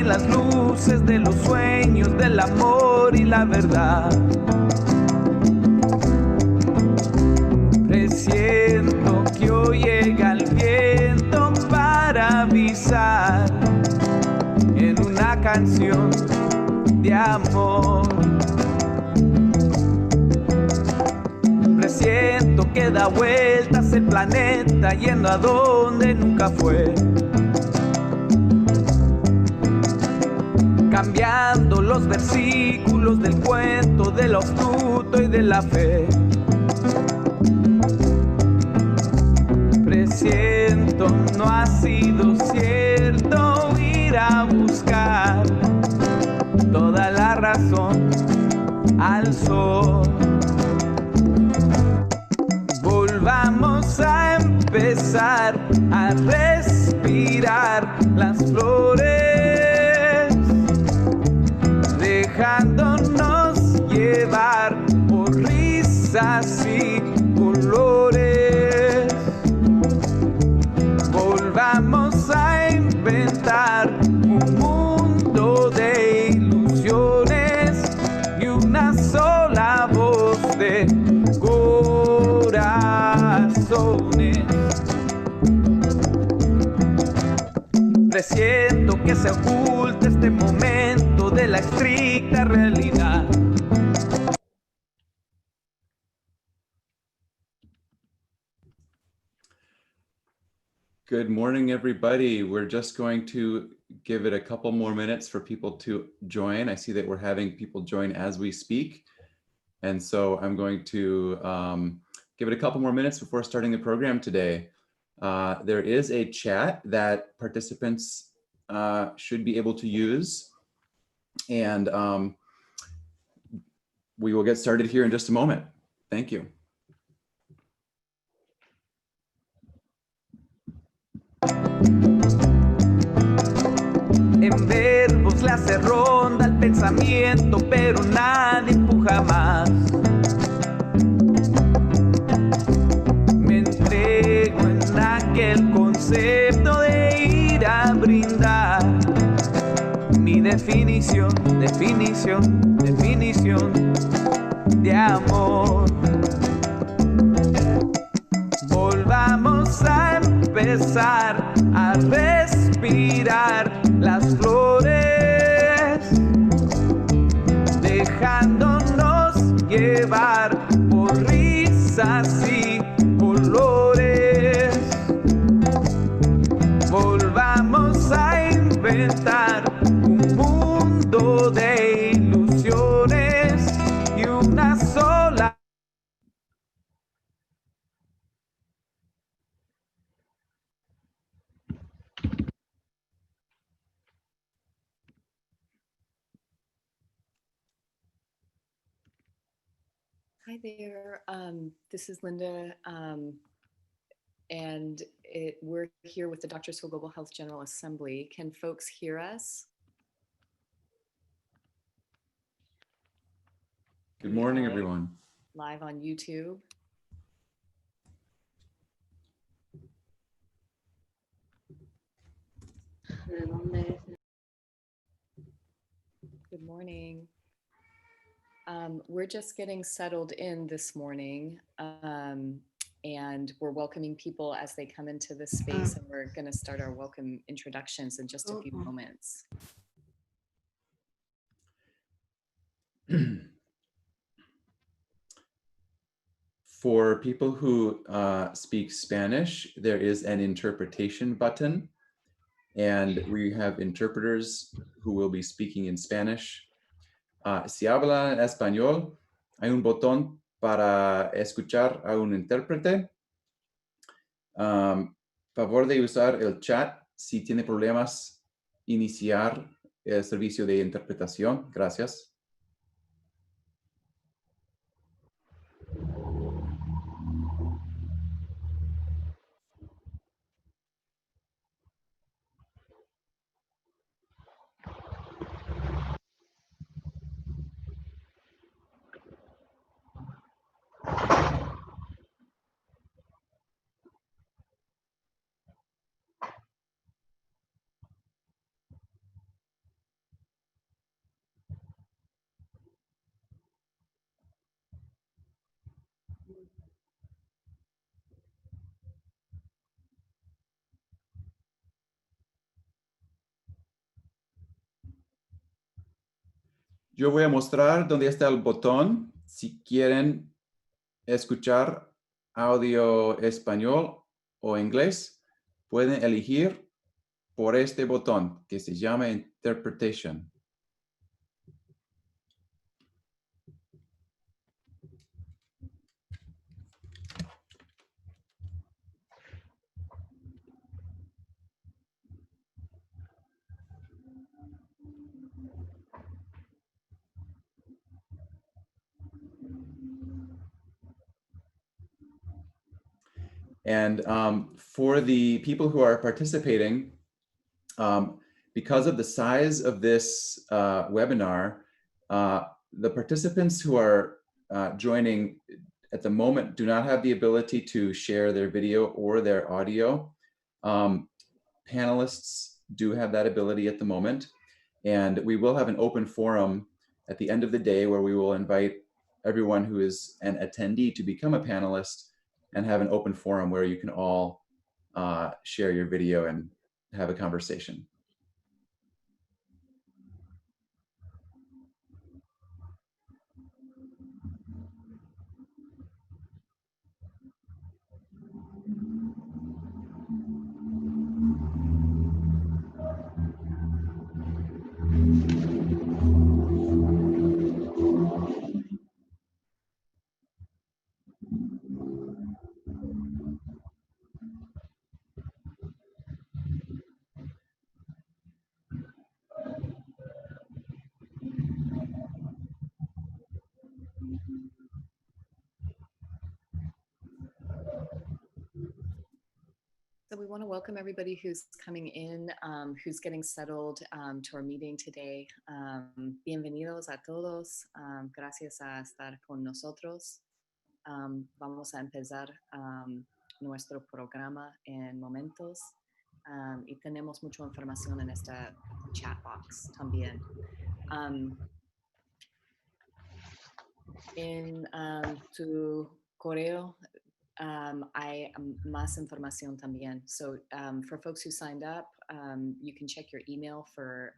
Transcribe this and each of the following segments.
en las luces de los sueños, del amor y la verdad. Presiento que hoy llega el viento para avisar en una canción de amor. Presiento que da vueltas el planeta yendo a donde nunca fue, cambiando los versículos del cuento, del astuto y de la fe. Presiento no ha sido cierto ir a buscar toda la razón al sol. Volvamos a empezar a respirar las flores, dejándonos llevar por risas y colores. Volvamos a inventar un mundo de ilusiones y una sola voz de corazones. Presiento que se oculta este momento de la estricta realidad. Good morning, everybody. We're just going to give it a couple more minutes for people to join. I see that we're having people join as we speak. And so I'm going to give it a couple more minutes before starting the program today. There is a chat that participants should be able to use. And we will get started here in just a moment. Thank you. En verbos le hace ronda al pensamiento, pero nadie empuja más. Me entrego en aquel concepto de ir a brindar mi definición, definición, definición de amor. Volvamos a empezar a respirar las flores, dejándonos llevar por risas y colores. Volvamos a inventar un mundo de ilusiones y una sola. Hi there, this is Linda, and we're here with the Doctors for Global Health General Assembly. Can folks hear us? Good morning, everyone. Live on YouTube. Good morning. We're just getting settled in this morning, and we're welcoming people as they come into this space, and we're going to start our welcome introductions in just a few moments. For people who speak Spanish, there is an interpretation button, and we have interpreters who will be speaking in Spanish. Si habla español, hay un botón para escuchar a un intérprete. Favor de usar el chat si tiene problemas iniciar el servicio de interpretación. Gracias. Yo voy a mostrar dónde está el botón. Si quieren escuchar audio español o inglés, pueden elegir por este botón que se llama Interpretation. And for the people who are participating, because of the size of this webinar, the participants who are joining at the moment do not have the ability to share their video or their audio. Panelists do have that ability at the moment. And we will have an open forum at the end of the day where we will invite everyone who is an attendee to become a panelist and have an open forum where you can all share your video and have a conversation. So we want to welcome everybody who's coming in, who's getting settled to our meeting today. Bienvenidos a todos. Gracias a estar con nosotros. Vamos a empezar nuestro programa en momentos y tenemos mucha información en esta chat box también. En tu correo hay más información también. So for folks who signed up, you can check your email for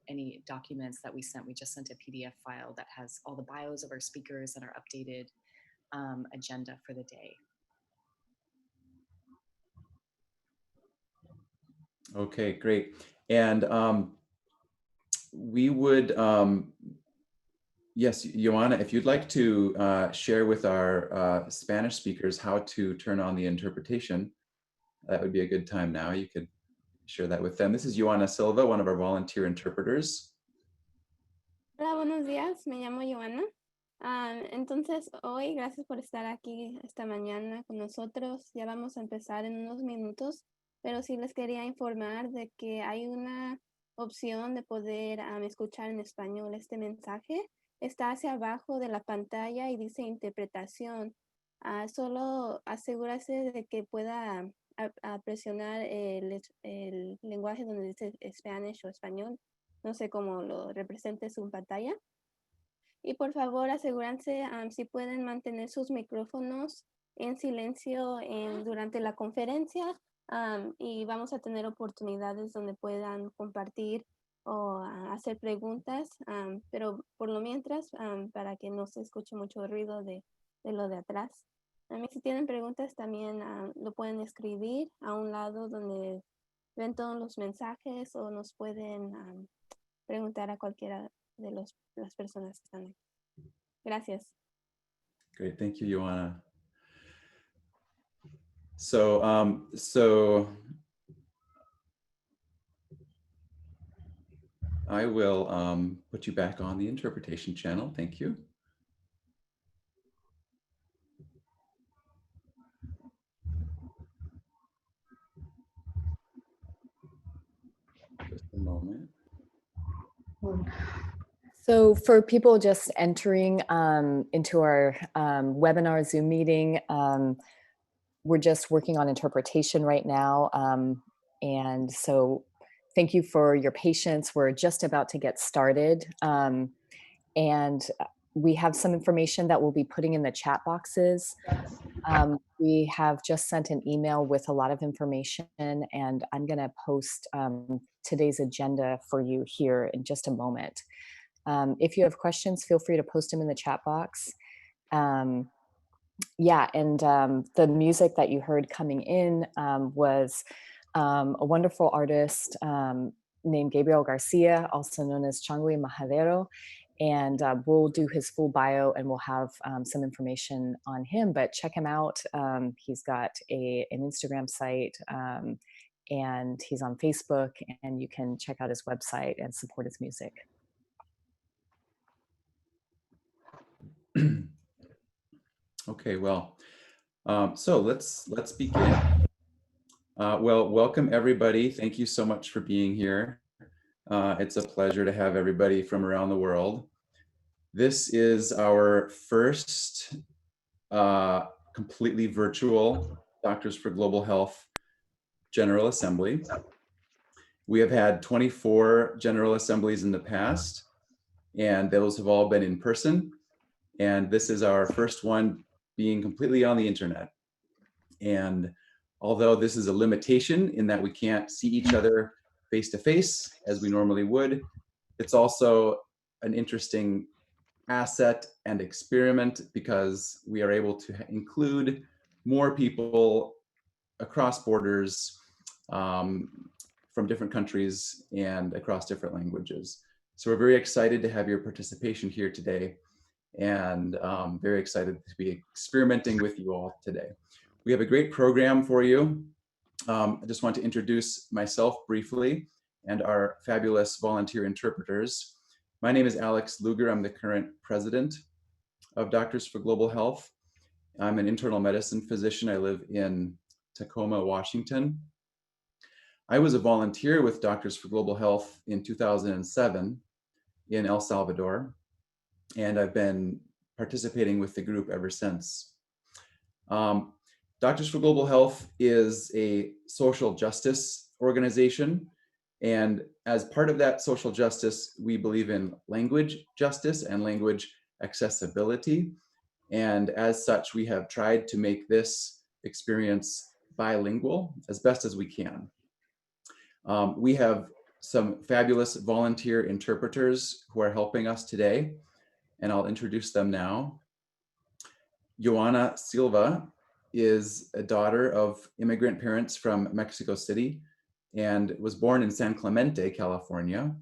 any documents that we sent. We just sent a PDF file that has all the bios of our speakers and our updated agenda for the day. Okay, great. And we would, yes, Joanna, if you'd like to share with our Spanish speakers how to turn on the interpretation, that would be a good time now. You could share that with them. This is Joanna Silva, one of our volunteer interpreters. Hola, buenos días. Me llamo Joana. Entonces, hoy, gracias por estar aquí esta mañana con nosotros. Ya vamos a empezar en unos minutos, pero sí les quería informar de que hay una opción de poder escuchar en español este mensaje. Está hacia abajo de la pantalla y dice interpretación. Solo asegúrese de que pueda presionar el lenguaje donde dice Spanish o español. No sé cómo lo represente su pantalla. Y por favor, asegúrense si pueden mantener sus micrófonos en silencio durante la conferencia y vamos a tener oportunidades donde puedan compartir o hacer preguntas, pero por lo mientras, para que no se escuche mucho ruido de lo de atrás. Si tienen preguntas también lo pueden escribir a un lado donde ven todos los mensajes o nos pueden preguntar a cualquiera de las personas que están ahí. Gracias. Great, thank you, Joanna. So I will put you back on the interpretation channel. Thank you. Just a moment. So for people just entering into our webinar Zoom meeting, we're just working on interpretation right now. And so thank you for your patience. We're just about to get started. And we have some information that we'll be putting in the chat boxes. We have just sent an email with a lot of information, and I'm going to post today's agenda for you here in just a moment. If you have questions, feel free to post them in the chat box. Yeah, and the music that you heard coming in was a wonderful artist named Gabriel Garcia, also known as Changui Mahadero. And we'll do his full bio and we'll have some information on him, but check him out. He's got an Instagram site and he's on Facebook, and you can check out his website and support his music. Okay, well, so let's begin. Well, welcome everybody. Thank you so much for being here. It's a pleasure to have everybody from around the world. This is our first completely virtual Doctors for Global Health General Assembly. We have had 24 General Assemblies in the past, and those have all been in person. And this is our first one being completely on the internet. And although this is a limitation in that we can't see each other face to face as we normally would, it's also an interesting asset and experiment because we are able to include more people across borders from different countries and across different languages. So we're very excited to have your participation here today, and very excited to be experimenting with you all today. We have a great program for you. I just want to introduce myself briefly and our fabulous volunteer interpreters. My name is Alex Luger. I'm the current president of Doctors for Global Health. I'm an internal medicine physician. I live in Tacoma, Washington. I was a volunteer with Doctors for Global Health in 2007 in El Salvador, and I've been participating with the group ever since. Doctors for Global Health is a social justice organization, and as part of that social justice, we believe in language justice and language accessibility. And as such, we have tried to make this experience bilingual as best as we can. We have some fabulous volunteer interpreters who are helping us today, and I'll introduce them now. Joana Silva is a daughter of immigrant parents from Mexico City and was born in San Clemente, California.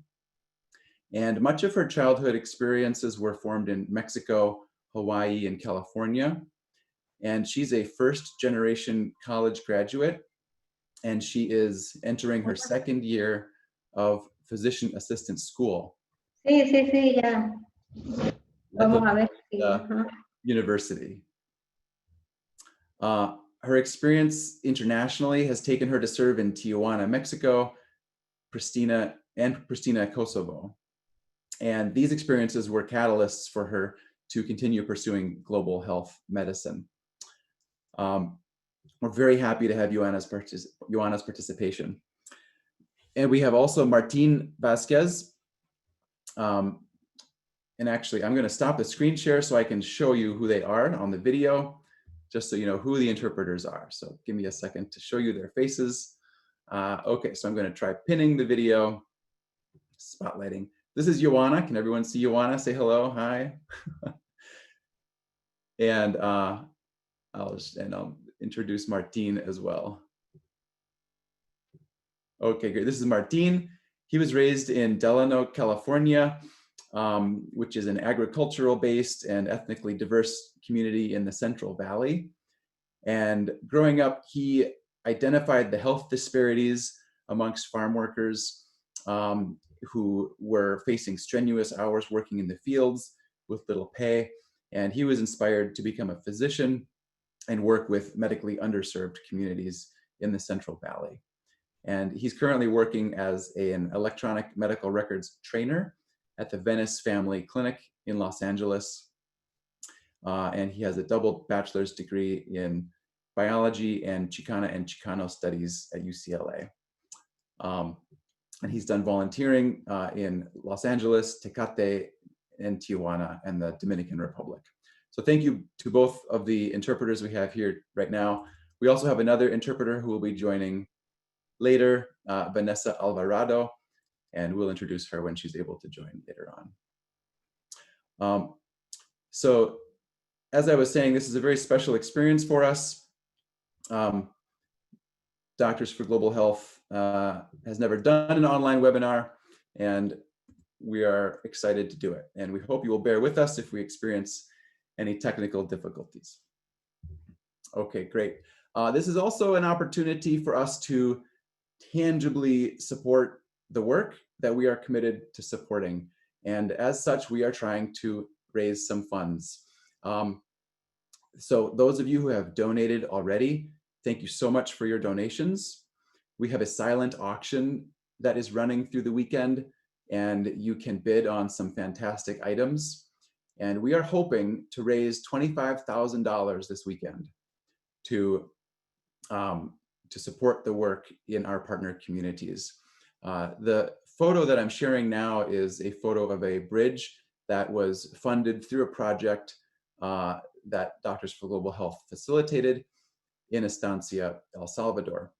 And much of her childhood experiences were formed in Mexico, Hawaii, and California. And she's a first-generation college graduate, and she is entering her second year of physician assistant school. Sí, ya. Vamos a ver. University. Her experience internationally has taken her to serve in Tijuana, Mexico, Pristina, Kosovo. And these experiences were catalysts for her to continue pursuing global health medicine. We're very happy to have Joana's participation. And we have also Martin Vasquez. And actually, I'm going to stop the screen share so I can show you who they are on the video, just so you know who the interpreters are. So give me a second to show you their faces. Okay, so I'm going to try pinning the video, spotlighting. This is Joana. Can everyone see Joana? Say hello, hi. And I'll introduce Martin as well. Okay, great. This is Martin. He was raised in Delano, California, which is an agricultural-based and ethnically diverse community in the Central Valley. And growing up, he identified the health disparities amongst farm workers who were facing strenuous hours working in the fields with little pay. And he was inspired to become a physician and work with medically underserved communities in the Central Valley. And he's currently working as an electronic medical records trainer at the Venice Family Clinic in Los Angeles. And he has a double bachelor's degree in biology and Chicano studies at UCLA. And he's done volunteering in Los Angeles, Tecate, and Tijuana, and the Dominican Republic. So thank you to both of the interpreters we have here right now. We also have another interpreter who will be joining later, Vanessa Alvarado, and we'll introduce her when she's able to join later on. So as I was saying, this is a very special experience for us. Doctors for Global Health has never done an online webinar, and we are excited to do it. And we hope you will bear with us if we experience any technical difficulties. Okay, great. This is also an opportunity for us to tangibly support the work that we are committed to supporting. And as such, we are trying to raise some funds. So those of you who have donated already, thank you so much for your donations. We have a silent auction that is running through the weekend, and you can bid on some fantastic items. And we are hoping to raise $25,000 this weekend to support the work in our partner communities. The photo that I'm sharing now is a photo of a bridge that was funded through a project that Doctors for Global Health facilitated in Estancia, El Salvador.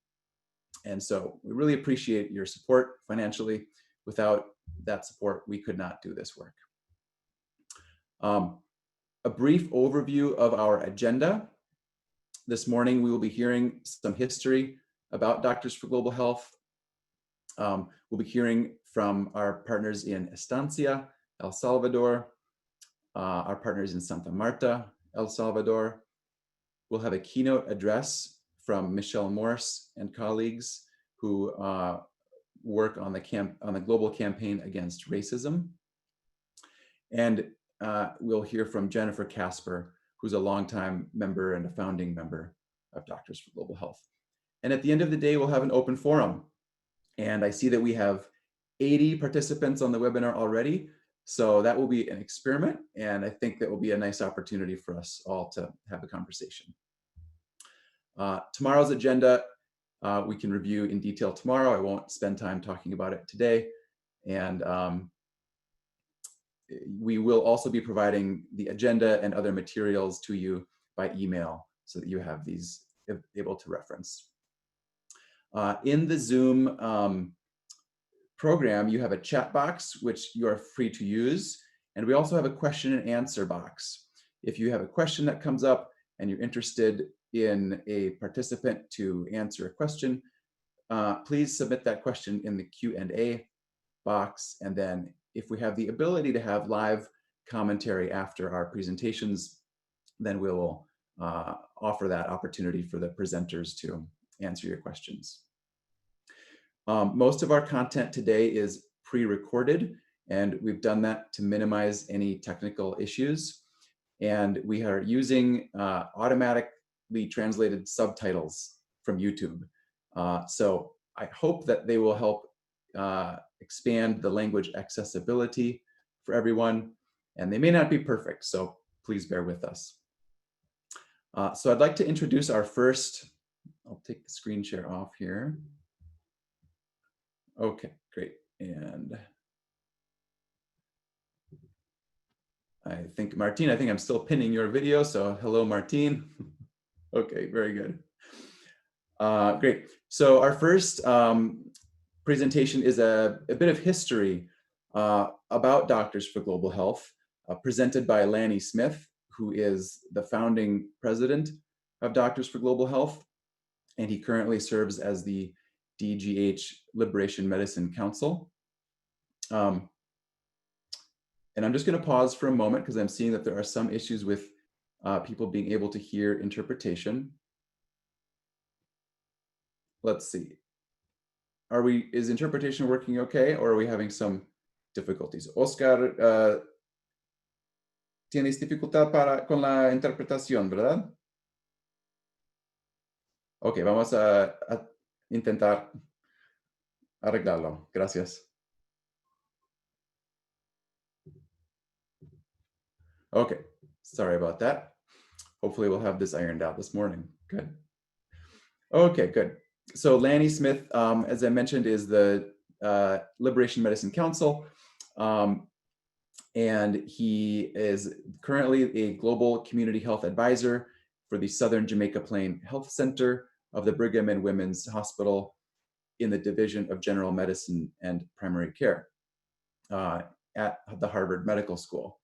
And so we really appreciate your support financially. Without that support, we could not do this work. A brief overview of our agenda. This morning, we will be hearing some history about Doctors for Global Health. We'll be hearing from our partners in Estancia, El Salvador, our partners in Santa Marta, El Salvador. We'll have a keynote address from Michelle Morse and colleagues who work on the global campaign against racism. And we'll hear from Jennifer Casper, who's a longtime member and a founding member of Doctors for Global Health. And at the end of the day, we'll have an open forum. And I see that we have 80 participants on the webinar already. So that will be an experiment. And I think that will be a nice opportunity for us all to have a conversation. Tomorrow's agenda, we can review in detail tomorrow. I won't spend time talking about it today. And we will also be providing the agenda and other materials to you by email so that you have these able to reference. In the Zoom program, you have a chat box, which you are free to use. And we also have a question and answer box. If you have a question that comes up and you're interested in a participant to answer a question, please submit that question in the Q&A box. And then if we have the ability to have live commentary after our presentations, then we will offer that opportunity for the presenters to answer your questions. Most of our content today is pre-recorded, and we've done that to minimize any technical issues. And we are using automatically translated subtitles from YouTube. So I hope that they will help expand the language accessibility for everyone. And they may not be perfect, so please bear with us. So I'd like to introduce our first, I'll take the screen share off here. Okay, great. And I think, Martine, I think I'm still pinning your video. So hello, Martine. Okay, very good. Great. So our first presentation is a bit of history about Doctors for Global Health, presented by Lanny Smith, who is the founding president of Doctors for Global Health. And he currently serves as the DGH Liberation Medicine Council. And I'm just going to pause for a moment because I'm seeing that there are some issues with people being able to hear interpretation. Let's see. Is interpretation working okay, or are we having some difficulties? Oscar, tienes dificultad con la interpretación, ¿verdad? Ok, vamos a intentar arreglarlo. Gracias. Okay, sorry about that. Hopefully we'll have this ironed out this morning. Good. Okay, good. So Lanny Smith, as I mentioned, is the Liberation Medicine Council. And he is currently a global community health advisor for the Southern Jamaica Plain Health Center of the Brigham and Women's Hospital in the Division of General Medicine and Primary Care at the Harvard Medical School.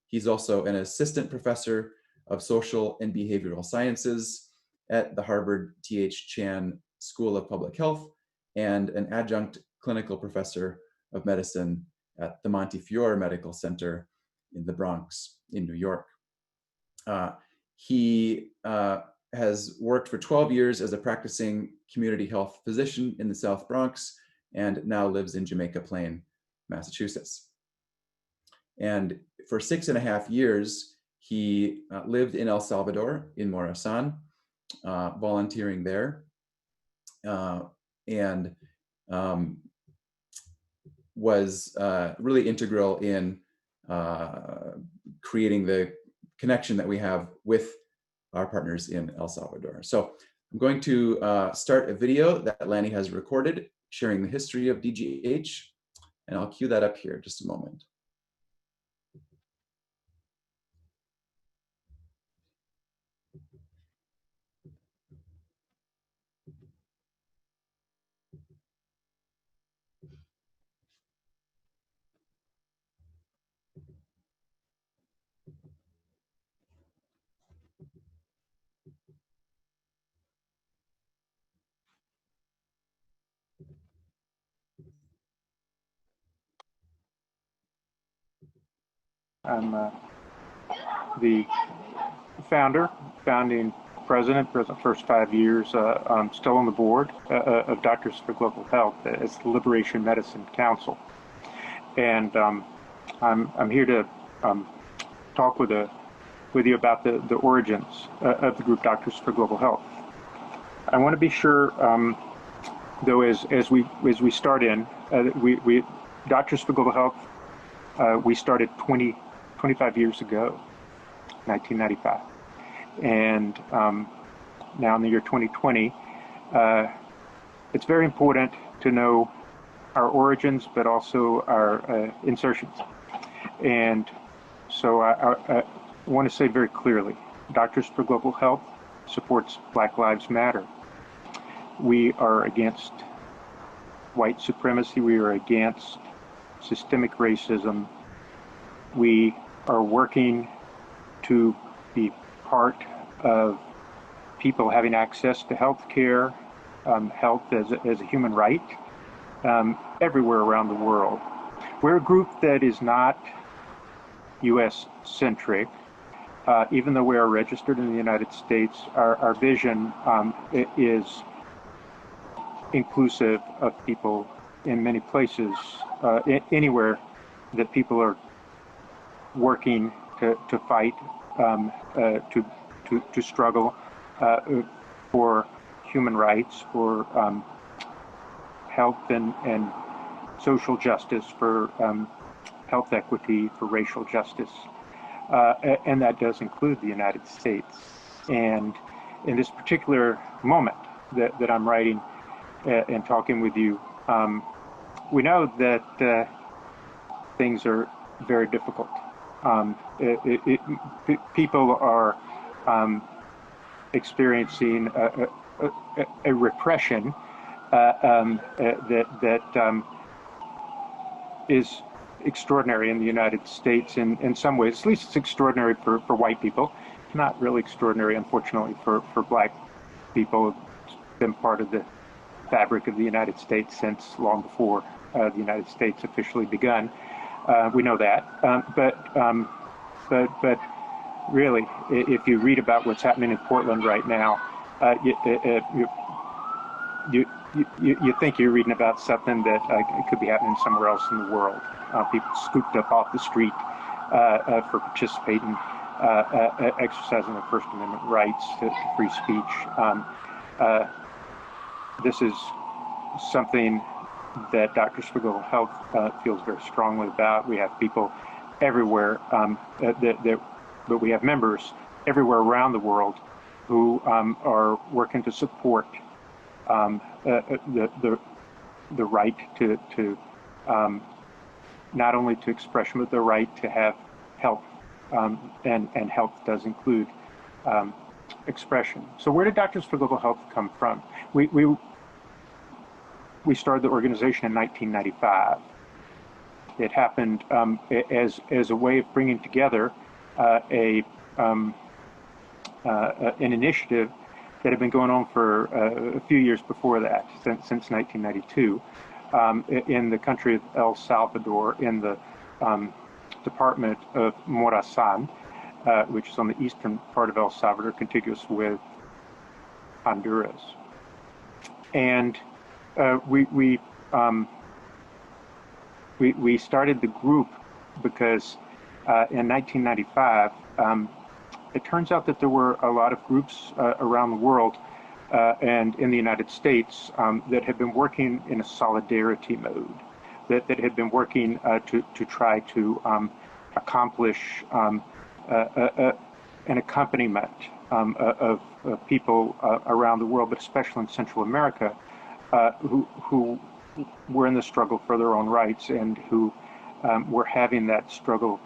He's also an assistant professor of social and behavioral sciences at the Harvard T.H. Chan School of Public Health and an adjunct clinical professor of medicine at the Montefiore Medical Center in the Bronx in New York. He has worked for 12 years as a practicing community health physician in the South Bronx and now lives in Jamaica Plain, Massachusetts. And for 6.5 years, he lived in El Salvador, in Morazan, volunteering there, and was really integral in creating the connection that we have with our partners in El Salvador. So I'm going to start a video that Lanny has recorded sharing the history of DGH, and I'll cue that up here just a moment. I'm the founding president for the first 5 years. I'm still on the board of Doctors for Global Health as the Liberation Medicine Council. And I'm here to talk with you about the origins of the group Doctors for Global Health. I want to be sure, though, as we start in, we Doctors for Global Health, we started 25 years ago, 1995. And now in the year 2020, it's very important to know our origins, but also our insertions. And so I want to say very clearly, Doctors for Global Health supports Black Lives Matter. We are against white supremacy. We are against systemic racism. We are working to be part of people having access to health care, health as a human right, everywhere around the world. We're a group that is not US-centric. Even though we are registered in the United States, our vision is inclusive of people in many places, anywhere that people are working to fight, to struggle for human rights, for health and social justice, for health equity, for racial justice. And that does include the United States. And in this particular moment that I'm writing and talking with you, we know that things are very difficult. People are experiencing a repression that is extraordinary in the United States in some ways. At least it's extraordinary for white people. Not really extraordinary, unfortunately, for Black people. It's been part of the fabric of the United States since long before the United States officially begun. We know that, but really, if you read about what's happening in Portland right now, you think you're reading about something that could be happening somewhere else in the world. People scooped up off the street for participating, exercising their First Amendment rights to free speech. This is something that Doctors for Global Health feels very strongly about. We have people everywhere, but we have members everywhere around the world who are working to support the right to not only to expression, but the right to have health, and health does include expression. So where did Doctors for Global Health come from? We started the organization in 1995, It happened as a way of bringing together an initiative that had been going on for a few years before that, since 1992, in the country of El Salvador, in the department of Morazan, which is on the eastern part of El Salvador, contiguous with Honduras. And we started the group because in 1995, it turns out that there were a lot of groups around the world and in the United States that had been working in a solidarity mode, that had been working to try to accomplish an accompaniment of people around the world, but especially in Central America, who were in the struggle for their own rights and who were having that struggle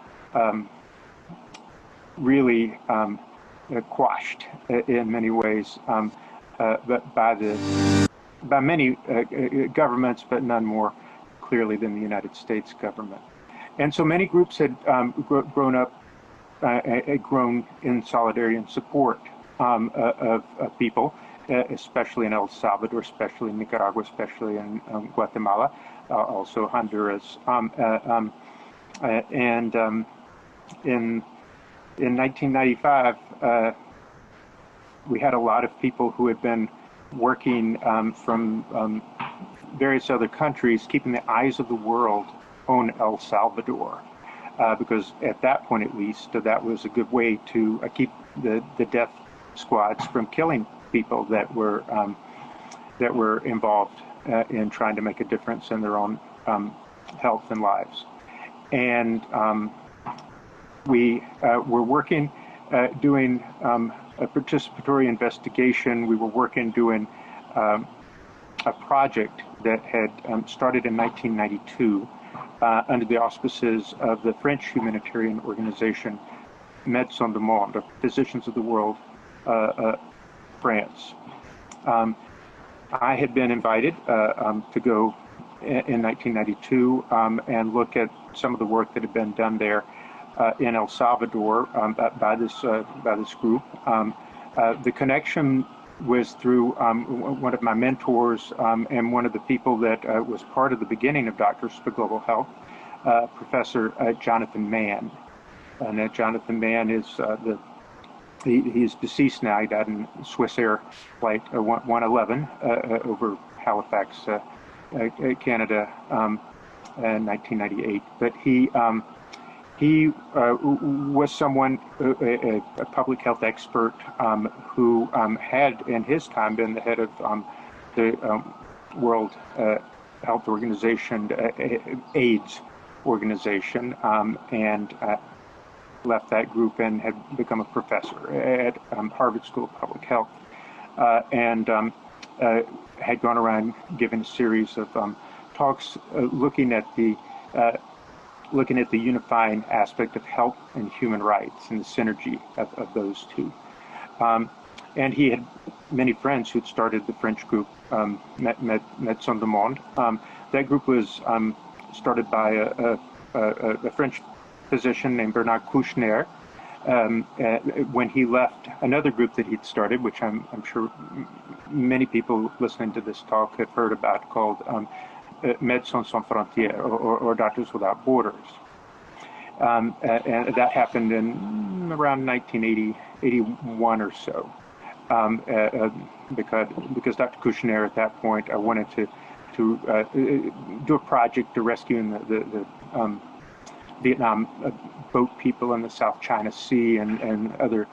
really quashed in many ways by many governments, but none more clearly than the United States government. And so many groups had grown in solidarity and support of people, especially in El Salvador, especially in Nicaragua, especially in Guatemala, also Honduras. In 1995, we had a lot of people who had been working from various other countries, keeping the eyes of the world on El Salvador, because at that point, at least, that was a good way to keep the death squads from killing people that were involved in trying to make a difference in their own health and lives. And we were working, doing a participatory investigation. We were working doing a project that had started in 1992 under the auspices of the French humanitarian organization Médecins du Monde, Physicians of the World, France. I had been invited to go in 1992 and look at some of the work that had been done there in El Salvador by this group. The connection was through one of my mentors and one of the people that was part of the beginning of Doctors for Global Health, Professor Jonathan Mann. And Jonathan Mann is he's deceased now. He died in Swissair Flight 111 over Halifax, Canada, in 1998. But he was someone, a public health expert who had in his time been the head of the World Health Organization, AIDS organization, and left that group and had become a professor at Harvard School of Public Health, and had gone around giving a series of talks looking at the unifying aspect of health and human rights and the synergy of those two. And he had many friends who had started the French group, Médecins du Monde. That group was started by a French physician named Bernard Kouchner. When he left another group that he'd started, which I'm sure many people listening to this talk have heard about, called Médecins Sans Frontières, or Doctors Without Borders. And that happened in around 1981 or so, because Dr. Kouchner at that point wanted to do a project to rescue the Vietnam boat people in the South China Sea, and other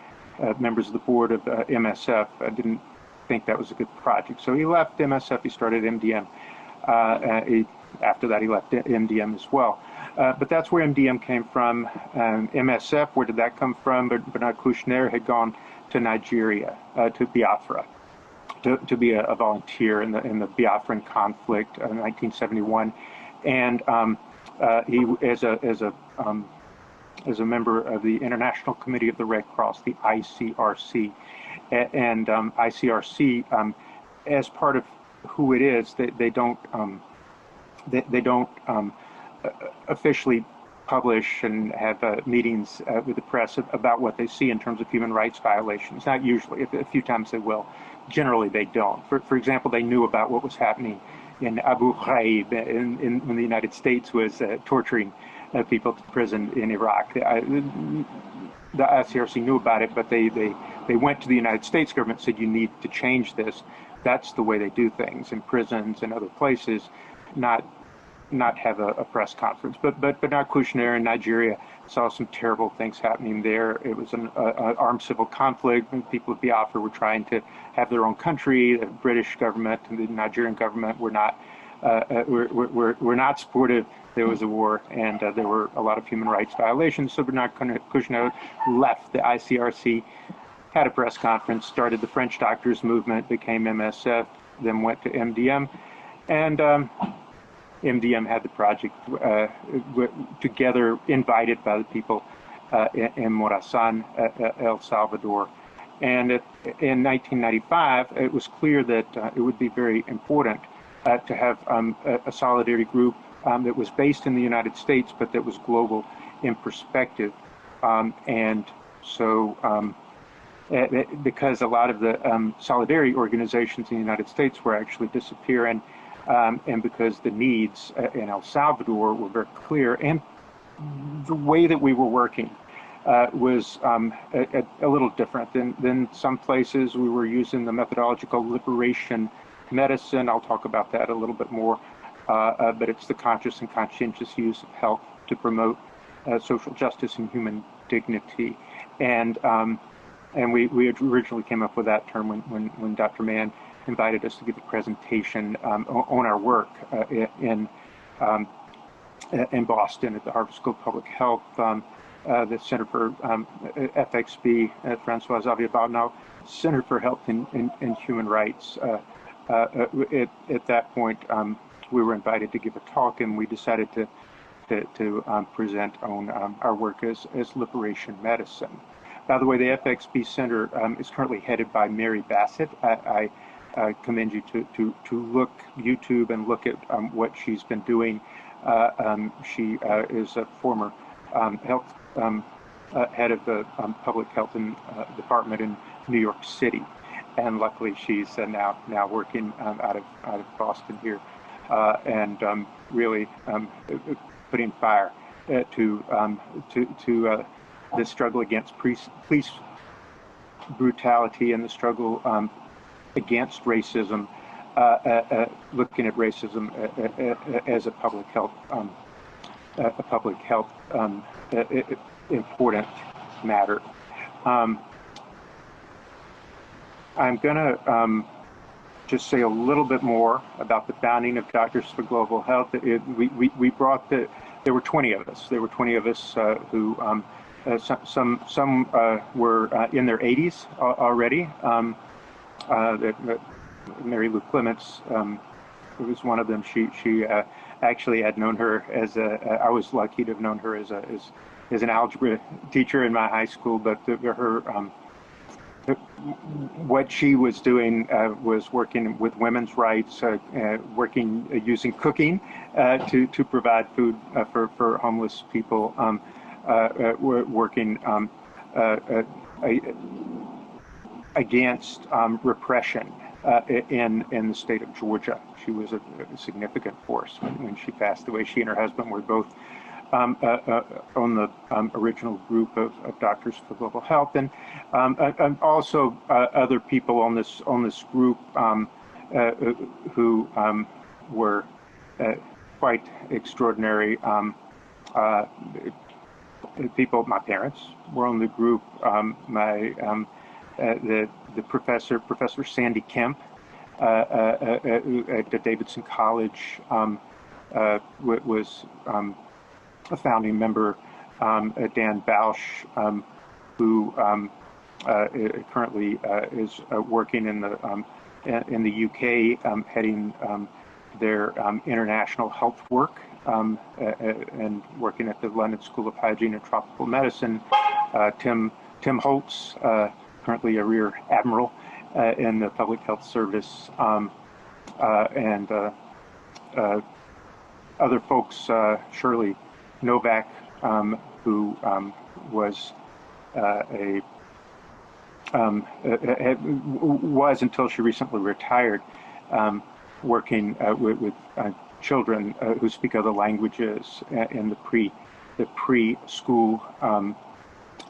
members of the board of MSF didn't think that was a good project. So he left MSF, he started MDM. After that, he left MDM as well. But that's where MDM came from. MSF, where did that come from? Bernard Kouchner had gone to Nigeria, to Biafra, to be a volunteer in the Biafran conflict in 1971, and he, as a member of the International Committee of the Red Cross, the ICRC, and ICRC, as part of who it is, they don't officially publish and have meetings with the press about what they see in terms of human rights violations. Not usually, a few times they will. Generally, they don't. For example, they knew about what was happening in Abu Ghraib when the United States was torturing people to prison in Iraq. The ICRC knew about it, but they went to the United States government and said, you need to change this. That's the way they do things in prisons and other places, not have a press conference. But now Kushner in Nigeria saw some terrible things happening there. It was an armed civil conflict. People of Biafra were trying to have their own country. The British government and the Nigerian government were not supportive. There was a war, and there were a lot of human rights violations. So Bernard Kouchner left the ICRC, had a press conference, started the French Doctors Movement, became MSF, then went to MDM, and MDM had the project together, invited by the people in Morazan, El Salvador. And in 1995, it was clear that it would be very important to have a solidarity group that was based in the United States, but that was global in perspective. And so, because a lot of the solidarity organizations in the United States were actually disappearing, and because the needs in El Salvador were very clear, and the way that we were working was a little different than some places. We were using the methodology called liberation medicine. I'll talk about that a little bit more, but it's the conscious and conscientious use of health to promote social justice and human dignity. And we originally came up with that term when Dr. Mann invited us to give a presentation on our work in Boston at the Harvard School of Public Health, the Center for FXB, Francois Xavier Baudinot, Center for Health and Human Rights. At that point, we were invited to give a talk, and we decided to present on our work as liberation medicine. By the way, the FXB Center is currently headed by Mary Bassett. I commend you to look YouTube and look at what she's been doing. She is a former health head of the public health department in New York City, and luckily she's now working out of Boston here, and really putting fire to the struggle against police brutality and the struggle against racism, looking at racism as a public health important matter. I'm going to just say a little bit more about the founding of Doctors for Global Health. We brought there were 20 of us. There were 20 of us who some were in their 80s already. Mary Lou Clements was one of them. She actually had known her as I was lucky to have known her as an algebra teacher in my high school, but what she was doing was working with women's rights, using cooking to provide food for homeless people, working against repression in the state of Georgia. She was a significant force when she passed away. She and her husband were both on the original group of Doctors for Global Health, and also other people on this group who were quite extraordinary people. My parents were on the group. The Professor Sandy Kemp at Davidson College was a founding member. Dan Bausch, who currently is working in the UK, heading their international health work, and working at the London School of Hygiene and Tropical Medicine. Tim Holtz, currently a Rear Admiral in the Public Health Service, and other folks, Shirley Novak, who was was until she recently retired, working with children who speak other languages in the preschool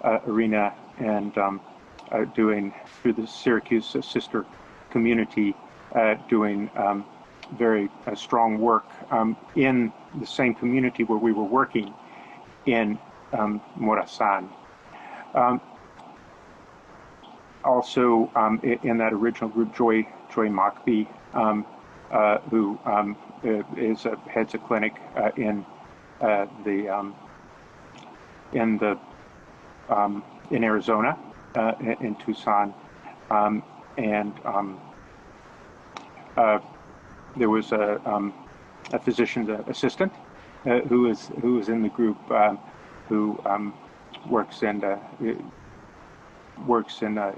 arena, and doing through the Syracuse sister community, doing very strong work in the same community where we were working in Morazan. Also in that original group, Joy Mockbee, who heads a clinic in Arizona, in Tucson, and there was a physician's assistant who was in the group, who works in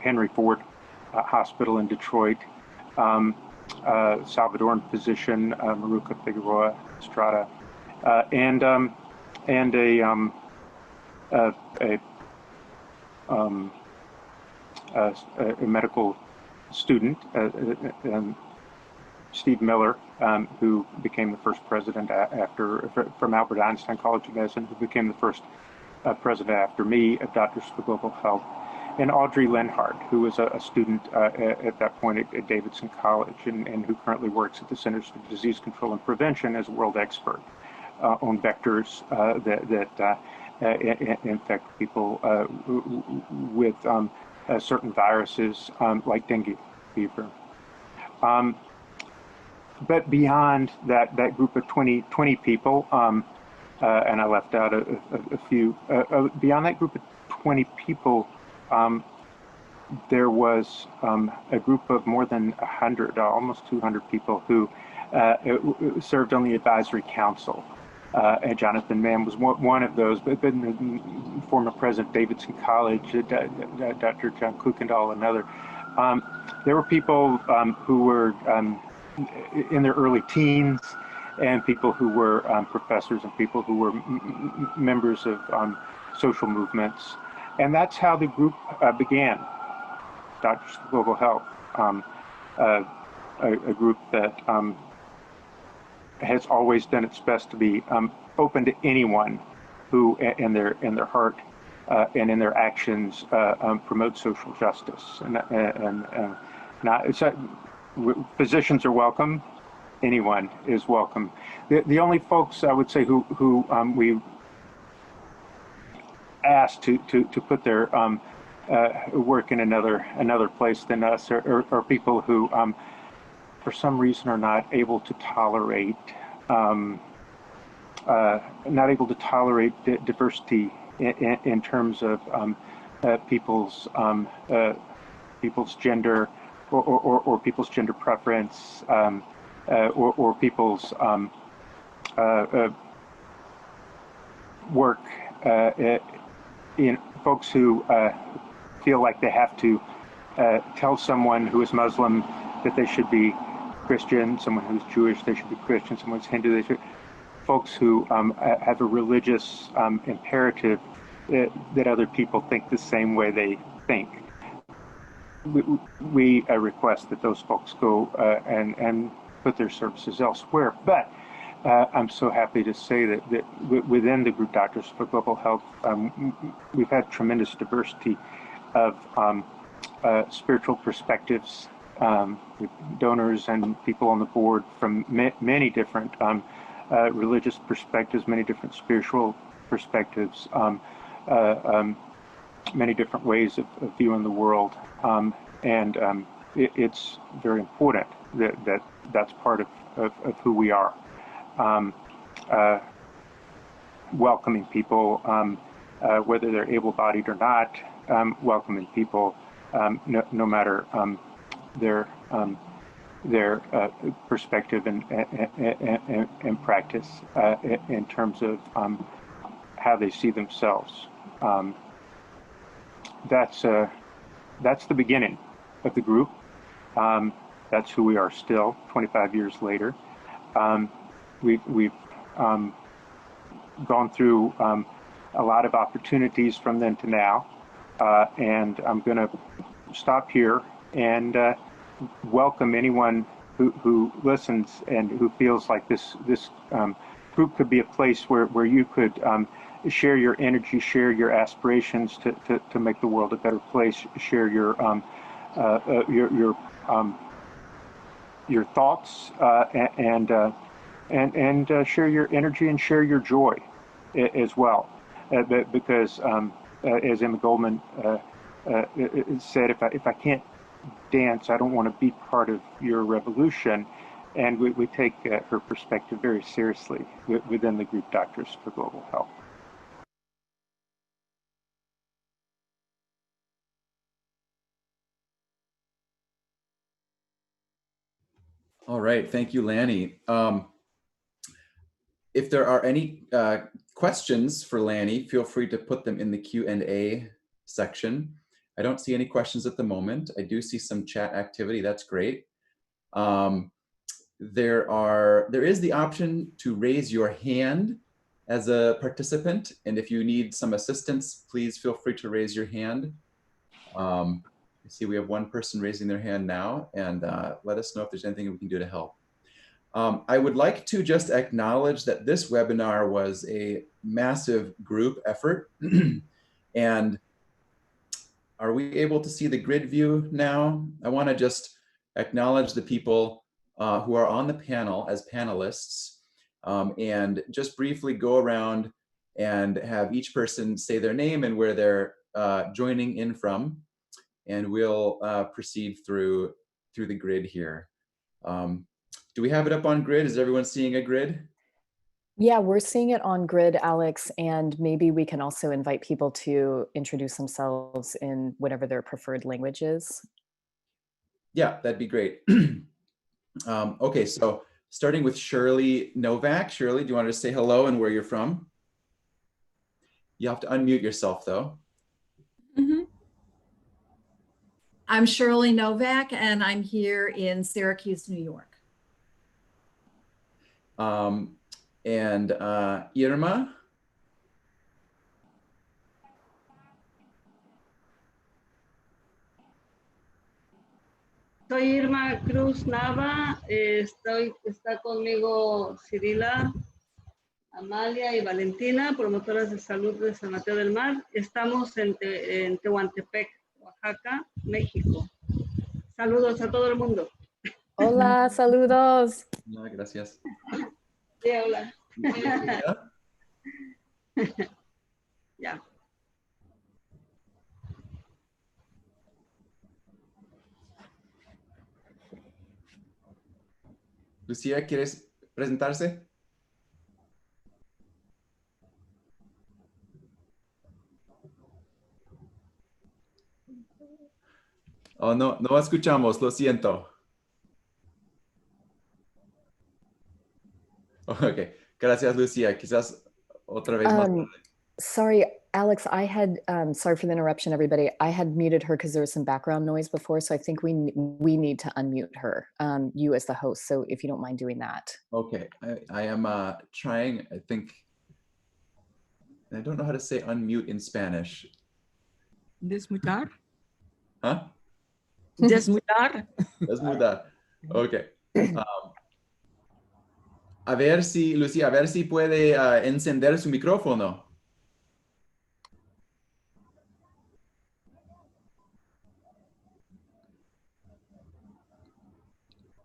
Henry Ford Hospital in Detroit. Salvadoran physician, Maruca Figueroa Estrada, and a medical student, Steve Miller, who became the first president from Albert Einstein College of Medicine, who became the first president after me of Doctors for Global Health, and Audrey Lenhart, who was a student at that point at Davidson College, and who currently works at the Centers for Disease Control and Prevention as a world expert on vectors that infect people with certain viruses like dengue fever. But beyond that group of 20 people, and I left out a few, beyond that group of 20 people, there was a group of more than 100, almost 200 people who served on the advisory council. And Jonathan Mann was one of those, but then former President Davidson College, Dr. John Kuykendall, another. There were people who were in their early teens, and people who were professors, and people who were members of social movements. And that's how the group began, Doctors for Global Health, a group that has always done its best to be open to anyone who, in their heart and in their actions, promote social justice. Physicians are welcome. Anyone is welcome. The only folks, I would say, who we asked to put their work in another place than us are people who for some reason are not able to tolerate diversity in terms of people's gender or people's gender preference, or people's work, in folks who feel like they have to tell someone who is Muslim that they should be Christian, someone who's Jewish, they should be Christian, someone who's Hindu, they should. Folks who have a religious imperative that other people think the same way they think. We request that those folks go and put their services elsewhere. But I'm so happy to say that within the group Doctors for Global Health, we've had tremendous diversity of spiritual perspectives, with donors and people on the board from many different religious perspectives, many different spiritual perspectives, many different ways of viewing the world. It's very important that's part of who we are. Welcoming people, whether they're able-bodied or not, welcoming people no matter their perspective and practice in terms of how they see themselves. That's the beginning of the group. That's who we are still, 25 years later. We've gone through a lot of opportunities from then to now. And I'm going to stop here and welcome anyone who listens and who feels like this group could be a place where you could share your energy, share your aspirations to make the world a better place, share your thoughts and share your energy and share your joy as well. Because as Emma Goldman said, if I can't dance, I don't want to be part of your revolution. And we take her perspective very seriously within the group Doctors for Global Health. All right, thank you, Lanny. If there are any questions for Lanny, feel free to put them in the Q&A section. I don't see any questions at the moment. I do see some chat activity, that's great. There is the option to raise your hand as a participant, and if you need some assistance, please feel free to raise your hand. I see we have one person raising their hand now, and let us know if there's anything we can do to help. I would like to just acknowledge that this webinar was a massive group effort. And are we able to see the grid view now? I want to just acknowledge the people who are on the panel as panelists, and just briefly go around and have each person say their name and where they're joining in from. And we'll proceed through the grid here. Do we have it up on grid? Is everyone seeing a grid? Yeah, we're seeing it on grid, Alex, and maybe we can also invite people to introduce themselves in whatever their preferred language is. Yeah, that'd be great. Okay, so starting with Shirley Novak. Shirley, do you want to say hello and where you're from? You have to unmute yourself though. I'm Shirley Novak, and I'm here in Syracuse, New York. And Irma? Soy Irma Cruz Nava, está conmigo Cirila, Amalia y Valentina, promotoras de salud de San Mateo del Mar. Estamos en Tehuantepec, Oaxaca, México. Saludos a todo el mundo. Hola, saludos. No, gracias. Sí, hola. Ya. Lucía, ¿quieres presentarse? Oh, no, no escuchamos, lo siento. Ok, gracias, Lucía. Quizás otra vez más tarde. Sorry, Alex, I had, sorry for the interruption, everybody. I had muted her because there was some background noise before, so I think we need to unmute her, you as the host, so if you don't mind doing that. Okay, I am trying, I think, I don't know how to say unmute in Spanish. Desmutar. Huh? Desmutar. Desmutar. Okay. A ver si, Lucía, a ver si puede encender su micrófono.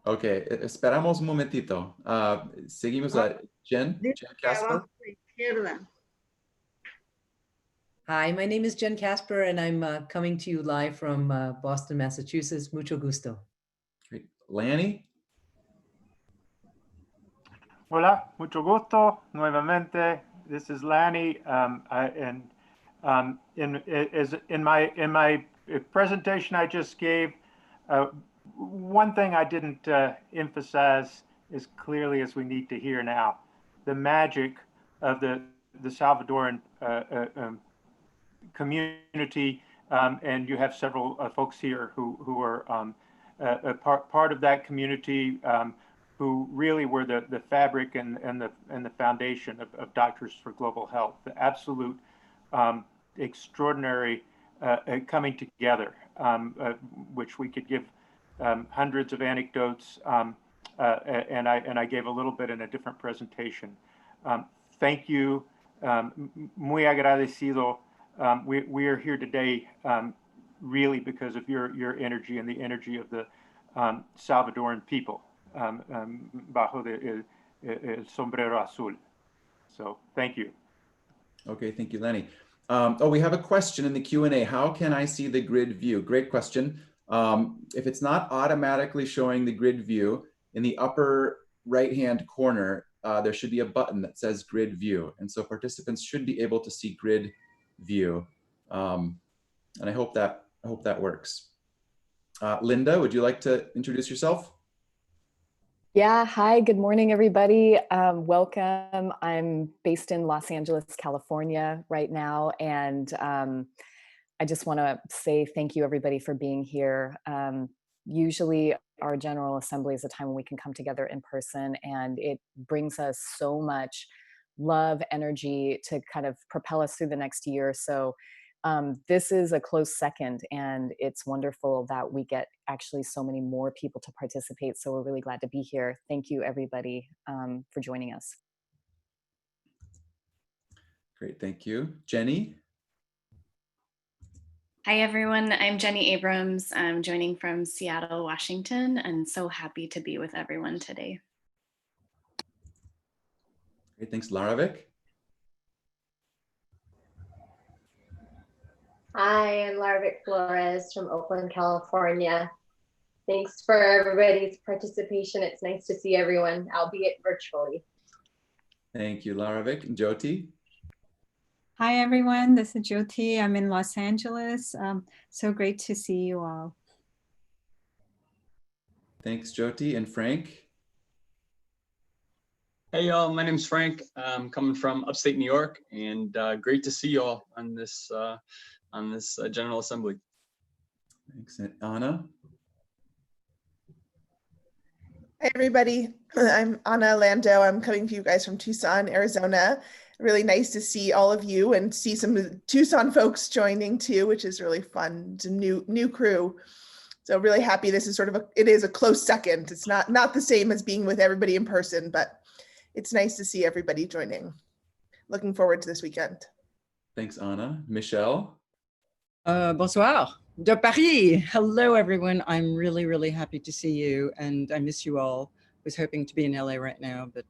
Ok, esperamos un momentito. Seguimos a Jen Casper. Hi, my name is Jen Casper, and I'm coming to you live from Boston, Massachusetts. Mucho gusto. Great. Lanny? Hola, mucho gusto. Nuevamente, this is Lanny. In my presentation I just gave, one thing I didn't emphasize as clearly as we need to hear now: the magic of the Salvadoran community, and you have several folks here who are part of that community. who really were the fabric and the foundation of Doctors for Global Health, the absolute extraordinary coming together, which we could give hundreds of anecdotes, and I gave a little bit in a different presentation. Thank you, muy agradecido. We are here today really because of your energy and the energy of the Salvadoran people bajo el sombrero azul. So thank you. Okay, thank you, Lenny. Oh, we have a question in the Q&A. How can I see the grid view? Great question. If it's not automatically showing the grid view, in the upper right-hand corner, there should be a button that says grid view. And so participants should be able to see grid view. And I hope that works. Linda, would you like to introduce yourself? Yeah, hi, good morning, everybody. Welcome. I'm based in Los Angeles, California right now. And I just want to say thank you, everybody, for being here. Usually our General Assembly is a time when we can come together in person, and it brings us so much love, energy to kind of propel us through the next year. So this is a close second, and it's wonderful that we get actually so many more people to participate. So we're really glad to be here. Thank you, everybody, for joining us. Great, thank you. Jenny? Hi, everyone. I'm Jenny Abrams. I'm joining from Seattle, Washington, and so happy to be with everyone today. Great, thanks. Laravik? Hi, I'm Laravik Flores from Oakland, California. Thanks for everybody's participation. It's nice to see everyone, albeit virtually. Thank you, Laravik. Jyoti? Hi, everyone. This is Jyoti. I'm in Los Angeles. So great to see you all. Thanks, Jyoti. And Frank? Hey, y'all. My name's Frank. I'm coming from upstate New York, and great to see you all on this General Assembly. Thanks. And Anna? Hi, everybody. I'm Anna Lando. I'm coming to you guys from Tucson, Arizona. Really nice to see all of you and see some Tucson folks joining too, which is really fun. It's a new crew. So really happy. This is sort of it is a close second. It's not the same as being with everybody in person, but it's nice to see everybody joining. Looking forward to this weekend. Thanks, Anna. Michelle? Bonsoir. De Paris. Hello, everyone. I'm really, really happy to see you, and I miss you all. I was hoping to be in LA right now, but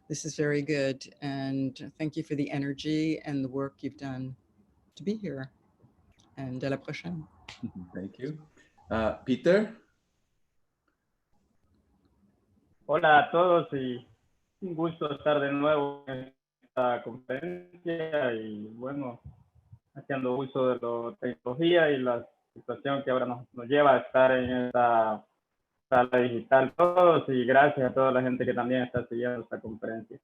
this is very good. And thank you for the energy and the work you've done to be here. And à la prochaine. Thank you. Peter? Hola a todos y un gusto estar de nuevo en esta conferencia y bueno, haciendo uso de la tecnología y la situación que ahora nos lleva a estar en esta sala digital todos, y gracias a toda la gente que también está siguiendo esta conferencia.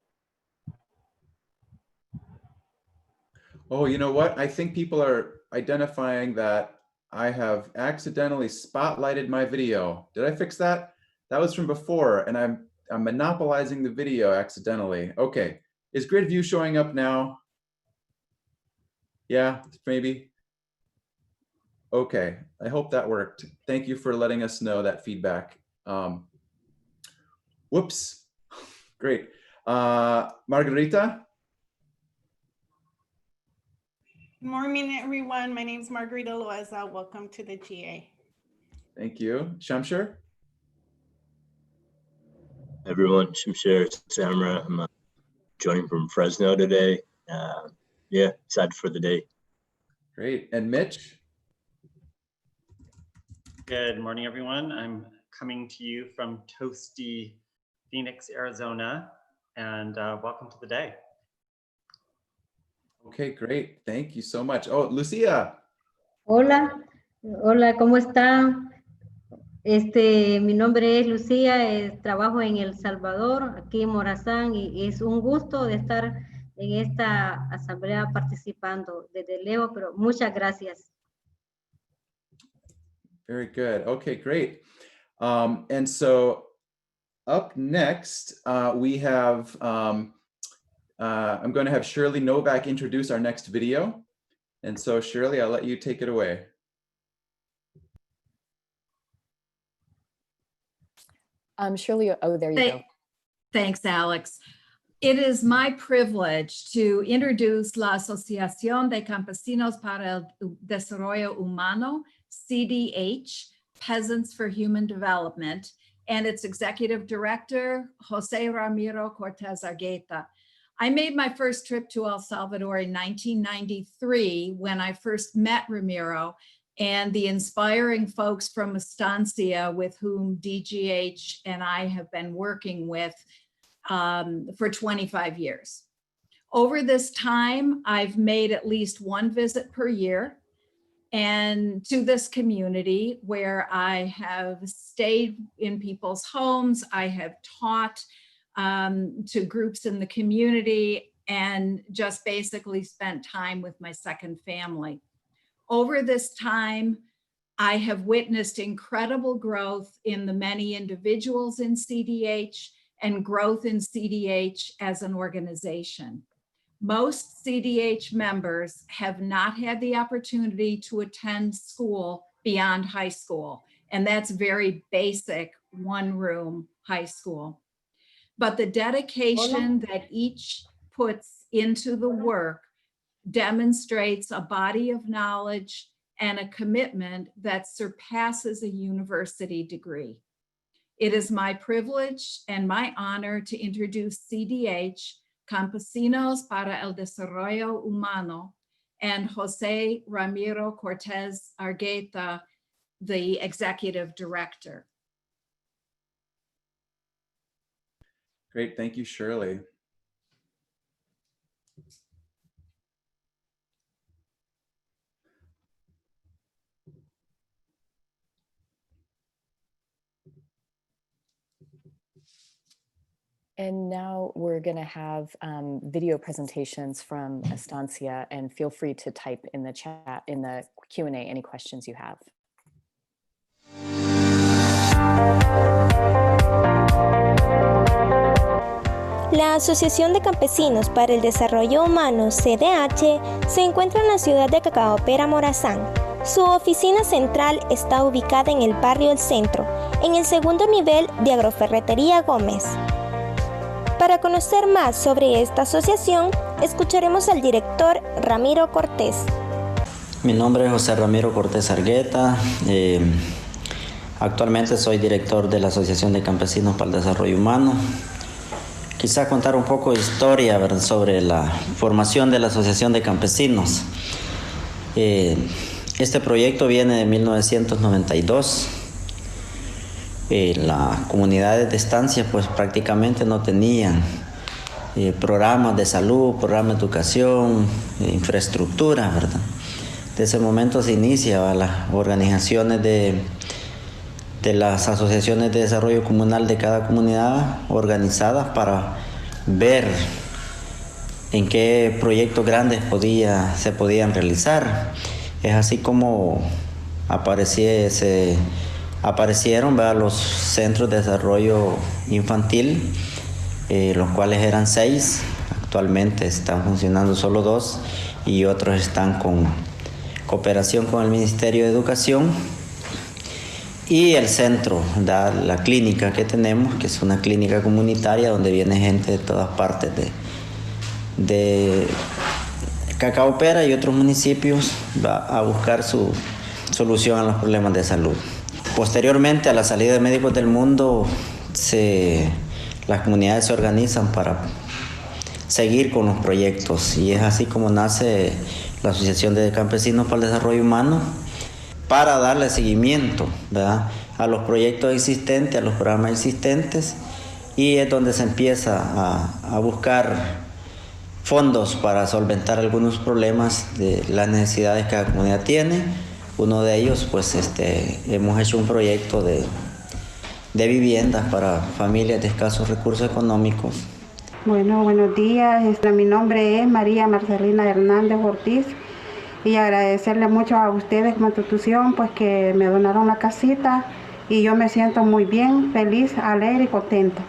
Oh, you know what? I think people are identifying that I have accidentally spotlighted my video. Did I fix that? That was from before, and I'm monopolizing the video accidentally. Okay, is grid view showing up now? Yeah, maybe. Okay, I hope that worked. Thank you for letting us know that feedback. Whoops, great. Margarita? Good morning, everyone. My name is Margarita Loaiza. Welcome to the GA. Thank you. Shamsher? Everyone, Shamsher Samra. I'm joining from Fresno today. Yeah, excited for the day. Great. And Mitch? Good morning, everyone. I'm coming to you from toasty Phoenix, Arizona, and welcome to the day. Okay, great. Thank you so much. Oh, Lucia. Hola, ¿cómo está? Mi nombre es Lucía, trabajo en El Salvador, aquí en Morazán, y es un gusto de estar en esta asamblea participando desde lejos, pero muchas gracias. Very good. Okay, great. And so up next, we have, I'm going to have Shirley Novak introduce our next video. And so Shirley, I'll let you take it away. Shirley, oh, there you go. Thanks, Alex. It is my privilege to introduce la Asociación de Campesinos para el Desarrollo Humano, CDH, Peasants for Human Development, and its executive director, Jose Ramiro Cortez Argueta. I made my first trip to El Salvador in 1993 when I first met Ramiro and the inspiring folks from Estancia with whom DGH and I have been working with for 25 years. Over this time, I've made at least one visit per year and to this community where I have stayed in people's homes, I have taught to groups in the community and just basically spent time with my second family. Over this time, I have witnessed incredible growth in the many individuals in CDH and growth in CDH as an organization. Most CDH members have not had the opportunity to attend school beyond high school, and that's very basic one-room high school. But the dedication that each puts into the work demonstrates a body of knowledge and a commitment that surpasses a university degree. It is my privilege and my honor to introduce CDH, Campesinos para el Desarrollo Humano, and Jose Ramiro Cortez Argueta, the executive director. Great, thank you, Shirley. And now we're going to have video presentations from Estancia, and feel free to type in the chat, in the Q&A, any questions you have. La Asociación de Campesinos para el Desarrollo Humano, CDH, se encuentra en la ciudad de Cacaopera, Morazán. Su oficina central está ubicada en el barrio El Centro, en el segundo nivel de Agroferretería Gómez. Para conocer más sobre esta asociación, escucharemos al director Ramiro Cortés. Mi nombre es José Ramiro Cortés Argueta. Actualmente soy director de la Asociación de Campesinos para el Desarrollo Humano. Quizá contar un poco de historia, ¿verdad?, sobre la formación de la Asociación de Campesinos. Este proyecto viene de 1992. Las comunidades de estancia pues prácticamente no tenían programas de salud, programas de educación, infraestructura, ¿verdad? De ese momento se inicia las organizaciones de las asociaciones de desarrollo comunal de cada comunidad organizadas para ver en qué proyectos grandes se podían realizar. Es así como aparecieron, ¿verdad?, los centros de desarrollo infantil, los cuales eran 6, actualmente están funcionando solo 2 y otros están con cooperación con el Ministerio de Educación. Y el centro, la clínica que tenemos, que es una clínica comunitaria donde viene gente de todas partes de Cacaopera y otros municipios a buscar su solución a los problemas de salud. Posteriormente a la salida de Médicos del Mundo, las comunidades se organizan para seguir con los proyectos y es así como nace la Asociación de Campesinos para el Desarrollo Humano, para darle seguimiento, ¿verdad?, a los proyectos existentes, a los programas existentes, y es donde se empieza a buscar fondos para solventar algunos problemas de las necesidades que cada comunidad tiene. Uno de ellos, pues hemos hecho un proyecto de viviendas para familias de escasos recursos económicos. Bueno, buenos días. Mi nombre es María Marcelina Hernández Ortiz y agradecerle mucho a ustedes como institución pues que me donaron la casita y yo me siento muy bien, feliz, alegre y contenta.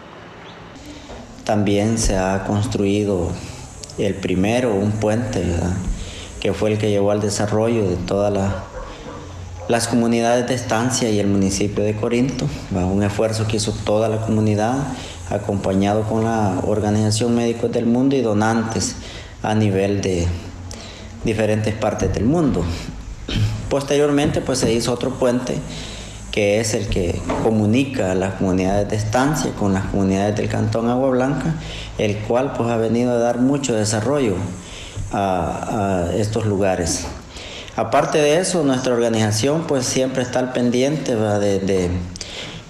También se ha construido el primero, un puente, ¿verdad?, que fue el que llevó al desarrollo de todas las comunidades de estancia y el municipio de Corinto, ¿verdad?, un esfuerzo que hizo toda la comunidad, acompañado con la Organización Médicos del Mundo y donantes a nivel de diferentes partes del mundo. Posteriormente, pues se hizo otro puente, que es el que comunica a las comunidades de estancia con las comunidades del Cantón Agua Blanca, el cual pues ha venido a dar mucho desarrollo a estos lugares. Aparte de eso, nuestra organización pues siempre está al pendiente, ¿verdad?, de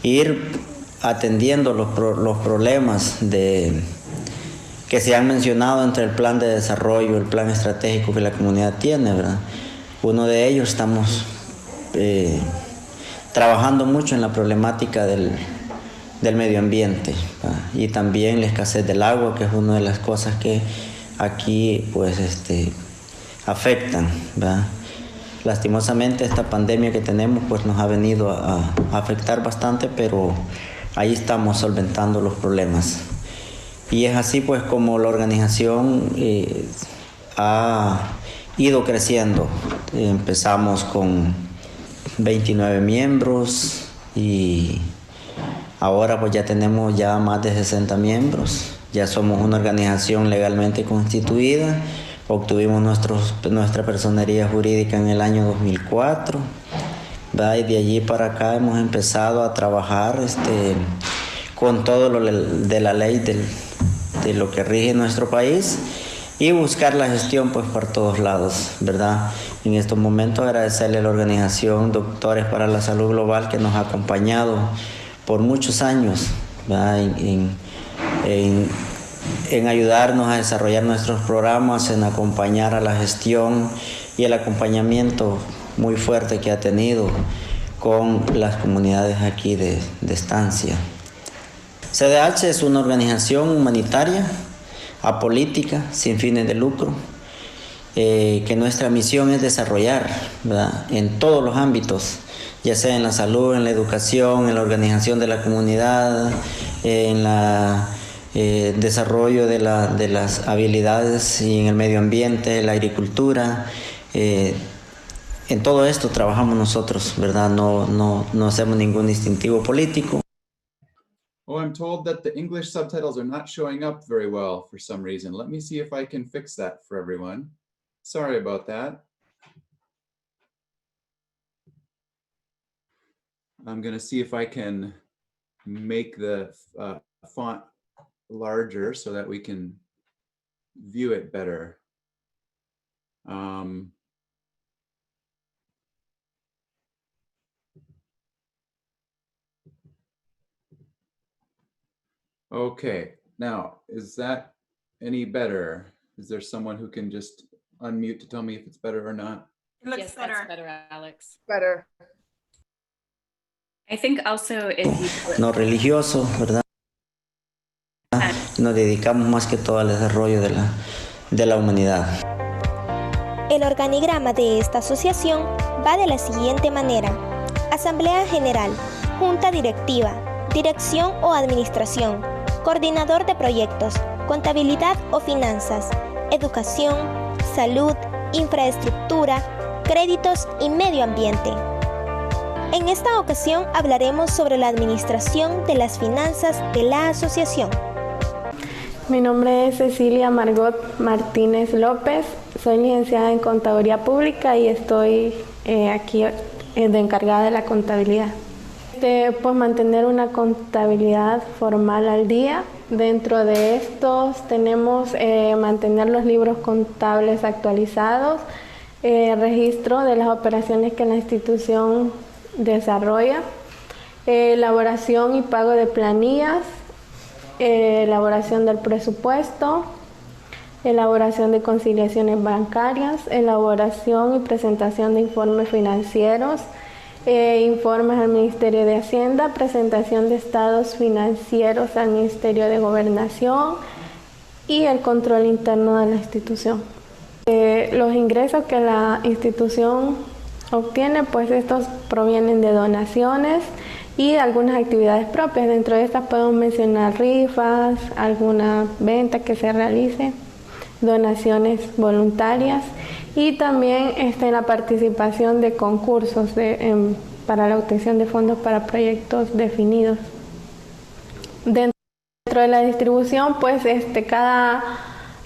ir atendiendo los problemas que se han mencionado entre el plan de desarrollo, el plan estratégico que la comunidad tiene, ¿verdad? Uno de ellos estamos trabajando mucho en la problemática del medio ambiente, ¿verdad?, y también la escasez del agua, que es una de las cosas que aquí pues afectan, ¿verdad? Lastimosamente esta pandemia que tenemos pues nos ha venido a afectar bastante, pero ahí estamos solventando los problemas. Y es así pues como la organización ha ido creciendo. Empezamos con 29 miembros y ahora pues ya tenemos ya más de 60 miembros. Ya somos una organización legalmente constituida. Obtuvimos nuestra personería jurídica en el año 2004, ¿verdad? Y de allí para acá hemos empezado a trabajar con todo lo de la ley de lo que rige nuestro país y buscar la gestión pues por todos lados, ¿verdad? En estos momentos agradecerle a la organización Doctores para la Salud Global, que nos ha acompañado por muchos años, ¿verdad?, en ayudarnos a desarrollar nuestros programas, en acompañar a la gestión y el acompañamiento muy fuerte que ha tenido con las comunidades aquí de estancia. CDH es una organización humanitaria, apolítica, sin fines de lucro, que nuestra misión es desarrollar, ¿verdad?, en todos los ámbitos, ya sea en la salud, en la educación, en la organización de la comunidad, en la desarrollo de las habilidades y en el medio ambiente, la agricultura. En todo esto trabajamos nosotros, ¿verdad? No hacemos ningún distintivo político. Oh, I'm told that the English subtitles are not showing up very well for some reason. Let me see if I can fix that for everyone. Sorry about that. I'm going to see if I can make the font larger so that we can view it better. Okay, now, is that any better? Is there someone who can just unmute to tell me if it's better or not? It looks Yes, better. that's better, Alex. Better. I think also if you No religioso, ¿verdad? Nos dedicamos más que todo al desarrollo de la humanidad. El organigrama de esta asociación va de la siguiente manera: Asamblea General, Junta Directiva, Dirección o Administración, Coordinador de Proyectos, Contabilidad o Finanzas, Educación, Salud, Infraestructura, Créditos y Medio Ambiente. En esta ocasión hablaremos sobre la administración de las finanzas de la asociación. Mi nombre es Cecilia Margot Martínez López, soy licenciada en Contaduría Pública y estoy aquí de encargada de la contabilidad. Pues mantener una contabilidad formal al día. Dentro de estos tenemos mantener los libros contables actualizados, registro de las operaciones que la institución desarrolla, elaboración y pago de planillas, elaboración del presupuesto, elaboración de conciliaciones bancarias, elaboración y presentación de informes financieros, informes al Ministerio de Hacienda, presentación de estados financieros al Ministerio de Gobernación y el control interno de la institución. Los ingresos que la institución obtiene, pues estos provienen de donaciones, y algunas actividades propias. Dentro de estas podemos mencionar rifas, alguna venta que se realice, donaciones voluntarias y también la participación de concursos para la obtención de fondos para proyectos definidos. Dentro de la distribución, pues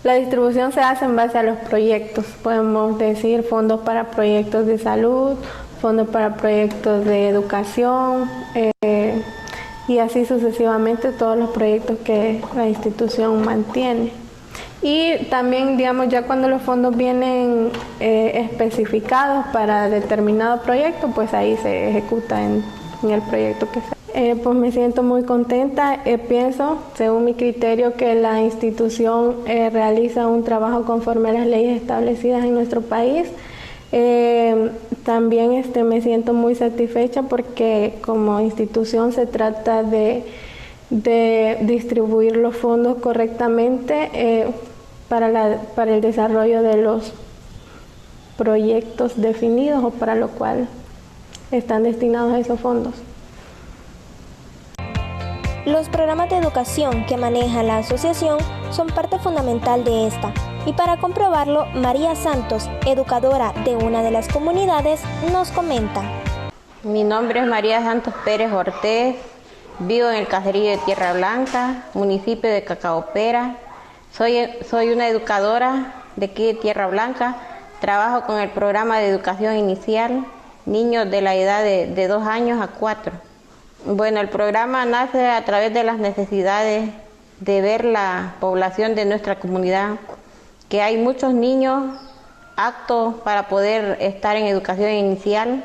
la distribución se hace en base a los proyectos. Podemos decir fondos para proyectos de salud, fondos para proyectos de educación y así sucesivamente todos los proyectos que la institución mantiene. Y también, digamos, ya cuando los fondos vienen especificados para determinado proyecto, pues ahí se ejecuta en el proyecto que sea. Pues me siento muy contenta. Pienso, según mi criterio, que la institución realiza un trabajo conforme a las leyes establecidas en nuestro país. También me siento muy satisfecha porque como institución se trata de distribuir los fondos correctamente para el desarrollo de los proyectos definidos o para lo cual están destinados esos fondos. Los programas de educación que maneja la asociación son parte fundamental de esta. Y para comprobarlo, María Santos, educadora de una de las comunidades, nos comenta. Mi nombre es María Santos Pérez Ortiz, vivo en el caserío de Tierra Blanca, municipio de Cacaopera. Soy una educadora de aquí de Tierra Blanca. Trabajo con el programa de educación inicial, niños de la edad de 2 años a 4. Bueno, el programa nace a través de las necesidades de ver la población de nuestra comunidad, que hay muchos niños aptos para poder estar en educación inicial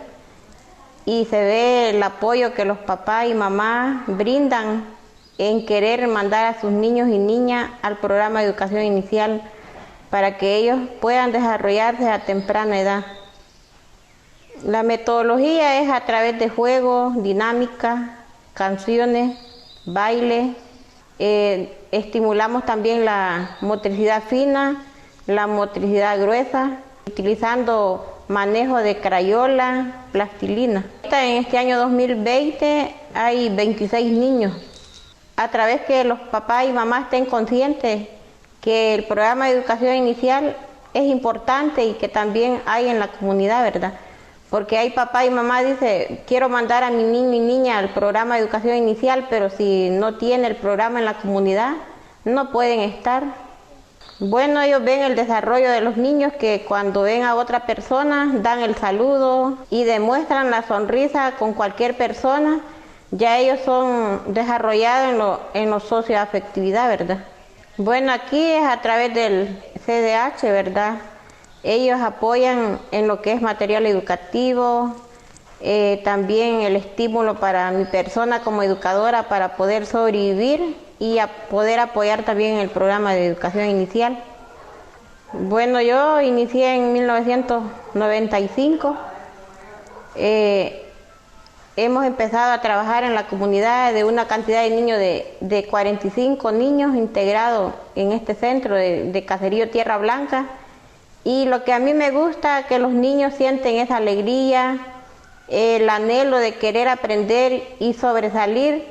y se ve el apoyo que los papás y mamás brindan en querer mandar a sus niños y niñas al programa de educación inicial para que ellos puedan desarrollarse a temprana edad. La metodología es a través de juegos, dinámicas, canciones, baile. Estimulamos también la motricidad fina, la motricidad gruesa, utilizando manejo de crayola, plastilina. En este año 2020 hay 26 niños. A través que los papás y mamás estén conscientes que el programa de educación inicial es importante y que también hay en la comunidad, ¿verdad? Porque hay papá y mamá dice, quiero mandar a mi niño y niña al programa de educación inicial, pero si no tiene el programa en la comunidad, no pueden estar. Bueno, ellos ven el desarrollo de los niños que cuando ven a otra persona dan el saludo y demuestran la sonrisa con cualquier persona. Ya ellos son desarrollados en lo socioafectividad, ¿verdad? Bueno, aquí es a través del CDH, ¿verdad? Ellos apoyan en lo que es material educativo, también el estímulo para mi persona como educadora para poder sobrevivir y poder apoyar también el programa de educación inicial. Bueno, yo inicié en 1995. Hemos empezado a trabajar en la comunidad de una cantidad de niños de 45 niños integrados en este centro de Caserío Tierra Blanca. Y lo que a mí me gusta es que los niños sienten esa alegría, el anhelo de querer aprender y sobresalir.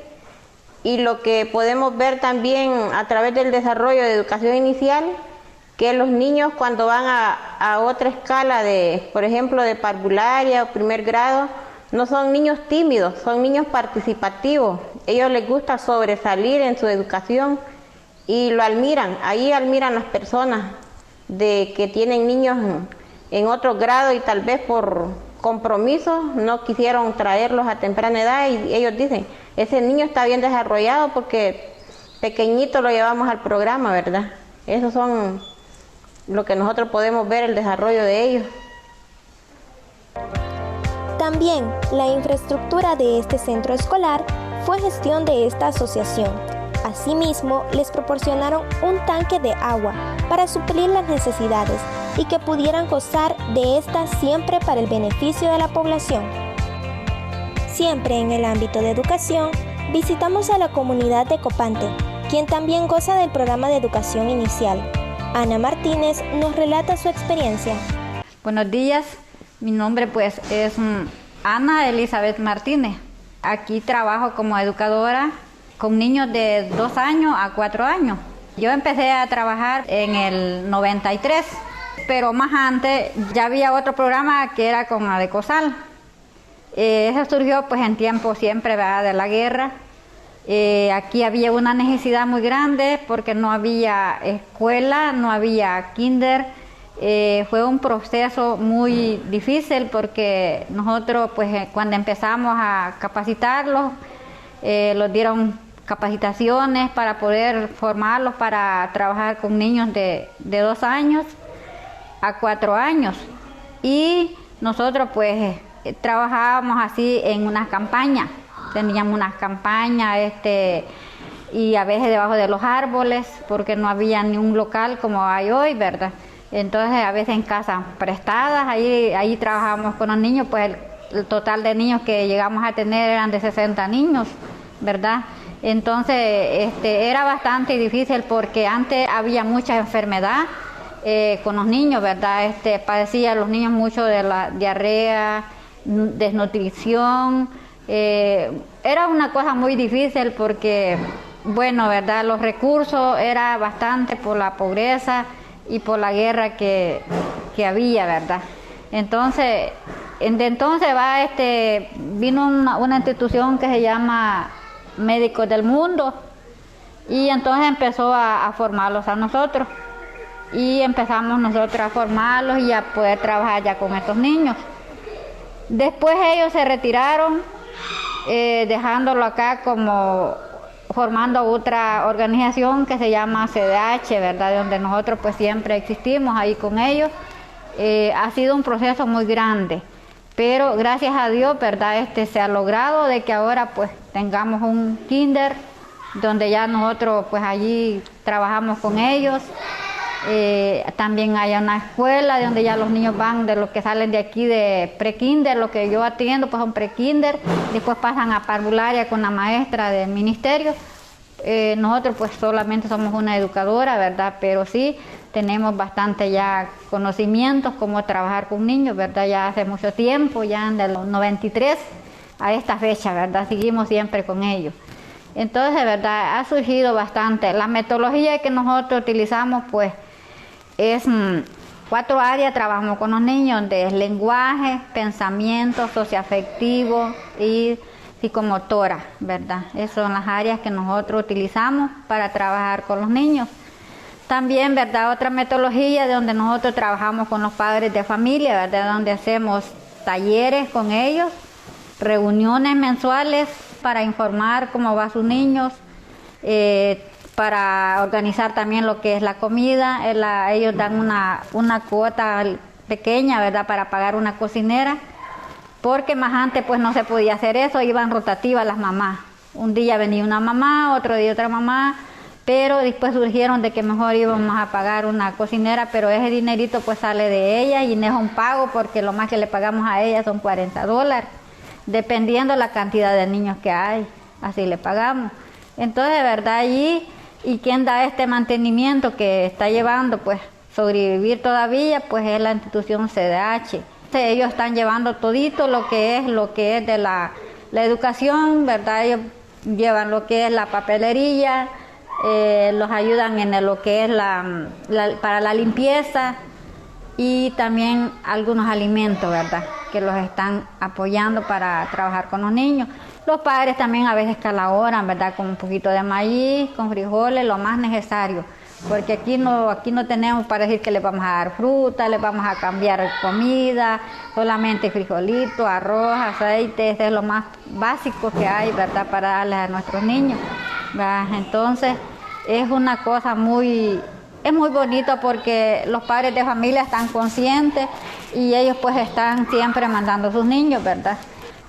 Y lo que podemos ver también a través del desarrollo de educación inicial, que los niños cuando van a otra escala por ejemplo, de parvularia o primer grado, no son niños tímidos, son niños participativos. Ellos les gusta sobresalir en su educación y lo admiran. Ahí admiran las personas de que tienen niños en otro grado y tal vez por compromiso no quisieron traerlos a temprana edad y ellos dicen, ese niño está bien desarrollado porque pequeñito lo llevamos al programa, ¿verdad? Esos son lo que nosotros podemos ver, el desarrollo de ellos. También la infraestructura de este centro escolar fue gestión de esta asociación. Asimismo, les proporcionaron un tanque de agua para suplir las necesidades y que pudieran gozar de esta siempre para el beneficio de la población. Siempre en el ámbito de educación, visitamos a la comunidad de Copante, quien también goza del programa de educación inicial. Ana Martínez nos relata su experiencia. Buenos días, mi nombre pues es Ana Elizabeth Martínez. Aquí trabajo como educadora con niños de 2 años a 4 años. Yo empecé a trabajar en el 93, pero más antes ya había otro programa que era con Adecosal. Eso surgió pues en tiempo siempre, ¿verdad?, de la guerra. Aquí había una necesidad muy grande porque no había escuela, no había kinder. Fue un proceso muy difícil porque nosotros pues cuando empezamos a capacitarlos, los dieron capacitaciones para poder formarlos para trabajar con niños de 2 años a 4 años. Y nosotros pues trabajábamos así en unas campañas, teníamos unas campañas y a veces debajo de los árboles porque no había ni un local como hay hoy, ¿verdad? Entonces a veces en casas prestadas, ahí trabajábamos con los niños, pues el total de niños que llegamos a tener eran de 60 niños, ¿verdad? Entonces era bastante difícil porque antes había mucha enfermedad con los niños, ¿verdad? Padecían los niños mucho de la diarrea, desnutrición. Era una cosa muy difícil porque, bueno, ¿verdad?, los recursos era bastante por la pobreza y por la guerra que había, ¿verdad? Entonces, vino una institución que se llama Médicos del Mundo y entonces empezó a formarlos a nosotros y empezamos nosotros a formarlos y a poder trabajar ya con estos niños. Después ellos se retiraron, dejándolo acá como formando otra organización que se llama CDH, ¿verdad?, donde nosotros pues siempre existimos ahí con ellos. Ha sido un proceso muy grande, pero gracias a Dios, ¿verdad?, se ha logrado de que ahora pues tengamos un kinder donde ya nosotros pues allí trabajamos con ellos. También hay una escuela donde ya los niños van, de los que salen de aquí de pre-kinder, lo que yo atiendo pues son pre-kinder, después pasan a parvularia con la maestra del ministerio. Nosotros pues solamente somos una educadora, ¿verdad?, pero sí tenemos bastante ya conocimientos cómo trabajar con niños, ¿verdad?, ya hace mucho tiempo, ya desde los 93 a esta fecha, ¿verdad?, seguimos siempre con ellos. Entonces, ¿verdad?, ha surgido bastante. La metodología que nosotros utilizamos pues es 4 áreas. Trabajamos con los niños de lenguaje, pensamiento, socioafectivo y psicomotora, ¿verdad? Esas son las áreas que nosotros utilizamos para trabajar con los niños. También, ¿verdad?, otra metodología de donde nosotros trabajamos con los padres de familia, ¿verdad?, donde hacemos talleres con ellos, reuniones mensuales para informar cómo va sus niños, para organizar también lo que es la comida. Ellos dan una cuota pequeña, ¿verdad?, para pagar una cocinera, porque más antes pues no se podía hacer eso, iban rotativas las mamás. Un día venía una mamá, otro día otra mamá, pero después surgieron de que mejor íbamos a pagar una cocinera, pero ese dinerito pues sale de ella y no es un pago porque lo más que le pagamos a ella son $40, dependiendo la cantidad de niños que hay, así le pagamos. Entonces, de verdad, allí, y quien da este mantenimiento que está llevando pues sobrevivir todavía, pues es la institución CDH. Ellos están llevando todito lo que es de la educación, ¿verdad? Ellos llevan lo que es la papelería, los ayudan en lo que es para la limpieza y también algunos alimentos, ¿verdad?, que los están apoyando para trabajar con los niños. Los padres también a veces colaboran, ¿verdad?, con un poquito de maíz, con frijoles, lo más necesario, porque aquí no tenemos para decir que les vamos a dar fruta, les vamos a cambiar comida, solamente frijolitos, arroz, aceite, eso es lo más básico que hay, ¿verdad?, para darles a nuestros niños, ¿verdad? Entonces es una cosa es muy bonito porque los padres de familia están conscientes y ellos pues están siempre mandando a sus niños, ¿verdad?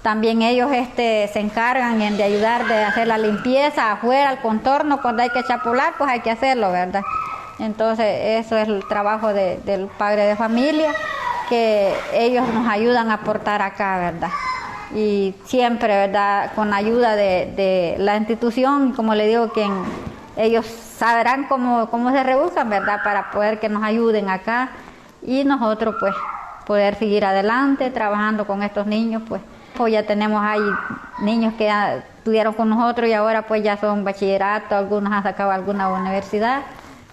También ellos se encargan de ayudar de hacer la limpieza afuera, al contorno, cuando hay que chapular, pues hay que hacerlo, ¿verdad? Entonces eso es el trabajo del padre de familia, que ellos nos ayudan a aportar acá, ¿verdad? Y siempre, ¿verdad?, con la ayuda de la institución, como le digo, que ellos sabrán cómo se reúsan, ¿verdad?, para poder que nos ayuden acá y nosotros pues poder seguir adelante trabajando con estos niños pues Pues ya tenemos ahí niños que ya estudiaron con nosotros y ahora pues ya son bachillerato, algunos han sacado alguna universidad,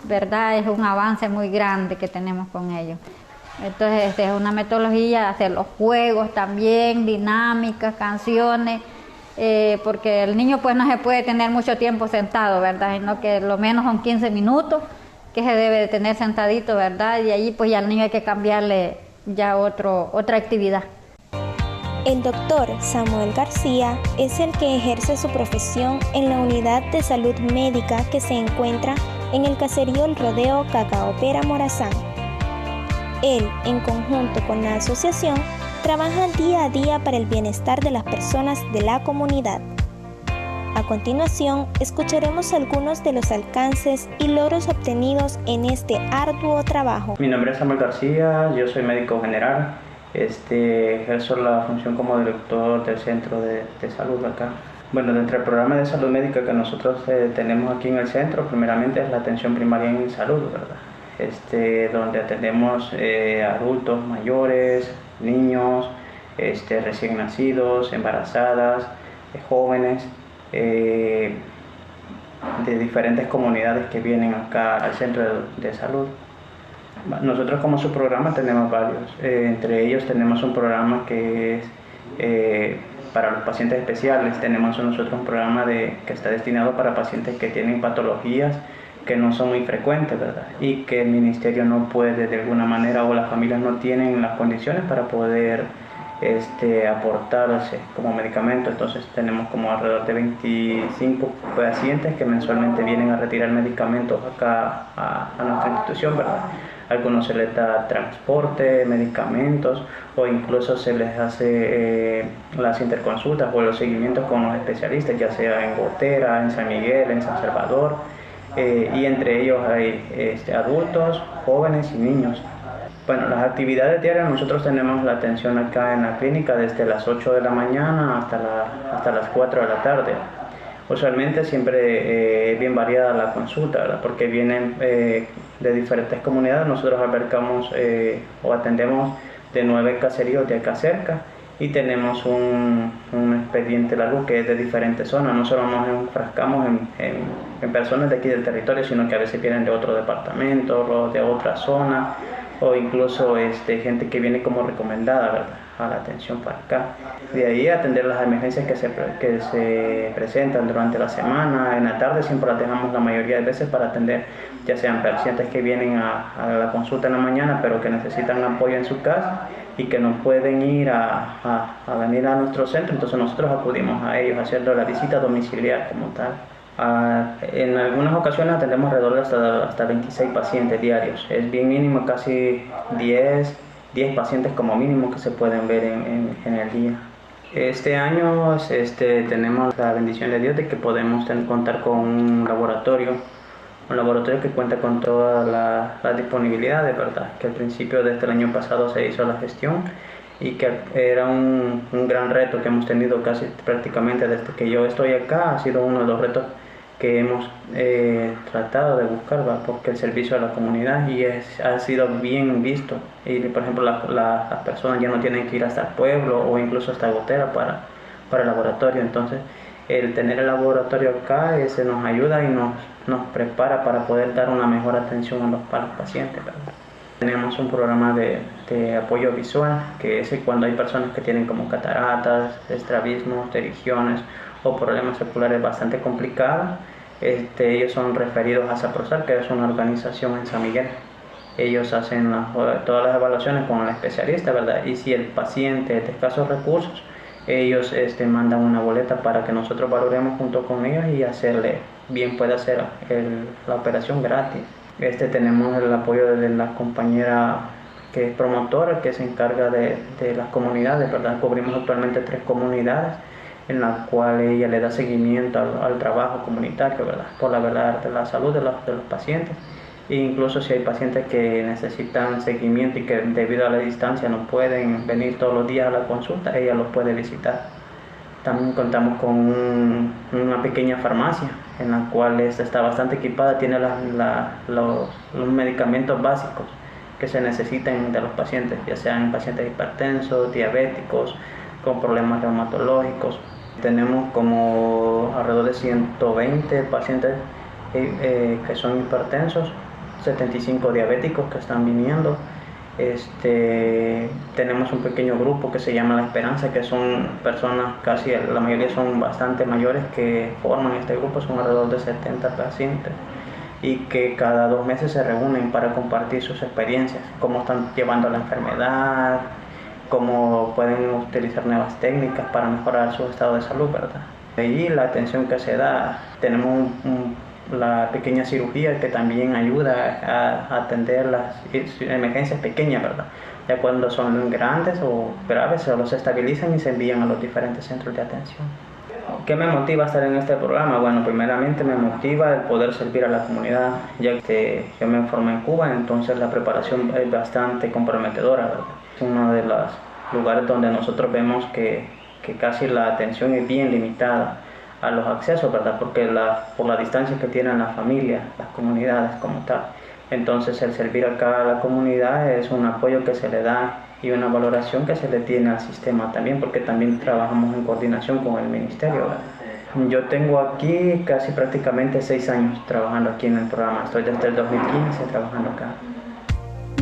¿verdad? Es un avance muy grande que tenemos con ellos. Entonces es una metodología, hacer los juegos también, dinámicas, canciones, porque el niño pues no se puede tener mucho tiempo sentado, ¿verdad? Sino que lo menos son 15 minutos que se debe de tener sentadito, ¿verdad? Y allí pues ya al niño hay que cambiarle ya otra actividad. El doctor Samuel García es el que ejerce su profesión en la unidad de salud médica que se encuentra en el caserío El Rodeo, Cacao Pera, Morazán. Él, en conjunto con la asociación, trabaja día a día para el bienestar de las personas de la comunidad. A continuación, escucharemos algunos de los alcances y logros obtenidos en este arduo trabajo. Mi nombre es Samuel García, yo soy médico general. Ejerzo la función como director del centro de salud acá. Bueno, dentro del programa de salud médica que nosotros tenemos aquí en el centro, primeramente es la atención primaria en salud, ¿verdad? Donde atendemos adultos mayores, niños, recién nacidos, embarazadas, jóvenes, de diferentes comunidades que vienen acá al centro de salud. Nosotros como subprograma tenemos varios, entre ellos tenemos un programa que es para los pacientes especiales, tenemos nosotros un programa que está destinado para pacientes que tienen patologías que no son muy frecuentes, ¿verdad? Y que el ministerio no puede de alguna manera o las familias no tienen las condiciones para poder aportarse como medicamento. Entonces tenemos como alrededor de 25 pacientes que mensualmente vienen a retirar medicamentos acá a nuestra institución, ¿verdad? A algunos se les da transporte, medicamentos o incluso se les hace las interconsultas o los seguimientos con los especialistas, ya sea en Gotera, en San Miguel, en San Salvador, y entre ellos hay adultos, jóvenes y niños. Bueno, las actividades diarias, nosotros tenemos la atención acá en la clínica desde las 8 de la mañana hasta las 4 de la tarde. Usualmente siempre es bien variada la consulta, ¿verdad? Porque vienen de diferentes comunidades. Nosotros albergamos o atendemos de 9 caseríos de acá cerca y tenemos un expediente largo que es de diferentes zonas. No solo nos enfrascamos en personas de aquí del territorio, sino que a veces vienen de otro departamento o de otra zona, o incluso gente que viene como recomendada, ¿verdad?, a la atención para acá. De ahí atender las emergencias que se presentan durante la semana. En la tarde siempre las dejamos la mayoría de veces para atender, ya sean pacientes que vienen a la consulta en la mañana pero que necesitan apoyo en su casa y que no pueden ir a venir a nuestro centro, entonces nosotros acudimos a ellos haciendo la visita domiciliar como tal. En algunas ocasiones atendemos alrededor de hasta 26 pacientes diarios. Es bien mínimo, casi 10 pacientes como mínimo que se pueden ver en el día. Este año tenemos la bendición de Dios de que podemos contar con un laboratorio que cuenta con toda la disponibilidad, de verdad, que al principio desde el año pasado se hizo la gestión y que era un gran reto que hemos tenido casi prácticamente desde que yo estoy acá. Ha sido uno de los retos que hemos tratado de buscar, ¿verdad?, porque el servicio a la comunidad ha sido bien visto. Y por ejemplo las personas ya no tienen que ir hasta el pueblo o incluso hasta Gotera para el laboratorio. Entonces el tener el laboratorio acá nos ayuda y nos prepara para poder dar una mejor atención a los pacientes, ¿verdad? Tenemos un programa de apoyo visual, que es cuando hay personas que tienen como cataratas, estrabismos, pterigiones o problemas oculares bastante complicados. Ellos son referidos a Saprosar, que es una organización en San Miguel. Ellos hacen todas las evaluaciones con el especialista, ¿verdad? Y si el paciente es de escasos recursos, ellos mandan una boleta para que nosotros valoremos junto con ellos y puede hacer la operación gratis. Tenemos el apoyo de la compañera que es promotora, que se encarga de las comunidades, ¿verdad? Cubrimos actualmente 3 comunidades en las cuales ella le da seguimiento al trabajo comunitario, ¿verdad?, por la salud de los pacientes. E incluso si hay pacientes que necesitan seguimiento y que debido a la distancia no pueden venir todos los días a la consulta, ella los puede visitar. También contamos con una pequeña farmacia en la cual está bastante equipada, tiene los medicamentos básicos que se necesitan de los pacientes, ya sean pacientes hipertensos, diabéticos, con problemas reumatológicos. Tenemos como alrededor de 120 pacientes que son hipertensos, 75 diabéticos que están viniendo. Tenemos un pequeño grupo que se llama La Esperanza, que son personas, casi la mayoría son bastante mayores, que forman este grupo, son alrededor de 70 pacientes y que cada 2 meses se reúnen para compartir sus experiencias, cómo están llevando la enfermedad, cómo pueden utilizar nuevas técnicas para mejorar su estado de salud, ¿verdad? Y la atención que se da, tenemos la pequeña cirugía que también ayuda a atender las emergencias pequeñas, ¿verdad? Ya cuando son grandes o graves, se los estabilizan y se envían a los diferentes centros de atención. ¿Qué me motiva a estar en este programa? Bueno, primeramente me motiva el poder servir a la comunidad, ya que yo me formé en Cuba, entonces la preparación es bastante comprometedora, ¿verdad? Es uno de los lugares donde nosotros vemos que casi la atención es bien limitada a los accesos, ¿verdad? Porque por la distancia que tienen las familias, las comunidades como tal. Entonces el servir acá a la comunidad es un apoyo que se le da y una valoración que se le tiene al sistema también, porque también trabajamos en coordinación con el ministerio, ¿verdad? Yo tengo aquí casi prácticamente 6 años trabajando aquí en el programa. Estoy desde el 2015 trabajando acá.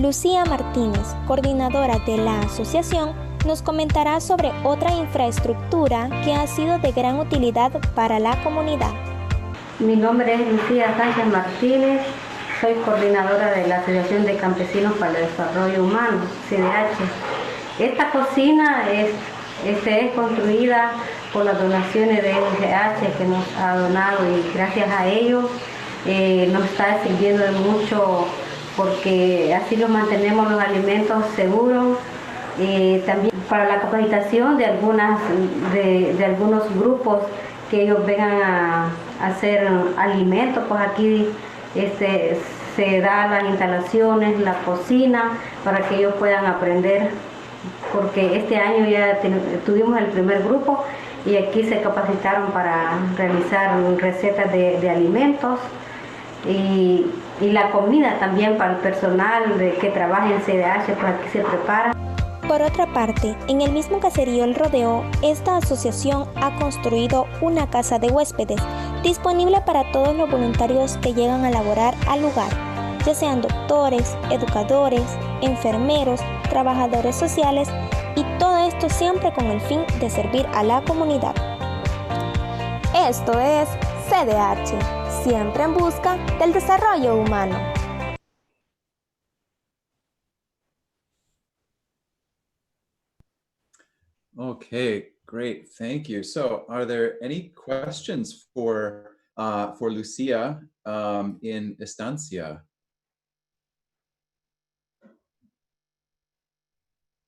Lucía Martínez, coordinadora de la asociación, nos comentará sobre otra infraestructura que ha sido de gran utilidad para la comunidad. Mi nombre es Lucía Sánchez Martínez, soy coordinadora de la Asociación de Campesinos para el Desarrollo Humano, CDH. Esta cocina es construida por las donaciones de CDH que nos ha donado, y gracias a ellos nos está sirviendo de mucho, porque así lo mantenemos los alimentos seguros. También para la capacitación de algunos grupos que ellos vengan a hacer alimentos, pues aquí se da las instalaciones, la cocina, para que ellos puedan aprender, porque este año ya tuvimos el primer grupo y aquí se capacitaron para realizar recetas de alimentos y la comida también para el personal que trabaja en CDH, pues aquí se prepara. Por otra parte, en el mismo caserío El Rodeo, esta asociación ha construido una casa de huéspedes disponible para todos los voluntarios que llegan a laborar al lugar, ya sean doctores, educadores, enfermeros, trabajadores sociales, y todo esto siempre con el fin de servir a la comunidad. Esto es CDH, siempre en busca del desarrollo humano. Okay, great. Thank you. So are there any questions for Lucia in Estancia?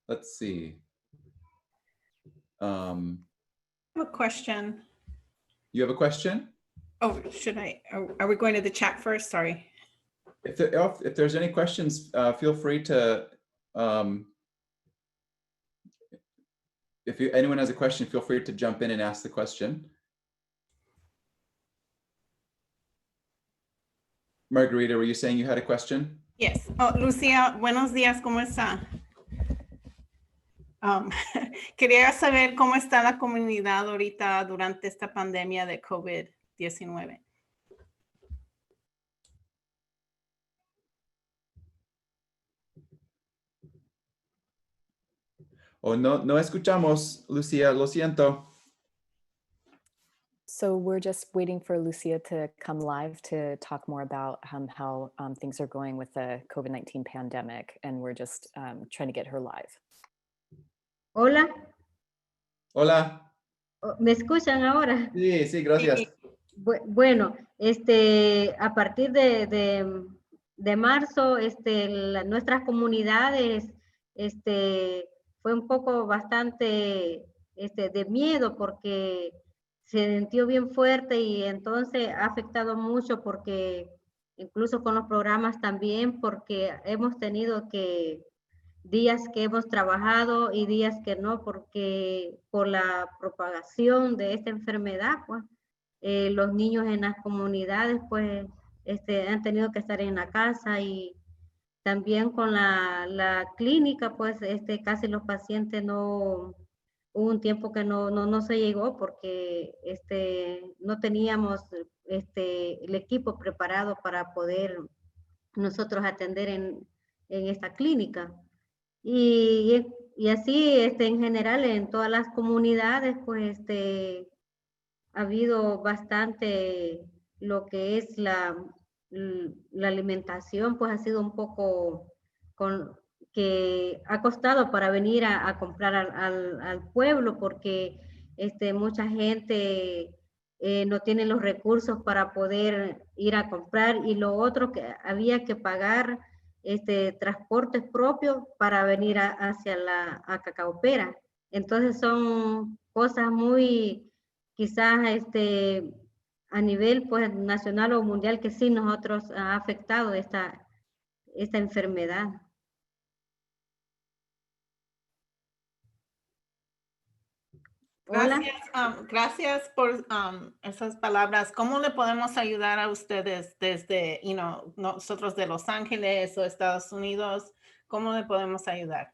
Let's see. I have a question. You have a question? Oh, should I? Are we going to the chat first? Sorry. If there's any questions, feel free to, anyone has a question, feel free to jump in and ask the question. Margarita, were you saying you had a question? Yes. Oh, Lucía, buenos días, ¿cómo está? Quería saber cómo está la comunidad ahorita durante esta pandemia de COVID-19. Oh, no escuchamos, Lucía, lo siento. So we're just waiting for Lucia to come live to talk more about how things are going with the COVID-19 pandemic, and we're just trying to get her live. Hola. Hola. ¿Me escuchan ahora? Sí, gracias. Bueno, a partir de marzo, nuestras comunidades, fue un poco bastante de miedo, porque se sintió bien fuerte, y entonces ha afectado mucho, porque incluso con los programas también, porque hemos tenido días que hemos trabajado y días que no, porque por la propagación de esta enfermedad, pues los niños en las comunidades pues han tenido que estar en la casa, y también con la clínica pues casi los pacientes no hubo un tiempo que no se llegó porque no teníamos el equipo preparado para poder nosotros atender en esta clínica. Y así, en general, en todas las comunidades, pues, ha habido bastante lo que es la alimentación, pues ha sido un poco que ha costado para venir a comprar al pueblo, porque mucha gente no tiene los recursos para poder ir a comprar, y lo otro que había que pagar transportes propios para venir hacia a Cacaopera. Entonces son cosas muy, quizás a nivel pues nacional o mundial, que sí nosotros ha afectado esta enfermedad. Gracias, gracias por esas palabras. ¿Cómo le podemos ayudar a ustedes desde, nosotros de Los Ángeles o Estados Unidos? ¿Cómo le podemos ayudar?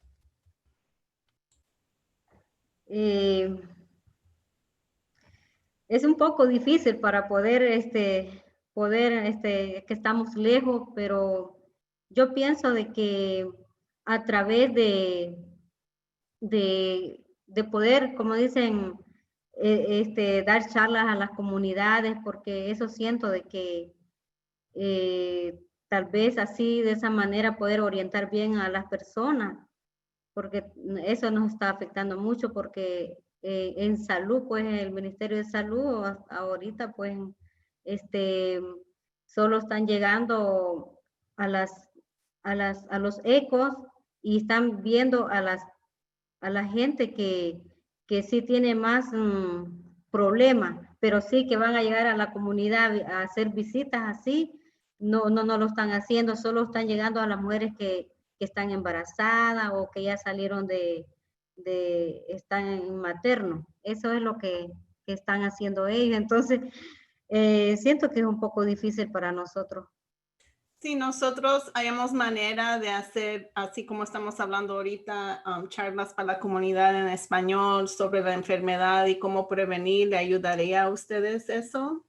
Es un poco difícil para poder, que estamos lejos, pero yo pienso de que a través de poder, como dicen, dar charlas a las comunidades, porque eso siento de que tal vez así, de esa manera, poder orientar bien a las personas, porque eso nos está afectando mucho, porque en salud, pues el Ministerio de Salud ahorita, pues, solo están llegando a los ecos y están viendo a la gente que sí tiene más problemas, pero sí que van a llegar a la comunidad a hacer visitas así, no lo están haciendo, solo están llegando a las mujeres que están embarazadas o que ya salieron están en materno. Eso es lo que están haciendo ellos. Entonces, siento que es un poco difícil para nosotros. Sí, nosotros hayamos manera de hacer, así como estamos hablando ahorita, charlas para la comunidad en español sobre la enfermedad y cómo prevenir. ¿Le ayudaría a ustedes eso?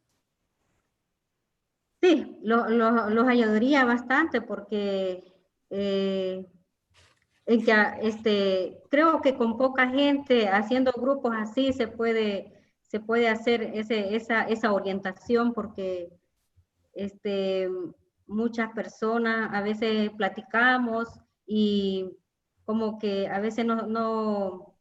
Sí, los ayudaría bastante, porque creo que con poca gente, haciendo grupos así, se puede hacer esa orientación, porque muchas personas a veces platicamos y como que a veces no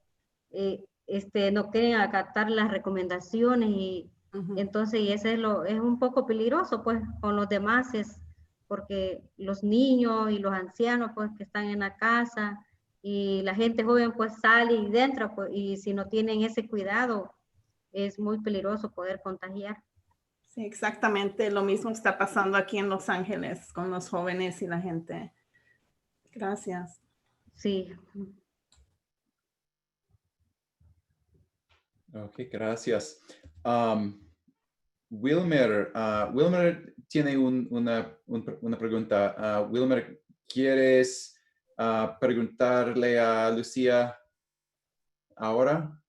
quieren acatar las recomendaciones, y entonces, y ese es un poco peligroso pues con los demás, porque los niños y los ancianos pues que están en la casa, y la gente joven pues sale y entra, pues, y si no tienen ese cuidado es muy peligroso poder contagiar. Sí, exactamente. Lo mismo está pasando aquí en Los Ángeles con los jóvenes y la gente. Gracias. Sí. Ok, gracias. Wilmer tiene una pregunta. Wilmer, ¿quieres preguntarle a Lucía ahora?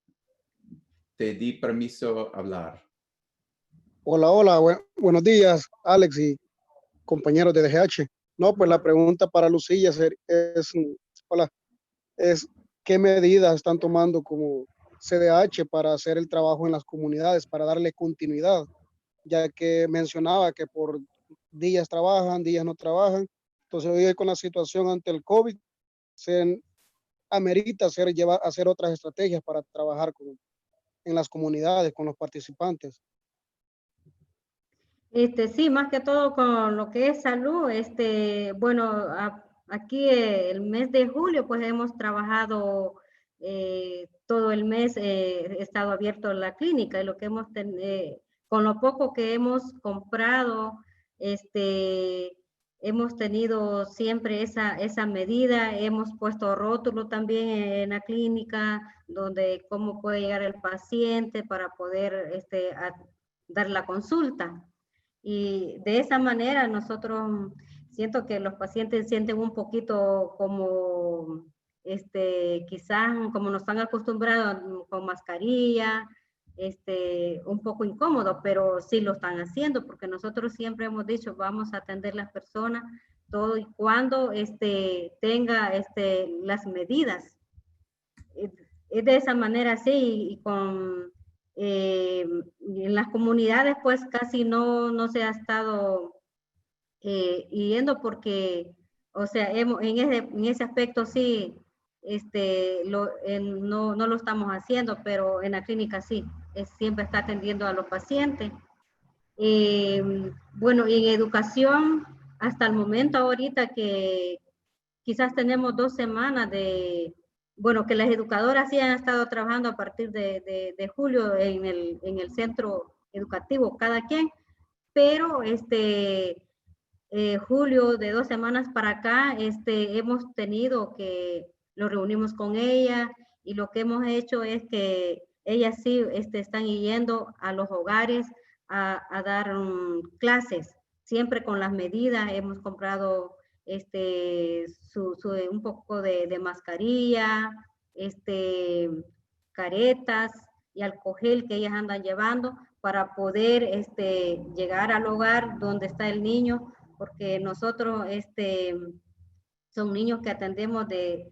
Te di permiso hablar. Hola, buenos días, Alex y compañeros de DGH. No, pues la pregunta para Lucía es ¿qué medidas están tomando como CDH para hacer el trabajo en las comunidades, para darle continuidad? Ya que mencionaba que por días trabajan, días no trabajan. Entonces hoy con la situación ante el COVID, se amerita hacer otras estrategias para trabajar en las comunidades, con los participantes. Sí, más que todo con lo que es salud, bueno, aquí el mes de julio pues hemos trabajado todo el mes, estado abierto la clínica, y lo que hemos con lo poco que hemos comprado, hemos tenido siempre esa medida. Hemos puesto rótulo también en la clínica, donde cómo puede llegar el paciente para poder dar la consulta. Y de esa manera nosotros siento que los pacientes sienten un poquito como quizás como nos están acostumbrados con mascarilla, un poco incómodo, pero sí lo están haciendo, porque nosotros siempre hemos dicho, vamos a atender a las personas todo y cuando tenga las medidas. Es de esa manera, sí, y con en las comunidades pues casi no se ha estado yendo porque, o sea, en ese aspecto sí, no lo estamos haciendo, pero en la clínica sí, siempre está atendiendo a los pacientes. Bueno, y en educación, hasta el momento ahorita que quizás tenemos 2 semanas bueno, que las educadoras sí han estado trabajando a partir de julio en el centro educativo, cada quien, pero julio de 2 semanas para acá, hemos tenido que nos reunimos con ella y lo que hemos hecho es que ellas sí están yendo a los hogares a dar clases, siempre con las medidas. Hemos comprado un poco de mascarilla, caretas y alcohol gel que ellas andan llevando para poder llegar al hogar donde está el niño, porque nosotros son niños que atendemos de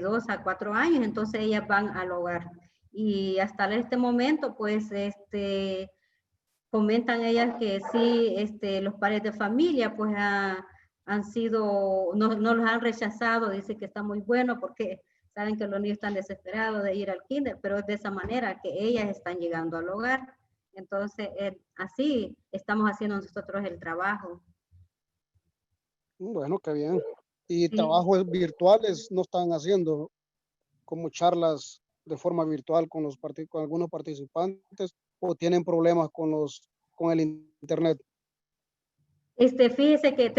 2 a 4 años, entonces ellas van al hogar. Y hasta este momento, pues, comentan ellas que sí, los padres de familia, pues, han sido, no los han rechazado, dice que está muy bueno porque saben que los niños están desesperados de ir al kinder, pero es de esa manera que ellas están llegando al hogar. Entonces, así estamos haciendo nosotros el trabajo. Bueno, qué bien. ¿Y Sí. trabajos virtuales no están haciendo como charlas de forma virtual con algunos participantes o tienen problemas con el internet? Fíjese que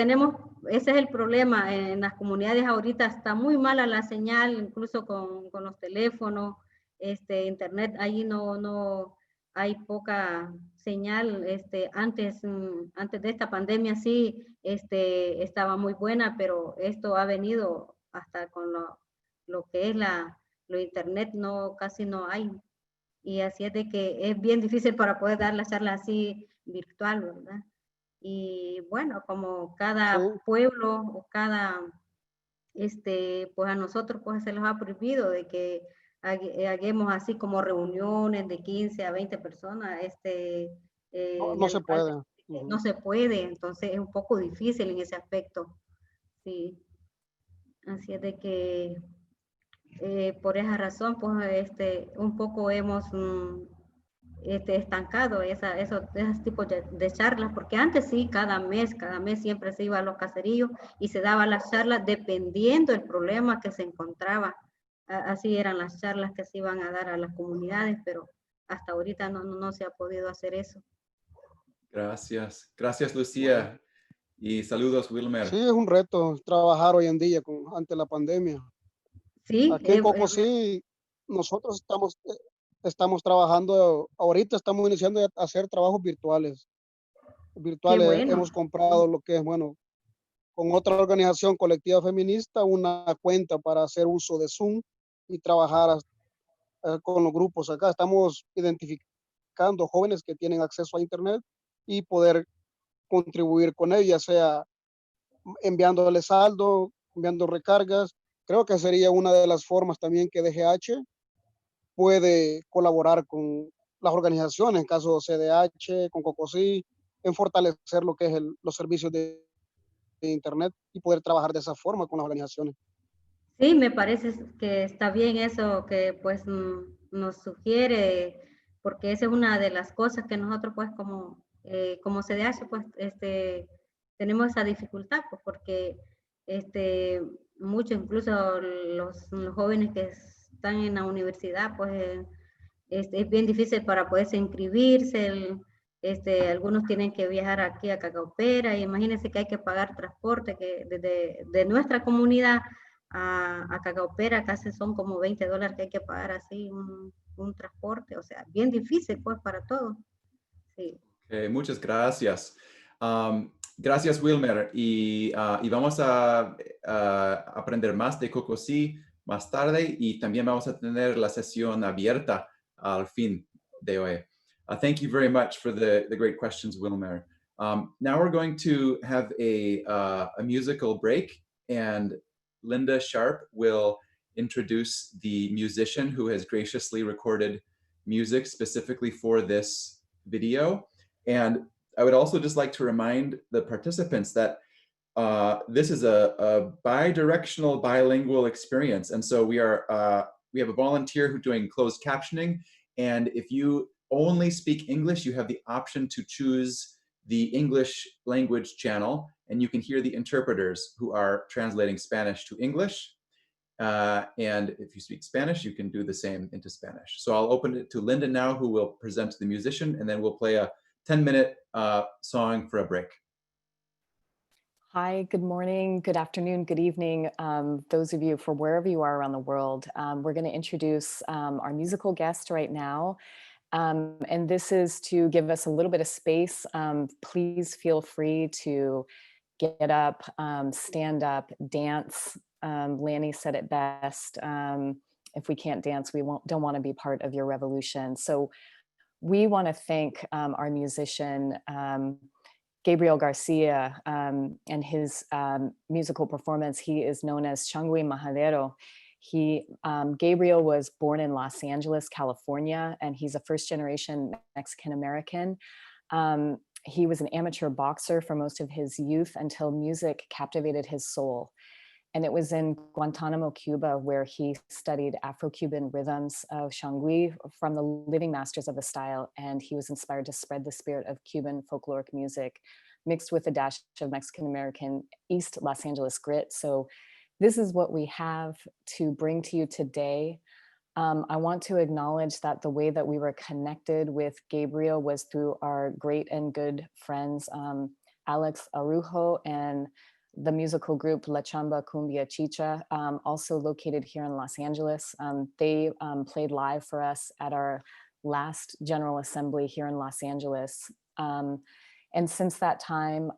ese es el problema, en las comunidades ahorita está muy mala la señal, incluso con los teléfonos, internet, ahí no hay poca señal. Antes de esta pandemia sí, estaba muy buena, pero esto ha venido hasta con lo que es lo internet, casi no hay. Y así es de que es bien difícil para poder dar la charla así virtual, ¿verdad? Y bueno, como cada pueblo o cada, pues a nosotros pues se les ha prohibido de que hagamos así como reuniones de 15 a 20 personas, No se puede. No se puede, entonces es un poco difícil en ese aspecto, sí. Así es de que por esa razón, pues un poco hemos estancado esos tipos de charlas, porque antes sí, cada mes siempre se iba a los caseríos y se daba las charlas dependiendo del problema que se encontraba. Así eran las charlas que se iban a dar a las comunidades, pero hasta ahorita no se ha podido hacer eso. Gracias. Gracias, Lucía. Y saludos, Wilmer. Sí, es un reto trabajar hoy en día ante la pandemia. Sí. Aquí en Cocosí, nosotros estamos trabajando, ahorita estamos iniciando a hacer trabajos virtuales. Bueno. Hemos comprado lo que es, bueno, con otra organización colectiva feminista, una cuenta para hacer uso de Zoom y trabajar con los grupos acá. Estamos identificando jóvenes que tienen acceso a internet y poder contribuir con ellos, ya sea enviándoles saldo, enviando recargas. Creo que sería una de las formas también que DGH puede colaborar con las organizaciones, en caso de CDH, con Cocosí, en fortalecer lo que es los servicios de internet y poder trabajar de esa forma con las organizaciones. Sí, me parece que está bien eso que pues nos sugiere, porque esa es una de las cosas que nosotros pues como CDH pues tenemos esa dificultad, pues porque muchos, incluso los jóvenes que están en la universidad, pues es bien difícil para poderse inscribirse. Algunos tienen que viajar aquí a Cacaopera y imagínense que hay que pagar transporte, que desde nuestra comunidad a Cacaopera casi son como $20 que hay que pagar así un transporte, o sea, bien difícil pues para todos. Sí. Okay, muchas gracias. Gracias, Wilmer. Y vamos a aprender más de Cocosí más tarde y también vamos a tener la sesión abierta al fin de hoy. Thank you very much for the great questions, Wilmer. Now we're going to have a musical break, and Linda Sharp will introduce the musician who has graciously recorded music specifically for this video. And I would also just like to remind the participants that this is a bi-directional, bilingual experience. And so we have a volunteer who's doing closed captioning. And if you only speak English, you have the option to choose the English language channel, and you can hear the interpreters who are translating Spanish to English. And if you speak Spanish, you can do the same into Spanish. So I'll open it to Linda now, who will present the musician, and then we'll play a 10-minute song for a break. Hi, good morning, good afternoon, good evening. Those of you from wherever you are around the world, we're going to introduce our musical guest right now. And this is to give us a little bit of space. Please feel free to get up, stand up, dance. Lanny said it best. If we can't dance, we don't want to be part of your revolution. So we want to thank our musician, Gabriel Garcia, and his musical performance. He is known as Changui Majadero. Gabriel was born in Los Angeles, California, and he's a first-generation Mexican-American. He was an amateur boxer for most of his youth until music captivated his soul. And it was in Guantanamo, Cuba, where he studied Afro-Cuban rhythms of Changui from the living masters of the style. And he was inspired to spread the spirit of Cuban folkloric music mixed with a dash of Mexican-American East Los Angeles grit. So this is what we have to bring to you today. I want to acknowledge that the way that we were connected with Gabriel was through our great and good friends, Alex Arujo and the musical group La Chamba Cumbia Chicha, also located here in Los Angeles. They played live for us at our last General Assembly here in Los Angeles. And since that time,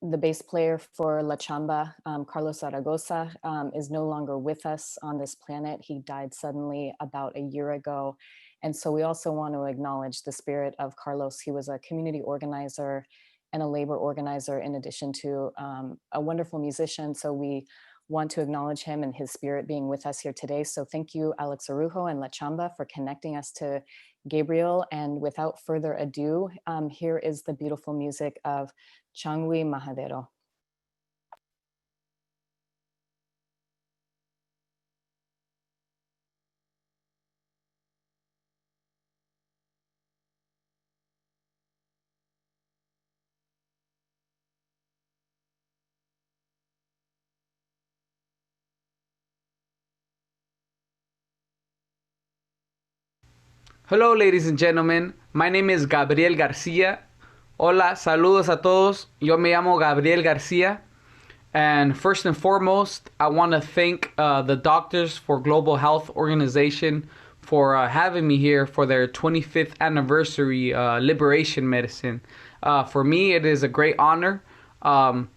the bass player for La Chamba, Carlos Zaragoza, is no longer with us on this planet. He died suddenly about a year ago. And so we also want to acknowledge the spirit of Carlos. He was a community organizer and a labor organizer, in addition to a wonderful musician. So we want to acknowledge him and his spirit being with us here today. So thank you, Alex Arujo and La Chamba, for connecting us to Gabriel. And without further ado, here is the beautiful music of Changui Majadero. Hello, ladies and gentlemen. My name is Gabriel Garcia. Hola, saludos a todos. Yo me llamo Gabriel Garcia. And first and foremost, I want to thank the Doctors for Global Health Organization for having me here for their 25th anniversary Liberation Medicine. For me, it is a great honor. And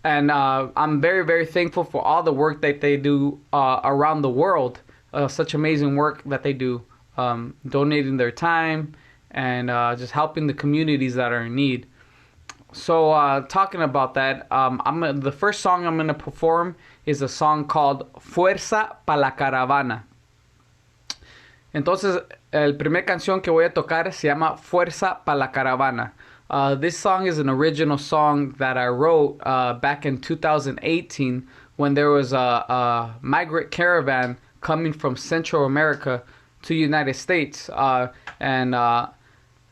I'm very, very thankful for all the work that they do around the world. Such amazing work that they do. Donating their time and just helping the communities that are in need. So talking about that, the first song I'm going to perform is a song called Fuerza pa la Caravana. Entonces, el primer canción que voy a tocar se llama Fuerza pa la Caravana. This song is an original song that I wrote back in 2018 when there was a migrant caravan coming from Central America to the United States, and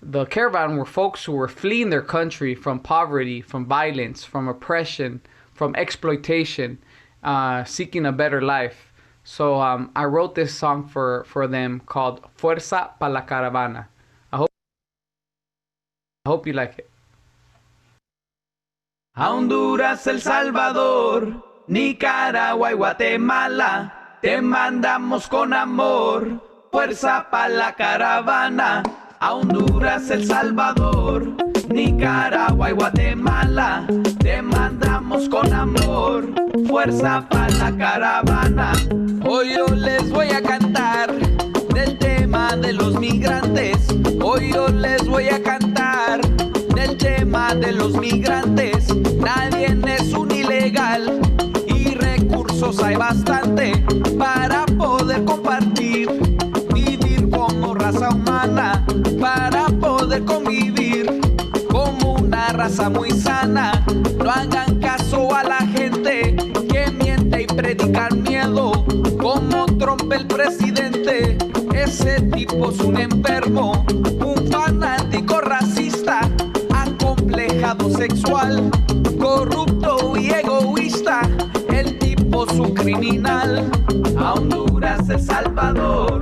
the caravan were folks who were fleeing their country from poverty, from violence, from oppression, from exploitation, seeking a better life. So I wrote this song for them called Fuerza pa la Caravana. I hope you like it. A Honduras, El Salvador, Nicaragua y Guatemala, te mandamos con amor. Fuerza pa la caravana, a Honduras, El Salvador, Nicaragua y Guatemala, te mandamos mandamos con amor. Fuerza para la caravana. Hoy yo les voy a cantar del tema de los migrantes. Hoy yo les voy a cantar del tema de los migrantes. Nadie es un ilegal y recursos hay bastante para poder compartir, vivir como raza humana, para poder convivir como una raza muy sana. No hagan caso a la gente que miente y predica miedo, como Trump el presidente. Ese tipo es un enfermo, un fanático racista, acomplejado sexual, corrupto y egoísta. El tipo es un criminal. A Honduras, El Salvador,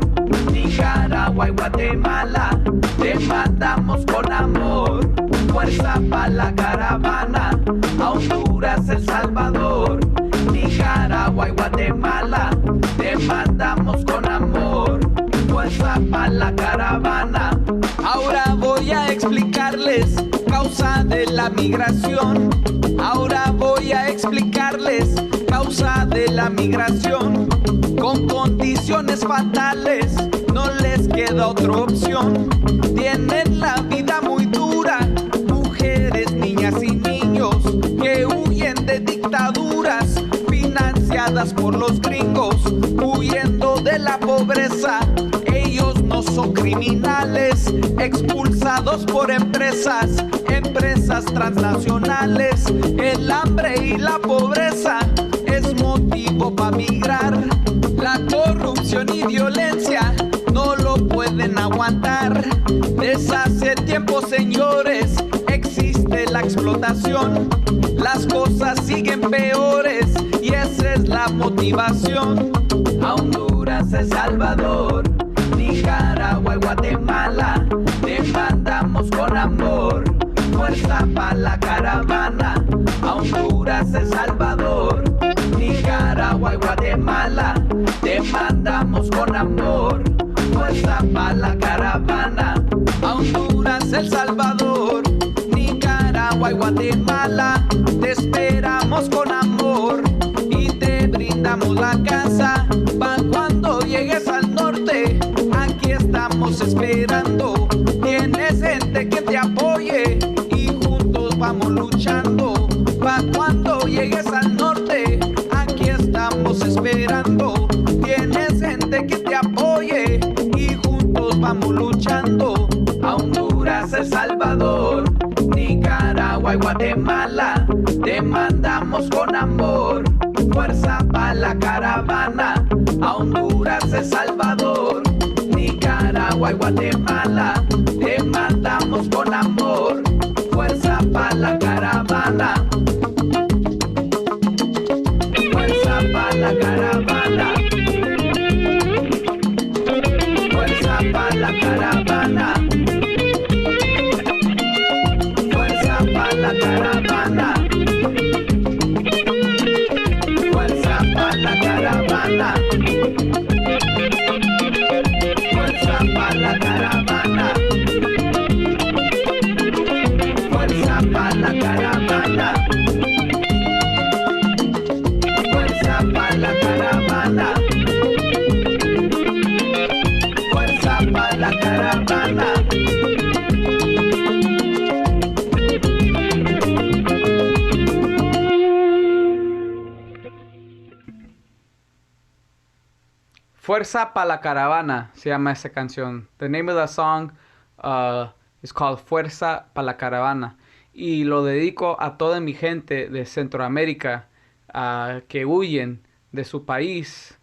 Nicaragua y Guatemala te mandamos con amor. Fuerza para la caravana. A Honduras, El Salvador, Nicaragua y Guatemala te mandamos con amor. Fuerza para la caravana. Ahora voy a explicarles causa de la migración. Ahora voy a explicarles causa de la migración. Con condiciones fatales, no les queda otra opción. Tienen la vida muy dura, mujeres, niñas y niños que huyen de dictaduras financiadas por los gringos, huyendo de la pobreza. Ellos no son criminales, expulsados por empresas transnacionales. El hambre y la pobreza es motivo para migrar. La corrupción y violencia no lo pueden aguantar. Desde hace tiempo, señores, existe la explotación. Las cosas siguen peores y esa es la motivación. A Honduras, El Salvador, Nicaragua y Guatemala te mandamos con amor. Fuerza para la caravana. A Honduras, El Salvador, Nicaragua y Guatemala te mandamos con amor. Fuerza para la caravana. A Honduras, El Salvador, Nicaragua y Guatemala te esperamos con amor y te brindamos la casa. Pa' cuando llegues al norte, aquí estamos esperando. Tienes gente que te apoye y juntos vamos luchando. Pa' cuando llegues al norte, aquí estamos esperando. Tienes gente que te apoye y juntos vamos luchando. A Honduras, El Salvador, Nicaragua y Guatemala te mandamos con amor. Fuerza para la caravana. A Honduras, El Salvador, Nicaragua y Guatemala te mandamos con amor. Fuerza para la caravana. Fuerza para la caravana. Fuerza para la caravana. Fuerza para la caravana. Fuerza para la caravana. Fuerza para la caravana. Fuerza para la caravana. Fuerza para la caravana. Fuerza para la caravana. Fuerza pa' la caravana se llama esa canción. The name of the song is called Fuerza pa' la caravana. Y lo dedico a toda mi gente de Centroamérica que huyen de su país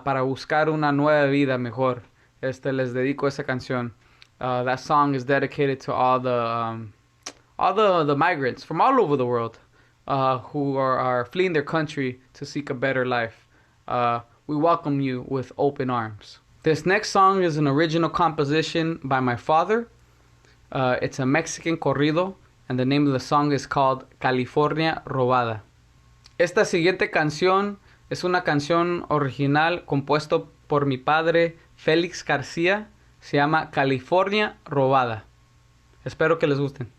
para buscar una nueva vida mejor. Les dedico esa canción. That song is dedicated to all the migrants from all over the world who are fleeing their country to seek a better life. We welcome you with open arms. This next song is an original composition by my father. It's a Mexican corrido, and the name of the song is called California Robada. Esta siguiente canción es una canción original compuesto por mi padre Félix García. Se llama California Robada. Espero que les gusten.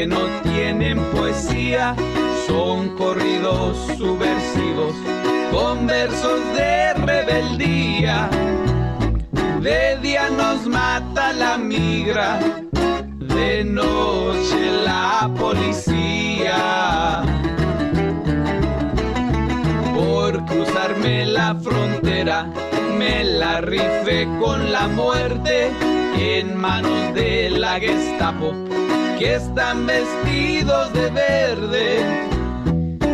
que no tienen poesía, son corridos subversivos con versos de rebeldía. De día nos mata la migra, de noche la policía. Por cruzarme la frontera, me la rifé con la muerte en manos de la Gestapo, que están vestidos de verde.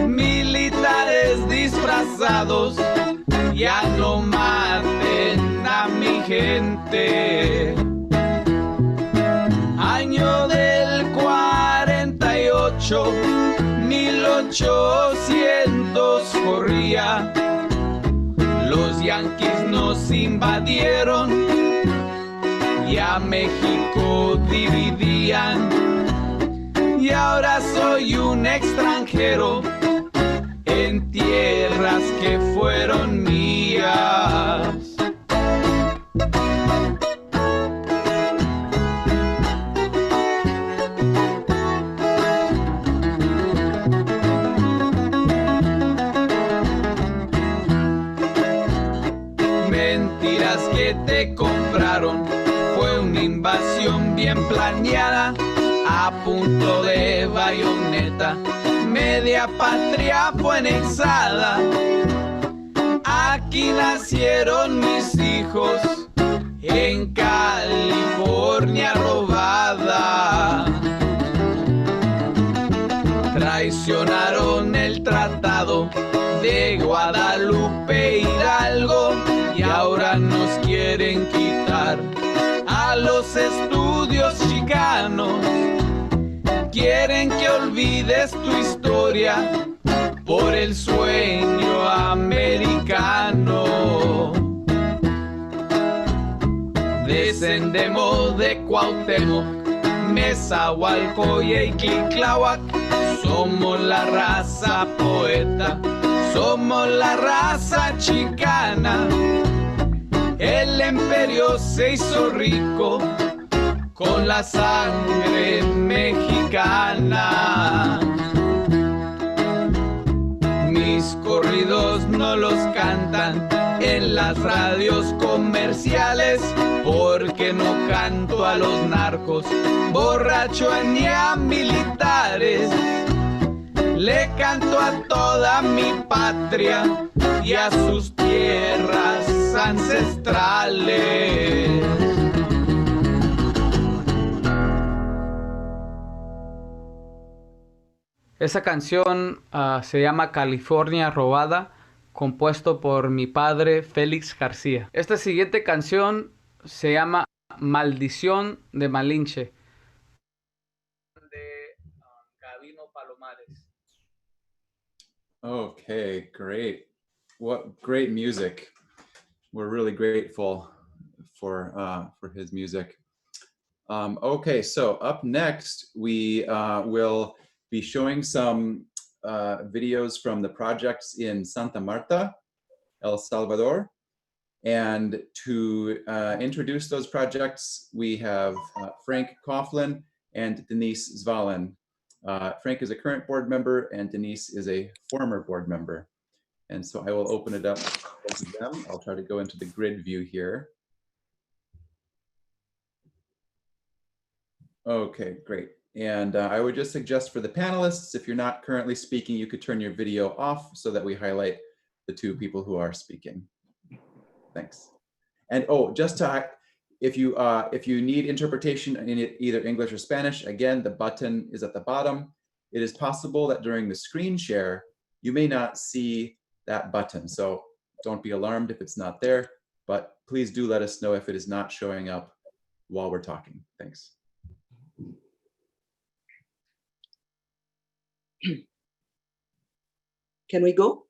Militares disfrazados, ya no maten a mi gente. Año del 48, 1800 corría. Los yanquis nos invadieron y a México dividían. Y ahora soy un extranjero en tierras que fueron mías. Mentiras que te compraron, fue una invasión bien planeada, a punto de bayoneta, media patria fue anexada. Aquí nacieron mis hijos, en California robada. Traicionaron el tratado de Guadalupe Hidalgo y ahora nos quieren quitar a los estudios chicanos. Quieren que olvides tu historia por el sueño americano. Descendemos de Cuauhtémoc, Nezahualcóyotl y Tlicláhuac. Somos la raza poeta, somos la raza chicana. El imperio se hizo rico con la sangre mexicana. Mis corridos no los cantan en las radios comerciales, porque no canto a los narcos, borrachos ni a militares. Le canto a toda mi patria y a sus tierras ancestrales. Esa canción se llama California Robada, compuesto por mi padre Félix García. Esta siguiente canción se llama Maldición de Malinche, de Gabino Palomares. Okay, great. What great music. We're really grateful for his music. Okay, so up next, we will be showing some videos from the projects in Santa Marta, El Salvador. And to introduce those projects, we have Frank Coughlin and Denise Zvalen. Frank is a current board member and Denise is a former board member. And so I will open it up to both of them. I'll try to go into the grid view here. Okay, great. And I would just suggest for the panelists, if you're not currently speaking, you could turn your video off so that we highlight the two people who are speaking. Thanks. And oh, just to, if you need interpretation in either English or Spanish, again, the button is at the bottom. It is possible that during the screen share, you may not see that button. So don't be alarmed if it's not there, but please do let us know if it is not showing up while we're talking. Thanks. Can we go?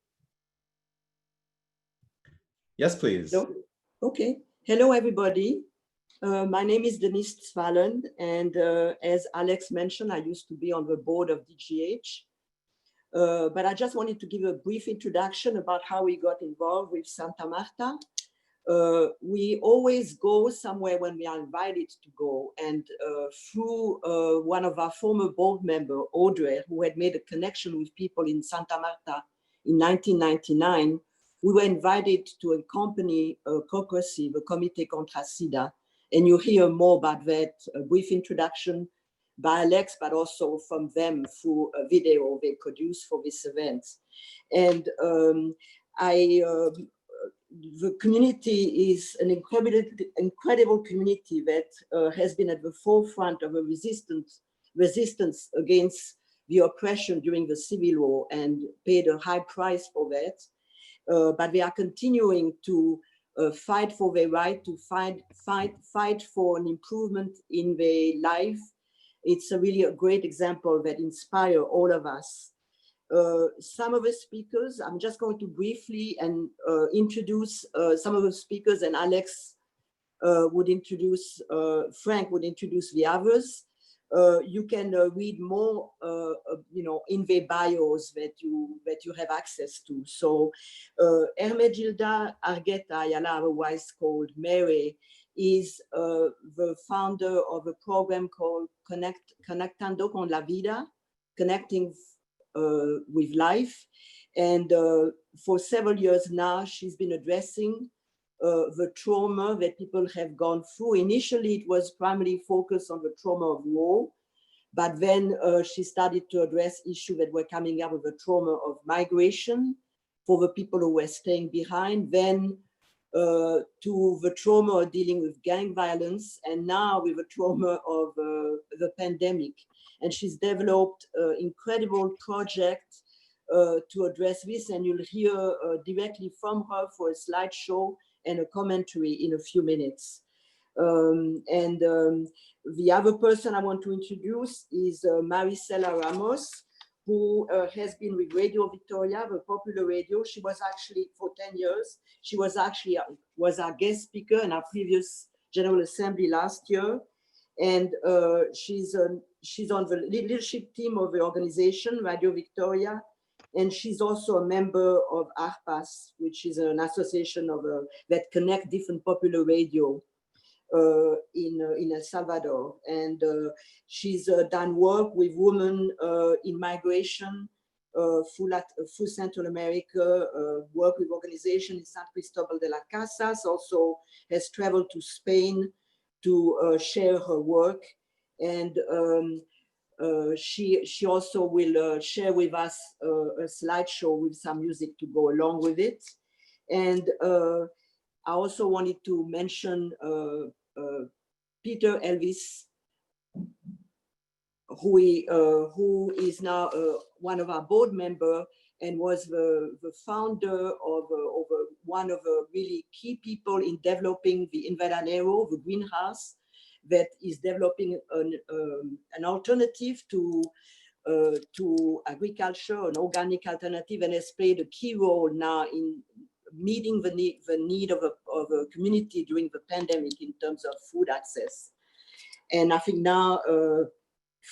Yes, please. Hello? Okay. Hello, everybody. My name is Denise Zvalen, and as Alex mentioned, I used to be on the board of DGH. But I just wanted to give a brief introduction about how we got involved with Santa Marta. we always go somewhere when we are invited to go. And through one of our former board member, Audrey, who had made a connection with people in Santa Marta in 1999, we were invited to accompany COCOSI, the Comité Contra SIDA. And you hear more about that, a brief introduction by Alex, but also from them through a video they produced for this event. And the community is an incredible community that has been at the forefront of a resistance against the oppression during the Civil War and paid a high price for that. But they are continuing to fight for their right to fight for an improvement in their life. It's really a great example that inspires all of us. Some of the speakers, I'm just going to briefly introduce some of the speakers, and Alex would introduce, Frank would introduce the others. You can read more, in their bios that you have access to. So Hermegilda Argueta Ayala, otherwise called Mary, is the founder of a program called Conectando con la Vida, connecting with life. And for several years now, she's been addressing the trauma that people have gone through. Initially, it was primarily focused on the trauma of war, but then she started to address issues that were coming up with the trauma of migration for the people who were staying behind, then to the trauma of dealing with gang violence, and now with the trauma of the pandemic. And she's developed an incredible project to address this, and you'll hear directly from her for a slideshow and a commentary in a few minutes. The other person I want to introduce is Maricela Ramos, who has been with Radio Victoria, the popular radio. She was actually, for 10 years, she was actually was our guest speaker in our previous General Assembly last year. And she's on the leadership team of the organization, Radio Victoria. And she's also a member of ARPAS, which is an association of that connect different popular radio in El Salvador. And she's done work with women in migration through Central America, work with organizations in San Cristobal de las Casas, also has traveled to Spain to share her work. And she also will share with us a slideshow with some music to go along with it. And I also wanted to mention Peter Elvis, who is now one of our board members and was the founder of one of the really key people in developing the Invernadero, the greenhouse, that is developing an alternative to agriculture, an organic alternative, and has played a key role now in meeting the need of a community during the pandemic in terms of food access. And I think now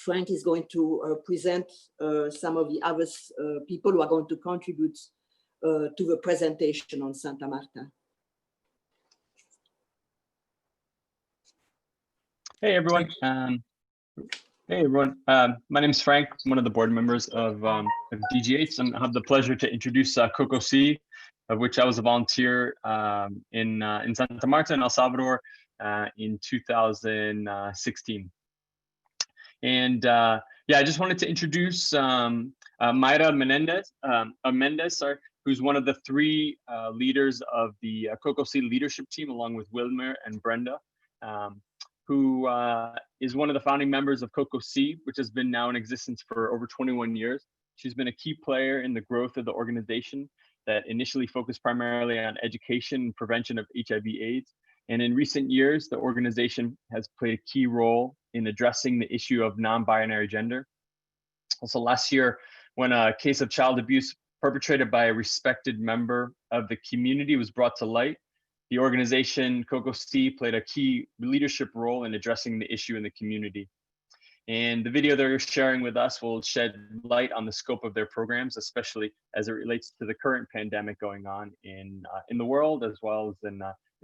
Frank is going to present some of the other people who are going to contribute to the presentation on Santa Marta. Hey everyone. My name is Frank. I'm one of the board members of DGH, and I have the pleasure to introduce COCOSI, of which I was a volunteer in Santa Marta in El Salvador in 2016. And yeah, I just wanted to introduce Mayra Menendez, who's one of the three leaders of the COCOSI leadership team, along with Wilmer and Brenda, who is one of the founding members of COCOSI, which has been now in existence for over 21 years. She's been a key player in the growth of the organization that initially focused primarily on education and prevention of HIV/AIDS. And in recent years, the organization has played a key role in addressing the issue of non-binary gender. Also last year, when a case of child abuse perpetrated by a respected member of the community was brought to light, the organization COCOSI played a key leadership role in addressing the issue in the community. And the video they're sharing with us will shed light on the scope of their programs, especially as it relates to the current pandemic going on in the world, as well as in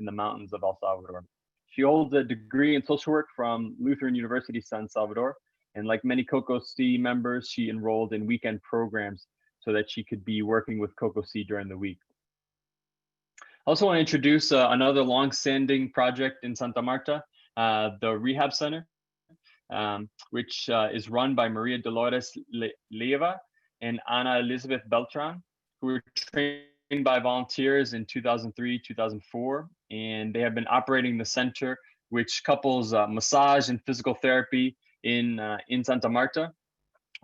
the mountains of El Salvador. She holds a degree in social work from Lutheran University San Salvador. And like many COCOC members, she enrolled in weekend programs so that she could be working with COCOC during the week. I also want to introduce another long-standing project in Santa Marta, the Rehab Center, which is run by Maria Dolores Leiva and Ana Elizabeth Beltran, who were trained by volunteers in 2003, 2004, and they have been operating the center, which couples massage and physical therapy in Santa Marta,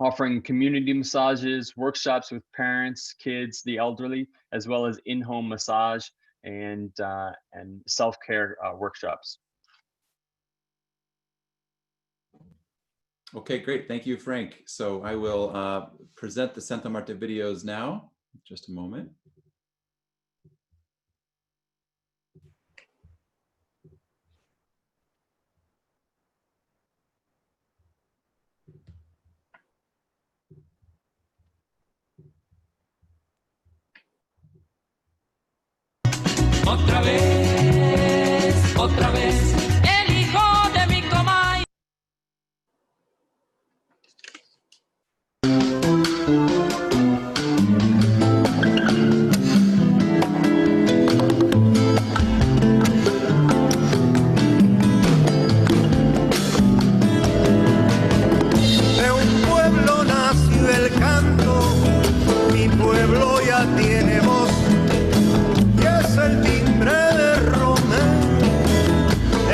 offering community massages, workshops with parents, kids, the elderly, as well as in-home massage and self-care workshops. Okay, great. Thank you, Frank. So I will present the Santa Marta videos now. Just a moment. Otra vez, el hijo de mi comay. De un pueblo nació el canto, mi pueblo ya tiene voz, y es el timbre de Romero,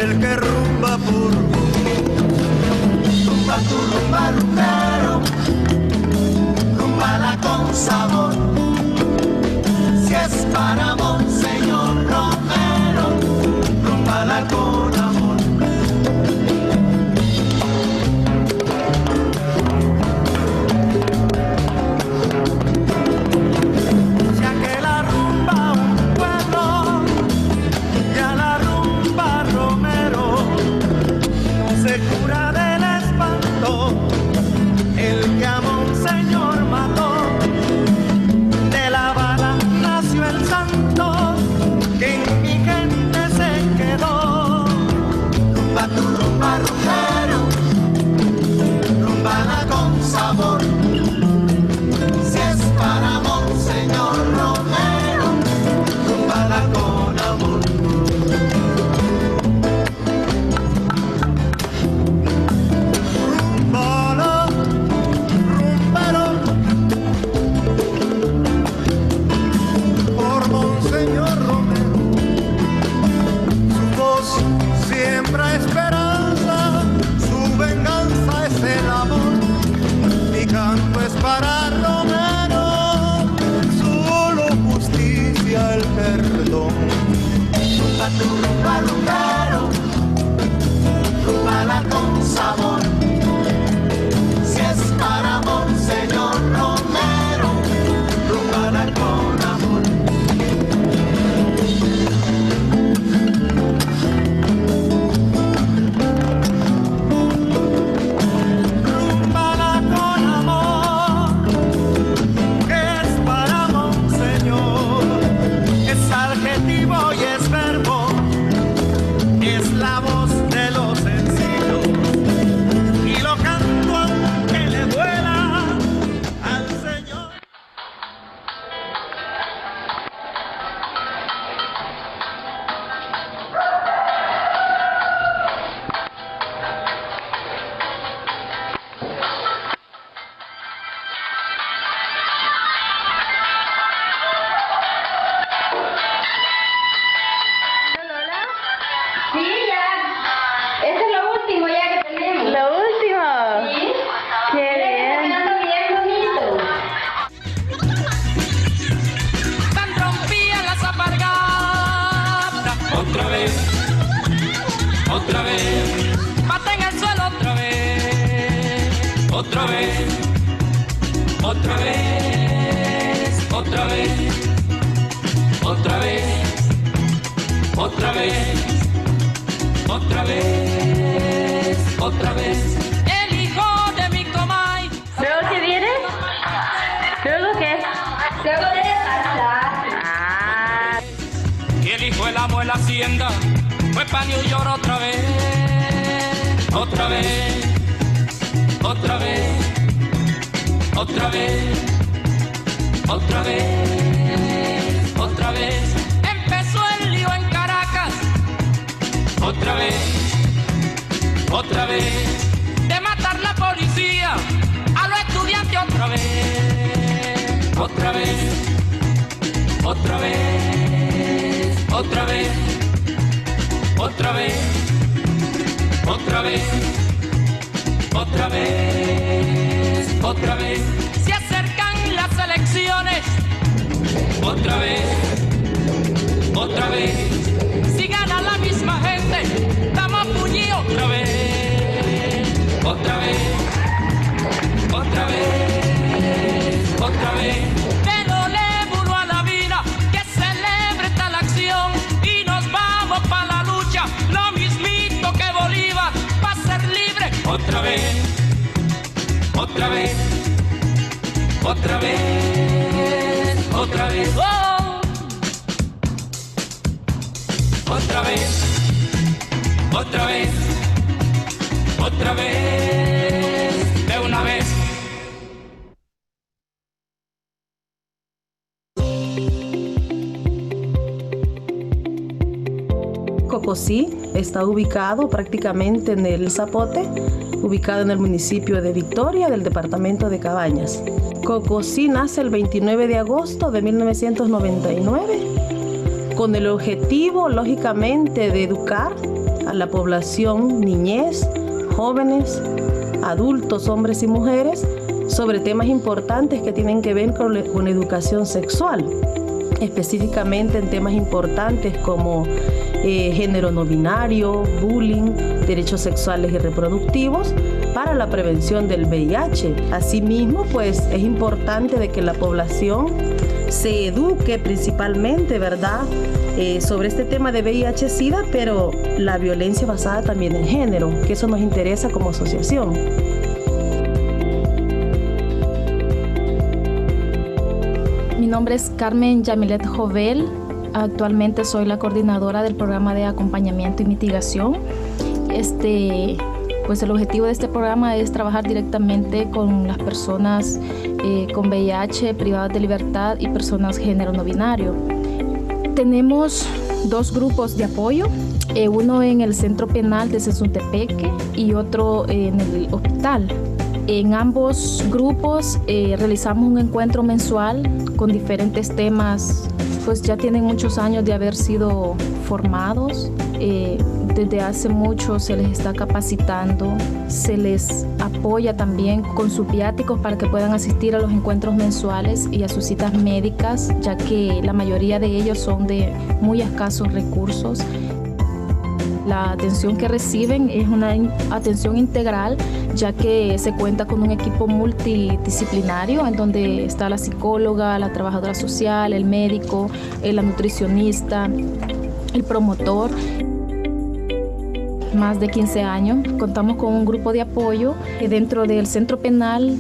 el que rumba por vos. Rumba tu rumba, rumbero, rumbala con sabor, si es para Monseñor Romero, rumbala con amor. Ya que la rumba un pueblo, ya la rumba Romero, se cura del espanto, el que a Monseñor mató. De la bala nació el santo, que en mi gente se quedó. Rumba tu rumba, rumbero, rumbala con sabor, si es para Monseñor Romero, rumbala con amor. Rumbala, rumbero, por Monseñor Romero, su voz siembra esperanza, su venganza es el amor, mi canto es para Romero, solo justicia el perdón. Rumba tu rumba, rumbero, rumbala con sabor, si es para Monseñor Romero, rumbala con amor. Rumbala con amor, que es para Monseñor, es adjetivo y es verbo, es la voz de los sencillos, y lo canto aunque le duela al Señor. Sí, ya. Este es lo último ya que tenemos. Lo último. Sí. Qué bien. Quedando bien bonito. Tan rompían las alpargatas. Otra vez, otra vez. Pata en el suelo otra vez. Otra vez, otra vez. Otra vez, otra vez. Otra vez, otra vez, otra vez. El hijo el hijo del amo de la hacienda fue pa' New York otra vez, otra vez, otra vez, otra vez, otra vez, otra vez. Empezó el lío en Caracas, otra vez, otra vez, de matar la policía a los estudiantes otra vez, otra vez, otra vez, otra vez, otra vez, otra vez, otra vez, otra vez. Se acercan las elecciones, otra vez, otra vez. Si gana la misma gente, damos puñí otra vez, otra vez, otra vez, otra vez. Démosle bulo a la vida, que celebre tal acción y nos vamos pa' la lucha, lo mismito que Bolívar, pa' ser libre. Otra vez, otra vez, otra vez, otra vez, oh. Otra vez, otra vez, otra vez, de una vez. Cocosí está ubicado prácticamente en el Zapote, ubicado en el municipio de Victoria del departamento de Cabañas. Cocosí nace el 29 de agosto de 1999 con el objetivo, lógicamente, de educar a la población, niñez, jóvenes, adultos, hombres y mujeres, sobre temas importantes que tienen que ver con educación sexual, específicamente en temas importantes como género no binario, bullying, derechos sexuales y reproductivos, para la prevención del VIH. Asimismo, pues es importante de que la población se eduque principalmente, ¿verdad?, sobre este tema de VIH-Sida, pero la violencia basada también en género, que eso nos interesa como asociación. Mi nombre es Carmen Yamilet Jovel. Actualmente soy la coordinadora del programa de acompañamiento y mitigación. Pues el objetivo de este programa es trabajar directamente con las personas con VIH, privadas de libertad y personas género no binario. Tenemos dos grupos de apoyo, uno en el Centro Penal de Sessuntepeque y otro en el hospital. En ambos grupos realizamos un encuentro mensual con diferentes temas, pues ya tienen muchos años de haber sido formados. Desde hace mucho se les está capacitando, se les apoya también con sus viáticos para que puedan asistir a los encuentros mensuales y a sus citas médicas, ya que la mayoría de ellos son de muy escasos recursos. La atención que reciben es una atención integral, ya que se cuenta con un equipo multidisciplinario en donde está la psicóloga, la trabajadora social, el médico, la nutricionista, el promotor. Más de 15 años. Contamos con un grupo de apoyo dentro del centro penal.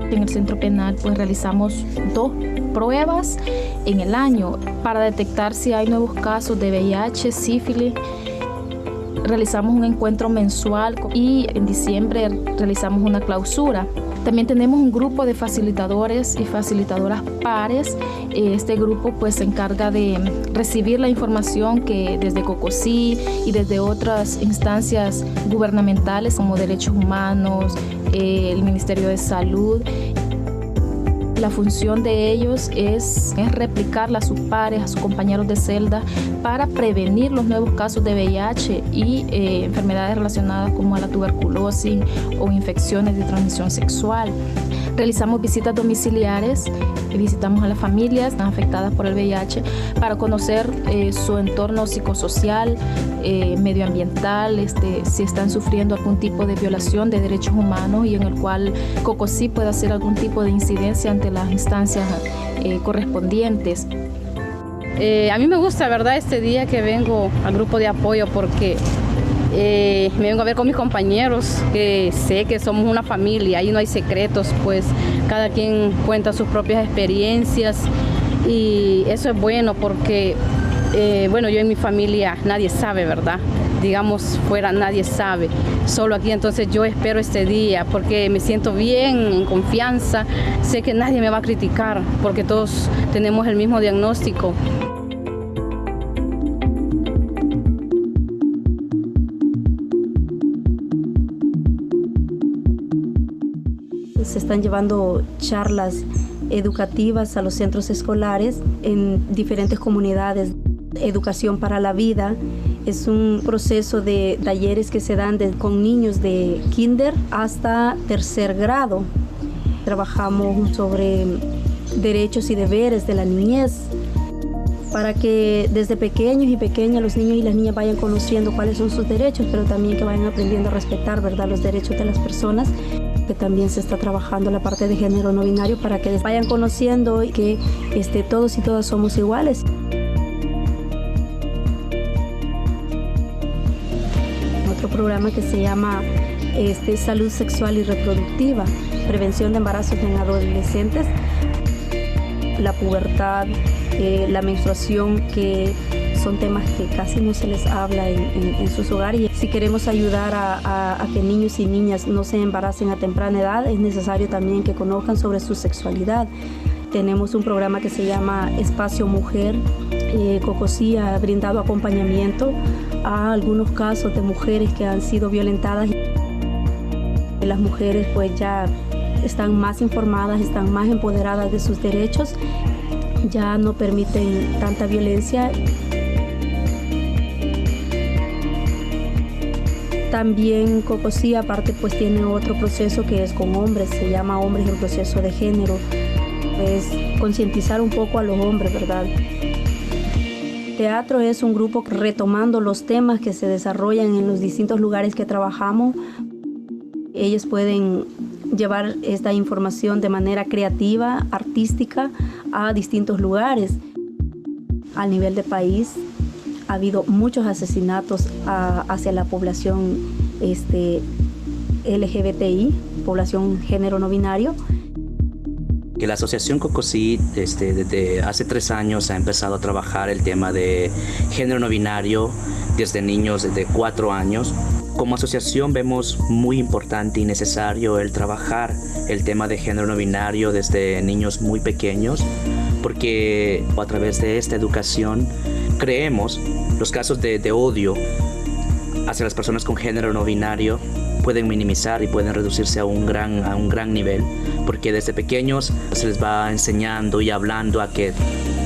En el centro penal pues realizamos 2 pruebas en el año para detectar si hay nuevos casos de VIH, sífilis. Realizamos un encuentro mensual y en diciembre realizamos una clausura. También tenemos un grupo de facilitadores y facilitadoras pares. Este grupo pues se encarga de recibir la información que desde Cocosí y desde otras instancias gubernamentales como Derechos Humanos, el Ministerio de Salud. La función de ellos es replicarla a sus pares, a sus compañeros de celda, para prevenir los nuevos casos de VIH y enfermedades relacionadas como a la tuberculosis o infecciones de transmisión sexual. Realizamos visitas domiciliares y visitamos a las familias afectadas por el VIH para conocer su entorno psicosocial, medioambiental, si están sufriendo algún tipo de violación de derechos humanos y en el cual Cocosí puede hacer algún tipo de incidencia ante las instancias correspondientes. A mí me gusta, ¿verdad?, este día que vengo al grupo de apoyo porque me vengo a ver con mis compañeros, que sé que somos una familia, ahí no hay secretos, pues cada quien cuenta sus propias experiencias y eso es bueno porque Bueno, yo en mi familia nadie sabe, ¿verdad? Digamos, fuera nadie sabe, solo aquí. Entonces yo espero este día porque me siento bien, en confianza. Sé que nadie me va a criticar porque todos tenemos el mismo diagnóstico. Se están llevando charlas educativas a los centros escolares en diferentes comunidades. Educación para la vida es un proceso de talleres que se dan con niños de kinder hasta tercer grado. Trabajamos sobre derechos y deberes de la niñez para que desde pequeños y pequeñas los niños y las niñas vayan conociendo cuáles son sus derechos, pero también que vayan aprendiendo a respetar, ¿verdad?, los derechos de las personas. Que también se está trabajando la parte de género no binario para que vayan conociendo que todos y todas somos iguales. Otro programa que se llama Salud Sexual y Reproductiva, Prevención de Embarazos en Adolescentes, la pubertad, la menstruación, que son temas que casi no se les habla en sus hogares. Y si queremos ayudar a que niños y niñas no se embaracen a temprana edad, es necesario también que conozcan sobre su sexualidad. Tenemos un programa que se llama Espacio Mujer. COCOSI ha brindado acompañamiento a algunos casos de mujeres que han sido violentadas. Las mujeres pues ya están más informadas, están más empoderadas de sus derechos, ya no permiten tanta violencia. También COCOSI aparte pues tiene otro proceso que es con hombres, se llama Hombres en Proceso de Género. Es concientizar un poco a los hombres, ¿verdad? Teatro es un grupo retomando los temas que se desarrollan en los distintos lugares que trabajamos. Ellos pueden llevar esta información de manera creativa, artística, a distintos lugares. A nivel de país ha habido muchos asesinatos hacia la población LGBTI, población género no binario. Que la asociación COCOSI desde hace 3 años ha empezado a trabajar el tema de género no binario desde niños de 4 años. Como asociación vemos muy importante y necesario el trabajar el tema de género no binario desde niños muy pequeños, porque a través de esta educación creemos los casos de odio hacia las personas con género no binario pueden minimizar y pueden reducirse a un gran nivel, porque desde pequeños se les va enseñando y hablando a que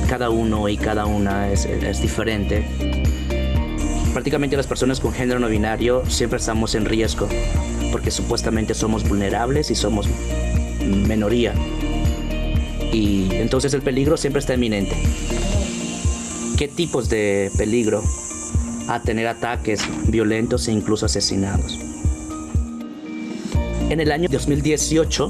cada uno y cada una es diferente. Prácticamente las personas con género no binario siempre estamos en riesgo, porque supuestamente somos vulnerables y somos minoría. Y entonces el peligro siempre está inminente. ¿Qué tipos de peligro? A tener ataques violentos e incluso asesinados. En el año 2018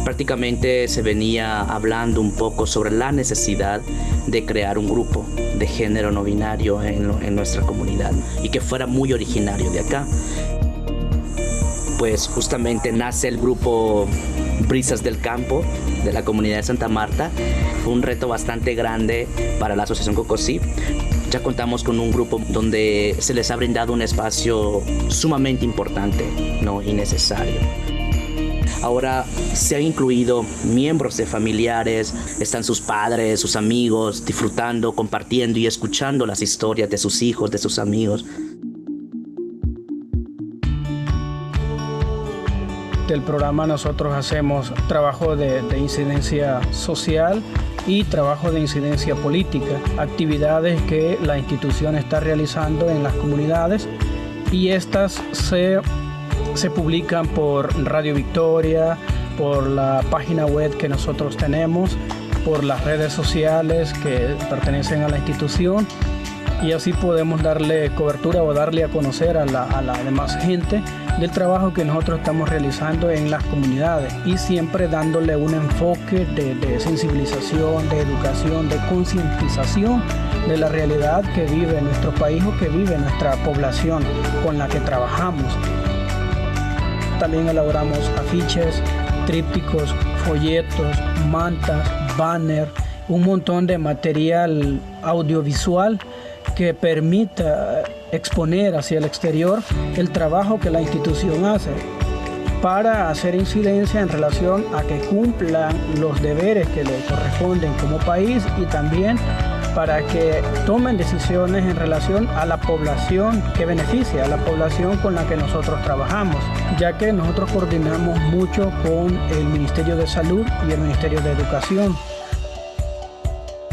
prácticamente se venía hablando un poco sobre la necesidad de crear un grupo de género no binario en nuestra comunidad y que fuera muy originario de acá. Pues justamente nace el grupo Brisas del Campo de la comunidad de Santa Marta. Fue un reto bastante grande para la asociación COCOSI. Ya contamos con un grupo donde se les ha brindado un espacio sumamente importante, ¿no?, y necesario. Ahora se han incluido miembros de familiares, están sus padres, sus amigos, disfrutando, compartiendo y escuchando las historias de sus hijos, de sus amigos. Del programa nosotros hacemos trabajo de incidencia social y trabajo de incidencia política, actividades que la institución está realizando en las comunidades, y estas se publican por Radio Victoria, por la página web que nosotros tenemos, por las redes sociales que pertenecen a la institución, y así podemos darle cobertura o darle a conocer a la demás gente del trabajo que nosotros estamos realizando en las comunidades, y siempre dándole un enfoque de sensibilización, de educación, de concientización de la realidad que vive nuestro país o que vive nuestra población con la que trabajamos. También elaboramos afiches, trípticos, folletos, mantas, banner, un montón de material audiovisual que permita exponer hacia el exterior el trabajo que la institución hace para hacer incidencia en relación a que cumplan los deberes que le corresponden como país y también para que tomen decisiones en relación a la población que beneficia, a la población con la que nosotros trabajamos, ya que nosotros coordinamos mucho con el Ministerio de Salud y el Ministerio de Educación.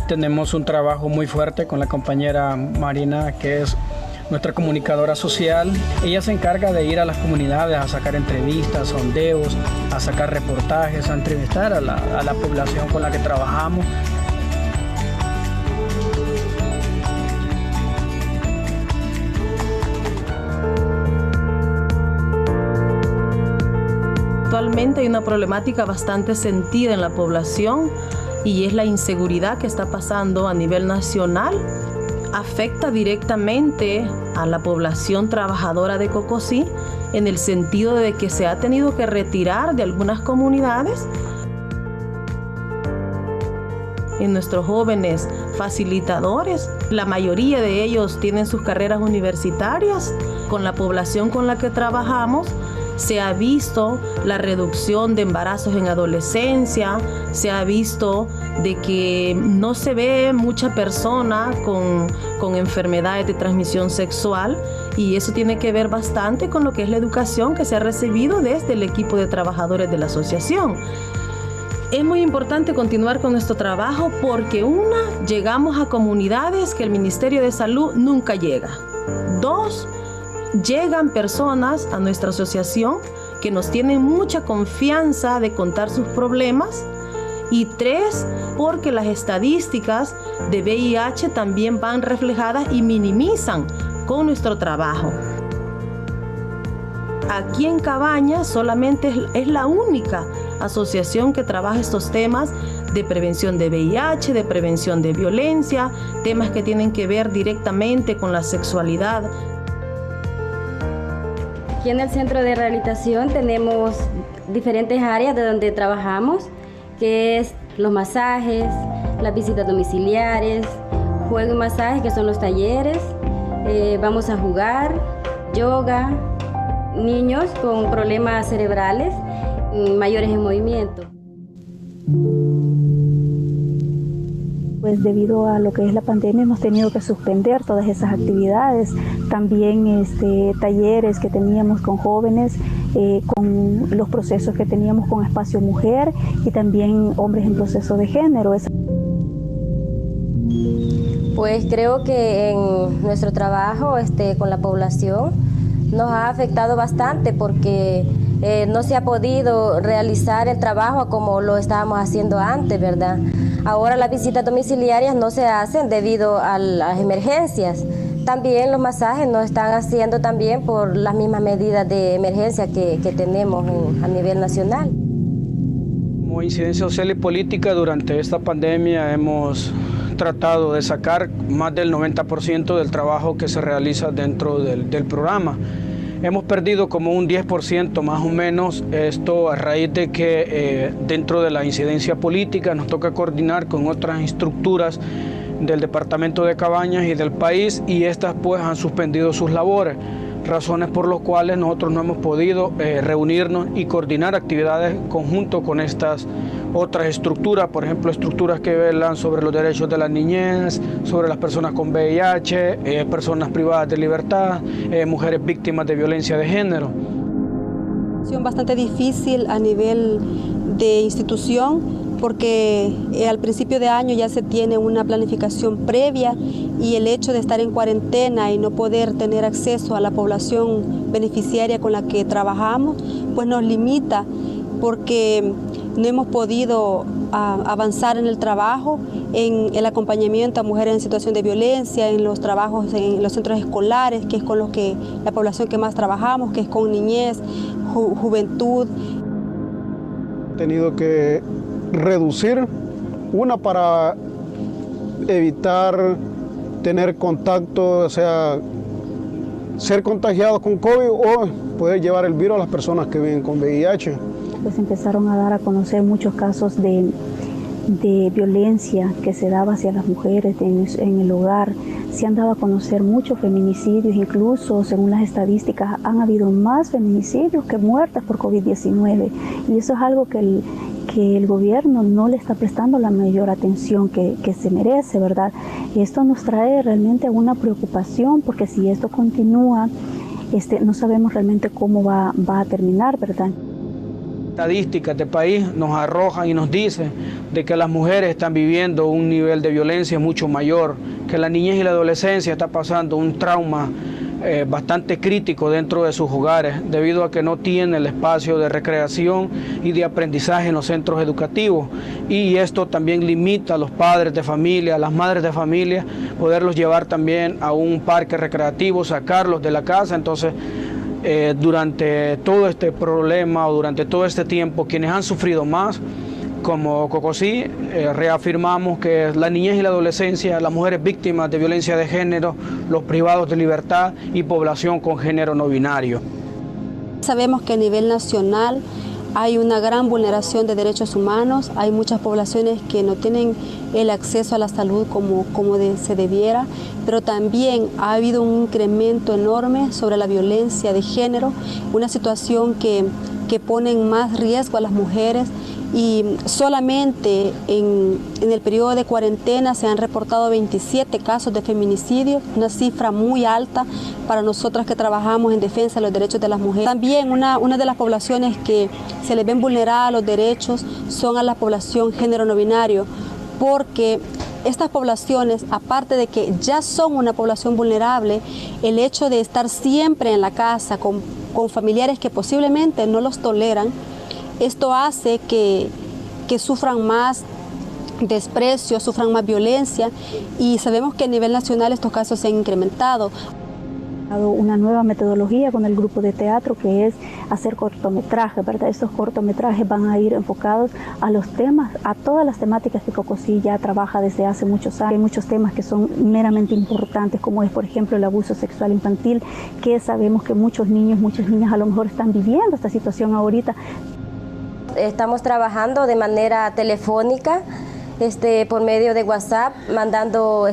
Tenemos un trabajo muy fuerte con la compañera Marina, que es nuestra comunicadora social. Ella se encarga de ir a las comunidades a sacar entrevistas, sondeos, a sacar reportajes, a entrevistar a la población con la que trabajamos. Actualmente hay una problemática bastante sentida en la población y es la inseguridad que está pasando a nivel nacional. Afecta directamente a la población trabajadora de Cocosí en el sentido de que se ha tenido que retirar de algunas comunidades. En nuestros jóvenes facilitadores, la mayoría de ellos tienen sus carreras universitarias. Con la población con la que trabajamos, se ha visto la reducción de embarazos en adolescencia, se ha visto de que no se ve mucha persona con enfermedades de transmisión sexual y eso tiene que ver bastante con lo que es la educación que se ha recibido desde el equipo de trabajadores de la asociación. Es muy importante continuar con nuestro trabajo porque llegamos a comunidades que el Ministerio de Salud nunca llega. 2, llegan personas a nuestra asociación que nos tienen mucha confianza de contar sus problemas. Y 3, porque las estadísticas de VIH también van reflejadas y minimizan con nuestro trabajo. Aquí en Cabañas solamente es la única asociación que trabaja estos temas de prevención de VIH, de prevención de violencia, temas que tienen que ver directamente con la sexualidad. Aquí en el centro de rehabilitación tenemos diferentes áreas de donde trabajamos, que es los masajes, las visitas domiciliares, juego y masajes, que son los talleres, vamos a jugar, yoga, niños con problemas cerebrales, mayores en movimiento. Pues debido a lo que es la pandemia hemos tenido que suspender todas esas actividades, también talleres que teníamos con jóvenes, con los procesos que teníamos con Espacio Mujer y también hombres en proceso de género. Pues creo que en nuestro trabajo con la población nos ha afectado bastante porque no se ha podido realizar el trabajo como lo estábamos haciendo antes, ¿verdad? Ahora las visitas domiciliarias no se hacen debido a las emergencias. También los masajes no están haciendo también por las mismas medidas de emergencia que tenemos a nivel nacional. Como incidencia social y política durante esta pandemia hemos tratado de sacar más del 90% del trabajo que se realiza dentro del programa. Hemos perdido como un 10% más o menos, esto a raíz de que dentro de la incidencia política nos toca coordinar con otras estructuras del departamento de Cabañas y del país y estas pues han suspendido sus labores, razones por las cuales nosotros no hemos podido reunirnos y coordinar actividades conjunto con estas otras estructuras, por ejemplo, estructuras que velan sobre los derechos de la niñez, sobre las personas con VIH, personas privadas de libertad, mujeres víctimas de violencia de género. Bastante difícil a nivel de institución porque al principio de año ya se tiene una planificación previa y el hecho de estar en cuarentena y no poder tener acceso a la población beneficiaria con la que trabajamos, pues nos limita porque no hemos podido avanzar en el trabajo, en el acompañamiento a mujeres en situación de violencia, en los trabajos en los centros escolares, que es con los que la población que más trabajamos, que es con niñez, juventud. He tenido que reducir, para evitar tener contacto, o sea, ser contagiados con COVID o poder llevar el virus a las personas que viven con VIH. Pues empezaron a dar a conocer muchos casos de violencia que se daba hacia las mujeres en el hogar, se han dado a conocer muchos feminicidios, incluso según las estadísticas han habido más feminicidios que muertes por COVID-19, y eso es algo que el gobierno no le está prestando la mayor atención que se merece, ¿verdad? Esto nos trae realmente una preocupación, porque si esto continúa, no sabemos realmente cómo va a terminar, ¿verdad? Estadísticas del país nos arrojan y nos dicen de que las mujeres están viviendo un nivel de violencia mucho mayor, que la niñez y la adolescencia está pasando un trauma bastante crítico dentro de sus hogares, debido a que no tienen el espacio de recreación y de aprendizaje en los centros educativos, y esto también limita a los padres de familia, a las madres de familia, poderlos llevar también a un parque recreativo, sacarlos de la casa. Entonces, durante todo este problema o durante todo este tiempo, quienes han sufrido más, como Cocosí, reafirmamos que la niñez y la adolescencia, las mujeres víctimas de violencia de género, los privados de libertad y población con género no binario. Sabemos que a nivel nacional hay una gran vulneración de derechos humanos, hay muchas poblaciones que no tienen el acceso a la salud como se debiera, pero también ha habido un incremento enorme sobre la violencia de género, una situación que pone en más riesgo a las mujeres, y solamente en el periodo de cuarentena se han reportado 27 casos de feminicidio, una cifra muy alta para nosotras que trabajamos en defensa de los derechos de las mujeres. También una de las poblaciones que se les ven vulnerados los derechos son a la población género no binario, porque estas poblaciones, aparte de que ya son una población vulnerable, el hecho de estar siempre en la casa con familiares que posiblemente no los toleran, esto hace que sufran más desprecio, sufran más violencia, y sabemos que a nivel nacional estos casos se han incrementado. Una nueva metodología con el grupo de teatro, que es hacer cortometrajes, ¿verdad? Estos cortometrajes van a ir enfocados a los temas, a todas las temáticas que Cocosí ya trabaja desde hace muchos años. Hay muchos temas que son meramente importantes, como es, por ejemplo, el abuso sexual infantil, que sabemos que muchos niños, muchas niñas a lo mejor están viviendo esta situación ahorita. Estamos trabajando de manera telefónica, por medio de WhatsApp, mandando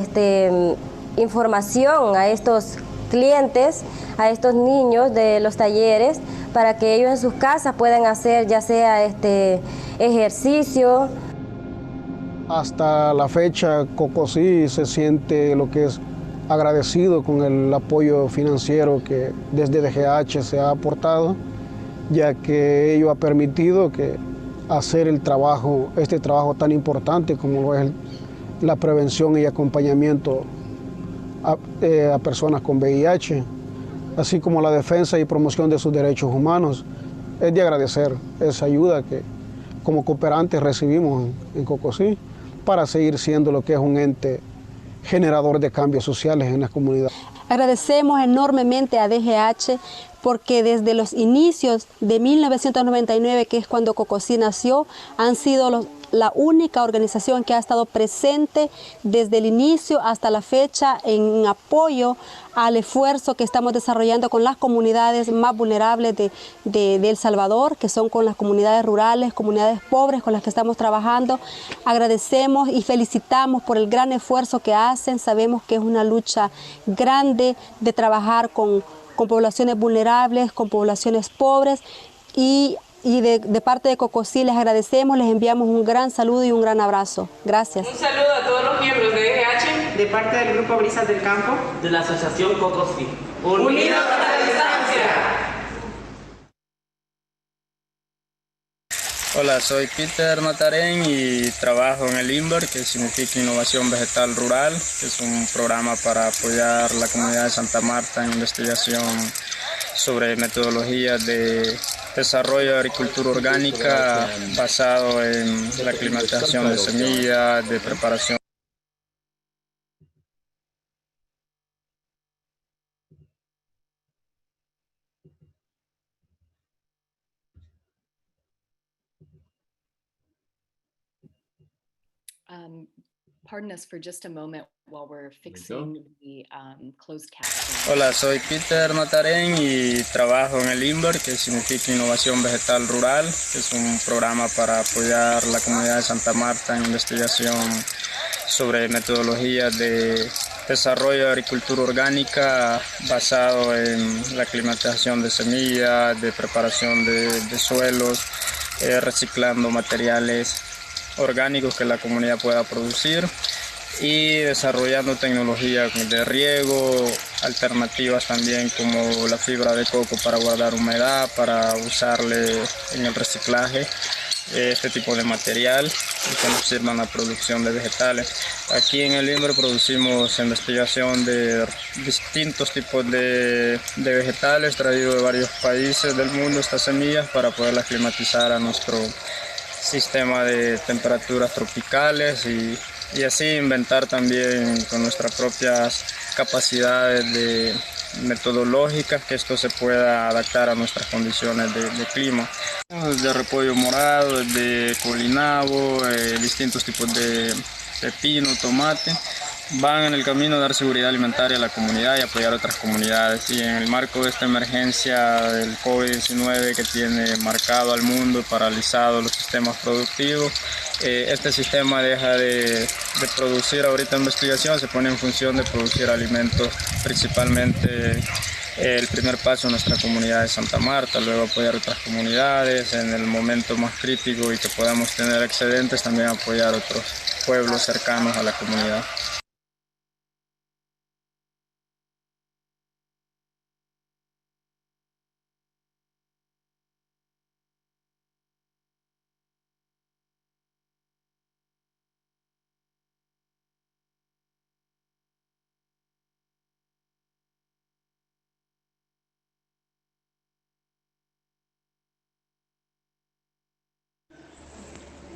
información a estos clientes, a estos niños de los talleres, para que ellos en sus casas puedan hacer ya sea ejercicio. Hasta la fecha, Cocosí se siente lo que es agradecido con el apoyo financiero que desde DGH se ha aportado, ya que ello ha permitido hacer este trabajo tan importante como lo es la prevención y acompañamiento a personas con VIH, así como la defensa y promoción de sus derechos humanos. Es de agradecer esa ayuda que como cooperantes recibimos en Cocosí para seguir siendo lo que es un ente generador de cambios sociales en la comunidad. Agradecemos enormemente a DGH porque desde los inicios de 1999, que es cuando Cocosí nació, han sido la única organización que ha estado presente desde el inicio hasta la fecha en apoyo al esfuerzo que estamos desarrollando con las comunidades más vulnerables de El Salvador, que son con las comunidades rurales, comunidades pobres con las que estamos trabajando. Agradecemos y felicitamos por el gran esfuerzo que hacen. Sabemos que es una lucha grande de trabajar con poblaciones vulnerables, con poblaciones pobres, y de parte de Cocosí les agradecemos, les enviamos un gran saludo y un gran abrazo. Gracias. Un saludo a todos los miembros de DGH, de parte del Grupo Brisas del Campo, de la Asociación Cocosí. Unidos a la distancia. Hola, soy Peter Matarén y trabajo en el INVER, que significa Innovación Vegetal Rural, que es un programa para apoyar la comunidad de Santa Marta en investigación sobre metodologías de desarrollo de agricultura orgánica basado en la aclimatación de semillas, de preparación. Pardon us for just a moment while we're fixing the closed caption. Hola, soy Peter Matarén y trabajo en el INVER, que significa Innovación Vegetal Rural, que es un programa para apoyar la comunidad de Santa Marta en investigación sobre metodologías de desarrollo de agricultura orgánica basado en la climatización de semillas, de preparación de suelos, reciclando materiales orgánicos que la comunidad pueda producir y desarrollando tecnología de riego, alternativas también como la fibra de coco para guardar humedad, para usarle en el reciclaje este tipo de material y que nos sirvan a la producción de vegetales. Aquí en el INBER producimos investigación de distintos tipos de vegetales traídos de varios países del mundo, estas semillas, para poderlas climatizar a nuestro sistema de temperaturas tropicales y así inventar también con nuestras propias capacidades metodológicas que esto se pueda adaptar a nuestras condiciones de clima. De repollo morado, de colinabo, distintos tipos de pepino, tomate, van en el camino a dar seguridad alimentaria a la comunidad y apoyar a otras comunidades. Y en el marco de esta emergencia del COVID-19 que tiene marcado al mundo y paralizado los sistemas productivos, este sistema deja de producir ahorita investigación, se pone en función de producir alimentos, principalmente el primer paso en nuestra comunidad de Santa Marta, luego apoyar otras comunidades en el momento más crítico y que podamos tener excedentes, también apoyar otros pueblos cercanos a la comunidad.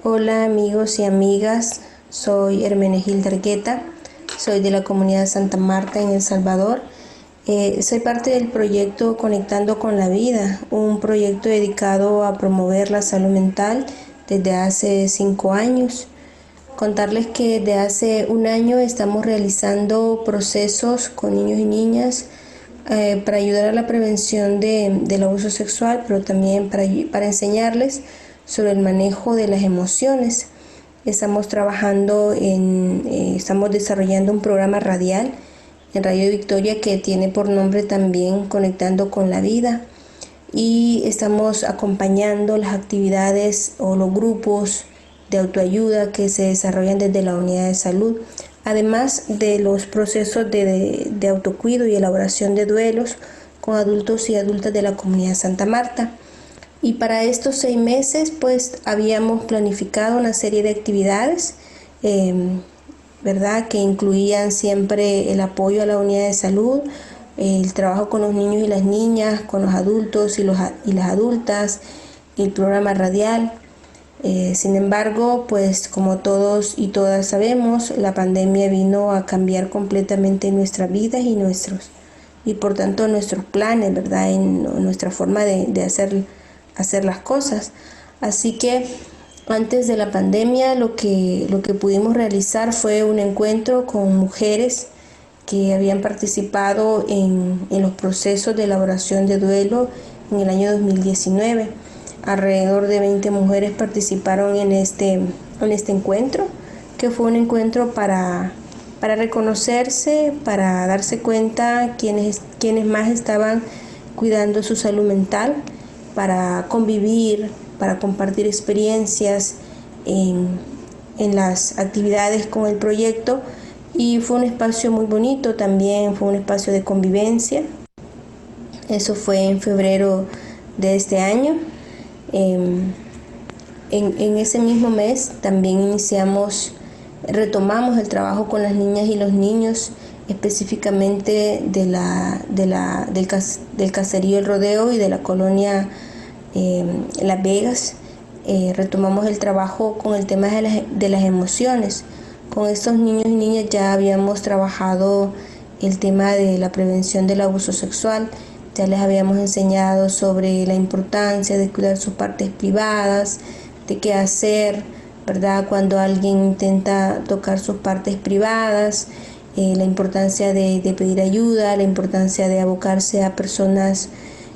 Hola amigos y amigas, soy Hermenegilda Argueta, soy de la comunidad Santa Marta en El Salvador. Soy parte del proyecto Conectando con la Vida, un proyecto dedicado a promover la salud mental desde hace 5 años. Contarles que desde hace un año estamos realizando procesos con niños y niñas para ayudar a la prevención del abuso sexual, pero también para enseñarles sobre el manejo de las emociones. Estamos desarrollando un programa radial en Radio Victoria que tiene por nombre también Conectando con la Vida, y estamos acompañando las actividades o los grupos de autoayuda que se desarrollan desde la unidad de salud, además de los procesos de autocuido y elaboración de duelos con adultos y adultas de la comunidad Santa Marta. Y para estos 6 meses pues habíamos planificado una serie de actividades, ¿verdad?, que incluían siempre el apoyo a la unidad de salud, el trabajo con los niños y las niñas, con los adultos y las adultas, el programa radial. Sin embargo, pues como todos y todas sabemos, la pandemia vino a cambiar completamente nuestras vidas y por tanto nuestros planes, ¿verdad?, en nuestra forma de hacer las cosas. Así que antes de la pandemia lo que pudimos realizar fue un encuentro con mujeres que habían participado en los procesos de elaboración de duelo en el año 2019. Alrededor de 20 mujeres participaron en este encuentro, que fue un encuentro para reconocerse, para darse cuenta quienes más estaban cuidando su salud mental, para convivir, para compartir experiencias en las actividades con el proyecto, y fue un espacio muy bonito, también fue un espacio de convivencia. Eso fue en febrero de este año. En ese mismo mes también retomamos el trabajo con las niñas y los niños, específicamente del caserío El Rodeo y de la colonia Las Vegas. Retomamos el trabajo con el tema de las emociones. Con estos niños y niñas ya habíamos trabajado el tema de la prevención del abuso sexual. Ya les habíamos enseñado sobre la importancia de cuidar sus partes privadas, de qué hacer, ¿verdad?, cuando alguien intenta tocar sus partes privadas, la importancia de pedir ayuda, la importancia de abocarse a personas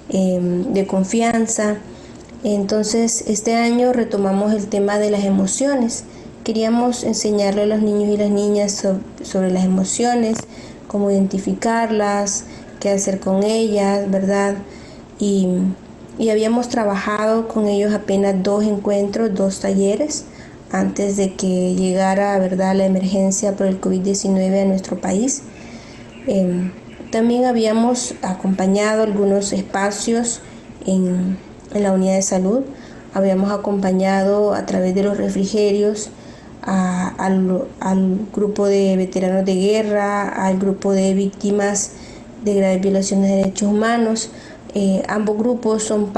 de confianza. Entonces, este año retomamos el tema de las emociones, queríamos enseñarle a los niños y las niñas sobre las emociones, cómo identificarlas, qué hacer con ellas, ¿verdad? Y habíamos trabajado con ellos apenas 2 encuentros, 2 talleres, antes de que llegara, ¿verdad?, la emergencia por el COVID-19 a nuestro país. También habíamos acompañado algunos espacios en la unidad de salud. Habíamos acompañado a través de los refrigerios al grupo de veteranos de guerra, al grupo de víctimas de graves violaciones de derechos humanos. Ambos grupos son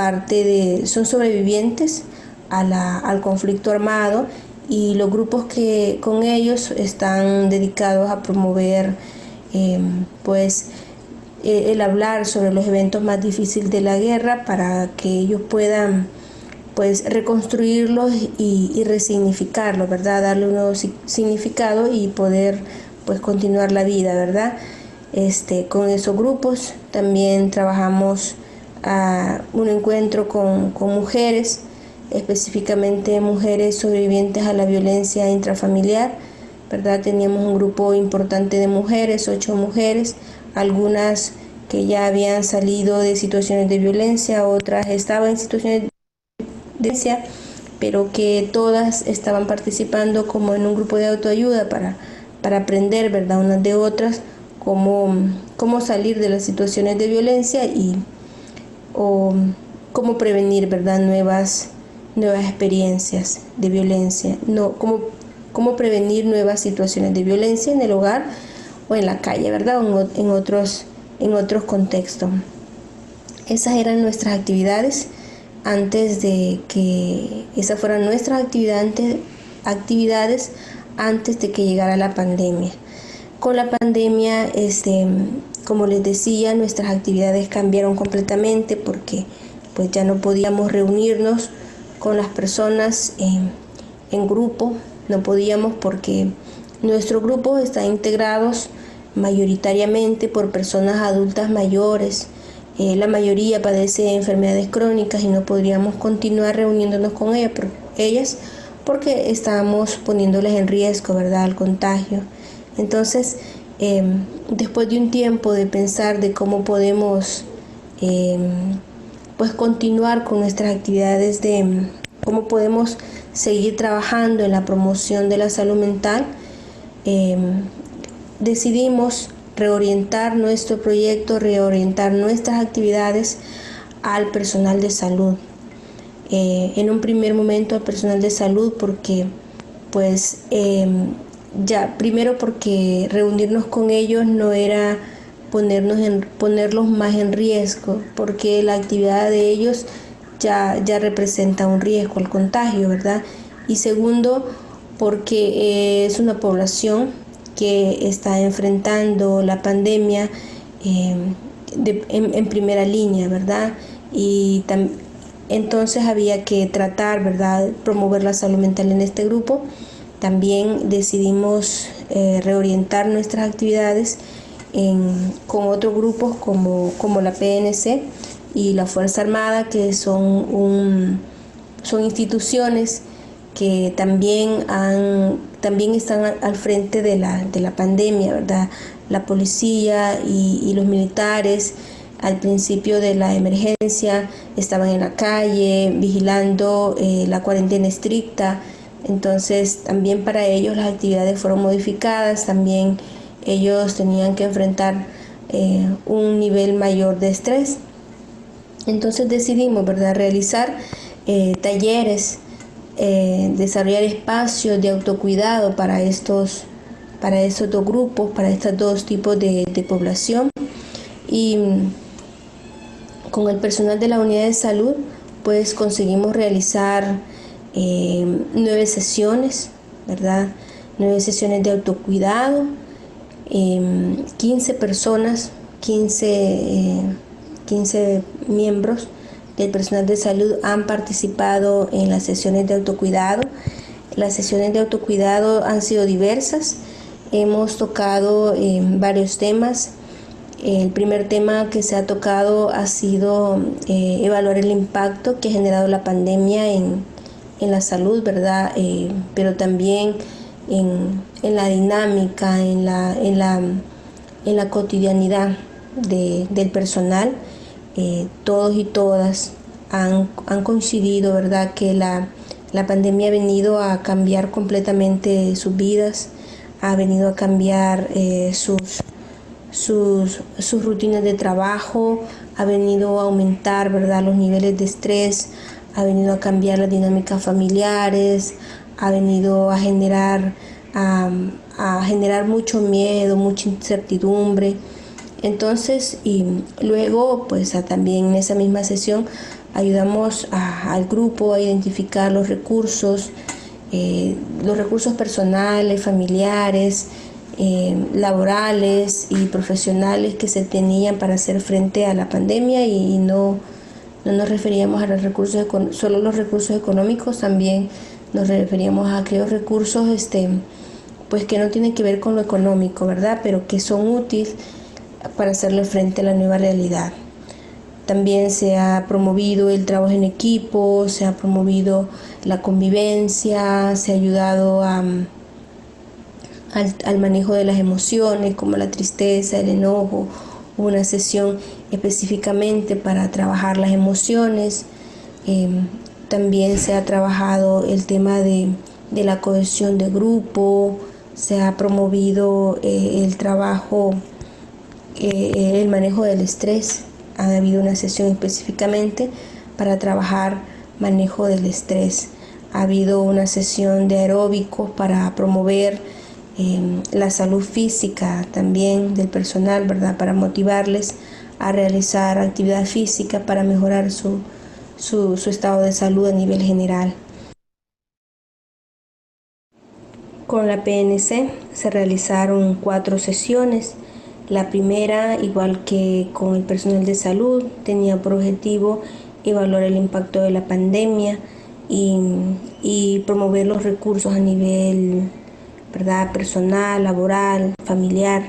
sobrevivientes al conflicto armado, y los grupos que con ellos están dedicados a promover el hablar sobre los eventos más difíciles de la guerra, para que ellos puedan reconstruirlos y resignificarlos, ¿verdad? Darle un nuevo significado y poder continuar la vida, ¿verdad? Con esos grupos también trabajamos un encuentro con mujeres, específicamente mujeres sobrevivientes a la violencia intrafamiliar, ¿verdad? Teníamos un grupo importante de mujeres, 8 mujeres, algunas que ya habían salido de situaciones de violencia, otras estaban en situaciones de violencia, pero que todas estaban participando como en un grupo de autoayuda para aprender, ¿verdad?, unas de otras, cómo salir de las situaciones de violencia o cómo prevenir, ¿verdad?, nuevas experiencias de violencia, cómo prevenir nuevas situaciones de violencia en el hogar o en la calle, ¿verdad?, o en otros contextos. Esas eran nuestras actividades antes de que esas fueran nuestras actividades antes de que llegara la pandemia. Con la pandemia, como les decía, nuestras actividades cambiaron completamente, porque ya no podíamos reunirnos con las personas en grupo, no podíamos, porque nuestros grupos están integrados mayoritariamente por personas adultas mayores. La mayoría padece enfermedades crónicas y no podríamos continuar reuniéndonos con ellas porque estábamos poniéndoles en riesgo, ¿verdad?, al contagio. Entonces, después de un tiempo de pensar de cómo podemos continuar con nuestras actividades, de cómo podemos seguir trabajando en la promoción de la salud mental, decidimos reorientar nuestro proyecto, reorientar nuestras actividades al personal de salud. En un primer momento al personal de salud, porque primero porque reunirnos con ellos no era ponerlos más en riesgo, porque la actividad de ellos ya representa un riesgo al contagio, ¿verdad? Y segundo, porque es una población que está enfrentando la pandemia en primera línea, ¿verdad? Y entonces había que tratar, ¿verdad?, promover la salud mental en este grupo. También decidimos reorientar nuestras actividades con otros grupos como la PNC y la Fuerza Armada, que son instituciones que también están al frente de la pandemia, ¿verdad? La policía y los militares al principio de la emergencia estaban en la calle vigilando la cuarentena estricta. Entonces también para ellos las actividades fueron modificadas, también ellos tenían que enfrentar un nivel mayor de estrés. Entonces decidimos, ¿verdad?, realizar talleres, desarrollar espacios de autocuidado para estos 2 grupos, para estos 2 tipos de población. Y con el personal de la unidad de salud conseguimos realizar 9 sesiones, ¿verdad?, 9 sesiones de autocuidado. 15 personas, 15 miembros del personal de salud han participado en las sesiones de autocuidado. Las sesiones de autocuidado han sido diversas. Hemos tocado varios temas. El primer tema que se ha tocado ha sido evaluar el impacto que ha generado la pandemia en la salud, ¿verdad? Pero también en la dinámica, en la cotidianidad del personal. Todos y todas han coincidido, ¿verdad?, que la pandemia ha venido a cambiar completamente sus vidas, ha venido a cambiar sus rutinas de trabajo, ha venido a aumentar, ¿verdad?, los niveles de estrés, ha venido a cambiar las dinámicas familiares, ha venido a generar mucho miedo, mucha incertidumbre. Entonces, y luego, pues también en esa misma sesión ayudamos al grupo a identificar los recursos personales, familiares, laborales y profesionales que se tenían para hacer frente a la pandemia, y no nos referíamos a los recursos solo los recursos económicos, también nos referíamos a aquellos recursos pues que no tienen que ver con lo económico, ¿verdad?, pero que son útiles para hacerle frente a la nueva realidad. También se ha promovido el trabajo en equipo, se ha promovido la convivencia, se ha ayudado al manejo de las emociones como la tristeza, el enojo. Hubo una sesión específicamente para trabajar las emociones. También se ha trabajado el tema de la cohesión de grupo, se ha promovido el trabajo, el manejo del estrés. Ha habido una sesión específicamente para trabajar manejo del estrés. Ha habido una sesión de aeróbicos para promover la salud física también del personal, ¿verdad?, para motivarles a realizar actividad física para mejorar su estado de salud a nivel general. Con la PNC se realizaron 4 sesiones. La primera, igual que con el personal de salud, tenía por objetivo evaluar el impacto de la pandemia y promover los recursos a nivel, ¿verdad?, personal, laboral, familiar,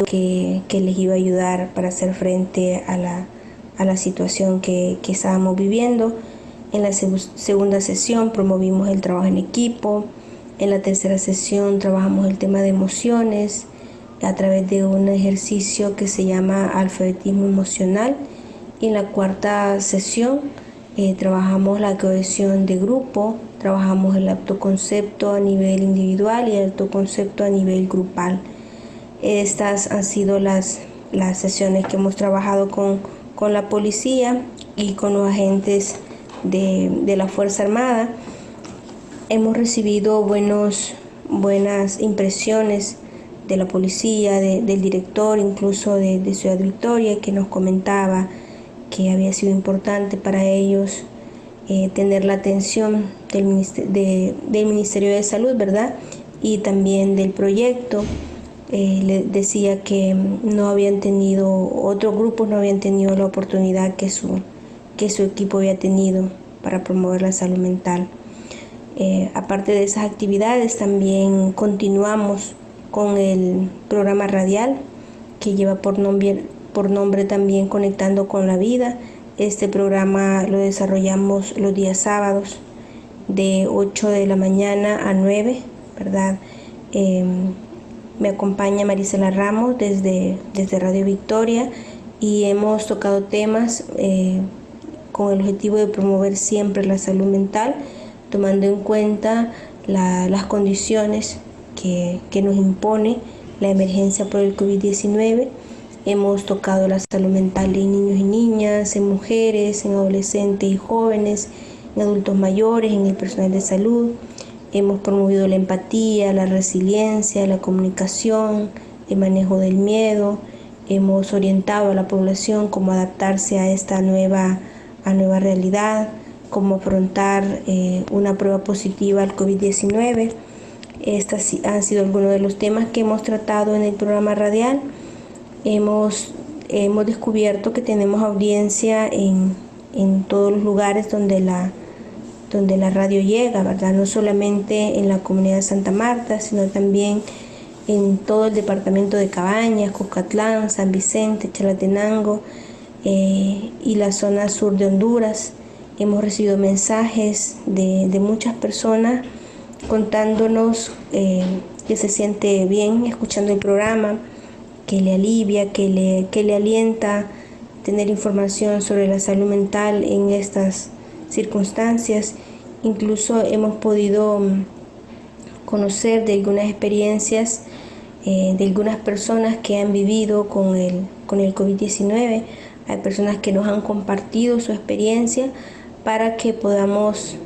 que les iba a ayudar para hacer frente a la situación que estábamos viviendo. En la segunda sesión promovimos el trabajo en equipo. En la tercera sesión trabajamos el tema de emociones a través de un ejercicio que se llama alfabetismo emocional. Y en la cuarta sesión trabajamos la cohesión de grupo, trabajamos el autoconcepto a nivel individual y el autoconcepto a nivel grupal. Estas han sido las sesiones que hemos trabajado con la policía y con los agentes de la Fuerza Armada. Hemos recibido buenas impresiones de la policía, del director, incluso de Ciudad Victoria, que nos comentaba que había sido importante para ellos tener la atención del Ministerio de Salud, ¿verdad?, y también del proyecto. Le decía que otros grupos no habían tenido la oportunidad que su equipo había tenido para promover la salud mental. Aparte de esas actividades, también continuamos con el programa radial que lleva por nombre también Conectando con la Vida. Este programa lo desarrollamos los días sábados de 8 de la mañana a 9, ¿verdad? Me acompaña Marisela Ramos desde Radio Victoria y hemos tocado temas con el objetivo de promover siempre la salud mental, tomando en cuenta las condiciones que nos impone la emergencia por el COVID-19. Hemos tocado la salud mental en niños y niñas, en mujeres, en adolescentes y jóvenes, en adultos mayores, en el personal de salud. Hemos promovido la empatía, la resiliencia, la comunicación, el manejo del miedo. Hemos orientado a la población cómo adaptarse a esta nueva realidad, cómo afrontar una prueba positiva al COVID-19. Estos han sido algunos de los temas que hemos tratado en el programa radial. Hemos descubierto que tenemos audiencia en todos los lugares donde la radio llega, ¿verdad? No solamente en la comunidad de Santa Marta, sino también en todo el departamento de Cabañas, Cuscatlán, San Vicente, Chalatenango y la zona sur de Honduras. hemos recibido mensajes de muchas personas contándonos que se siente bien escuchando el programa, que le alivia, que le alienta tener información sobre la salud mental en estas circunstancias. Incluso hemos podido conocer de algunas experiencias de algunas personas que han vivido con el COVID-19. Hay personas que nos han compartido su experiencia para que podamos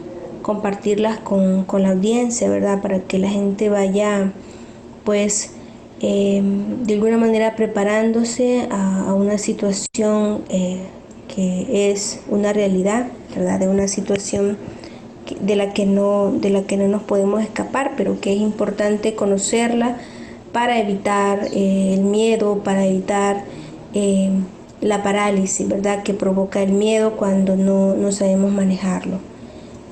compartirlas con la audiencia, ¿verdad? Para que la gente vaya, pues, de alguna manera preparándose a una situación que es una realidad, ¿verdad? De una situación de la que no nos podemos escapar, pero que es importante conocerla para evitar el miedo, para evitar la parálisis, ¿verdad? Que provoca el miedo cuando no sabemos manejarlo.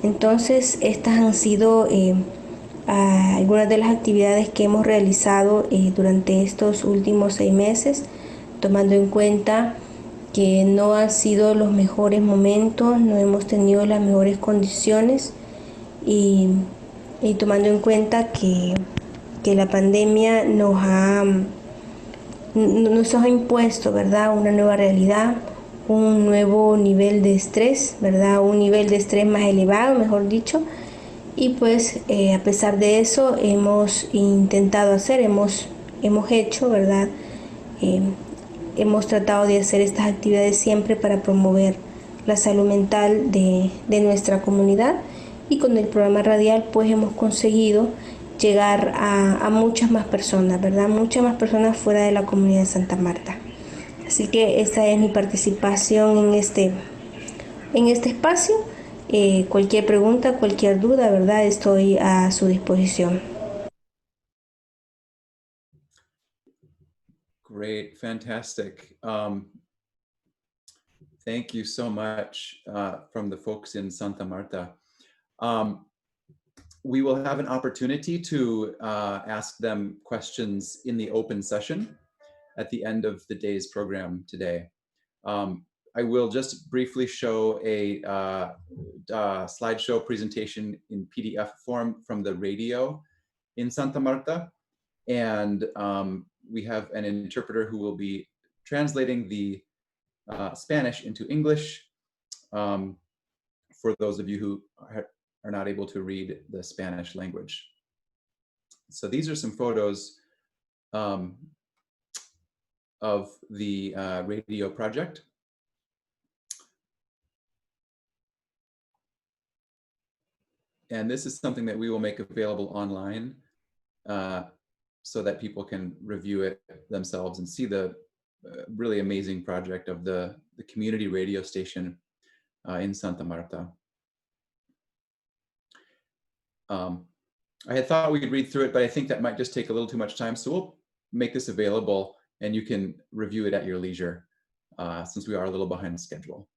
Entonces, estas han sido algunas de las actividades que hemos realizado durante estos últimos 6 meses, tomando en cuenta que no han sido los mejores momentos, no hemos tenido las mejores condiciones y tomando en cuenta que la pandemia nos ha impuesto, ¿verdad?, una nueva realidad, un nuevo nivel de estrés, ¿verdad?, un nivel de estrés más elevado, mejor dicho. Y pues a pesar de eso hemos intentado hacer, hemos hecho, ¿verdad? Hemos tratado de hacer estas actividades siempre para promover la salud mental de nuestra comunidad, y con el programa radial pues hemos conseguido llegar a muchas más personas, ¿verdad? Muchas más personas fuera de la comunidad de Santa Marta. Así que esta es mi participación en este espacio. Cualquier pregunta, cualquier duda, ¿verdad? Estoy a su disposición. Great, fantastic. Thank you so much from the folks in Santa Marta. We will have an opportunity to ask them questions in the open session at the end of the day's program today. I will just briefly show a slideshow presentation in PDF form from the radio in Santa Marta. And we have an interpreter who will be translating the Spanish into English for those of you who are not able to read the Spanish language. So these are some photos of the radio project. And this is something that we will make available online so that people can review it themselves and see the really amazing project of the community radio station in Santa Marta. I had thought we could read through it, but I think that might just take a little too much time. So we'll make this available and you can review it at your leisure since we are a little behind schedule.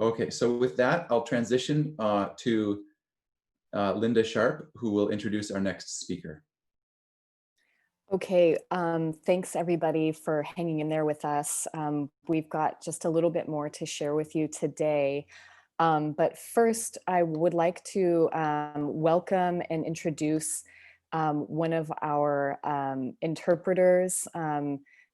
Okay, so with that, I'll transition to Linda Sharp, who will introduce our next speaker. Okay, thanks everybody for hanging in there with us. We've got just a little bit more to share with you today. But first, I would like to welcome and introduce one of our interpreters,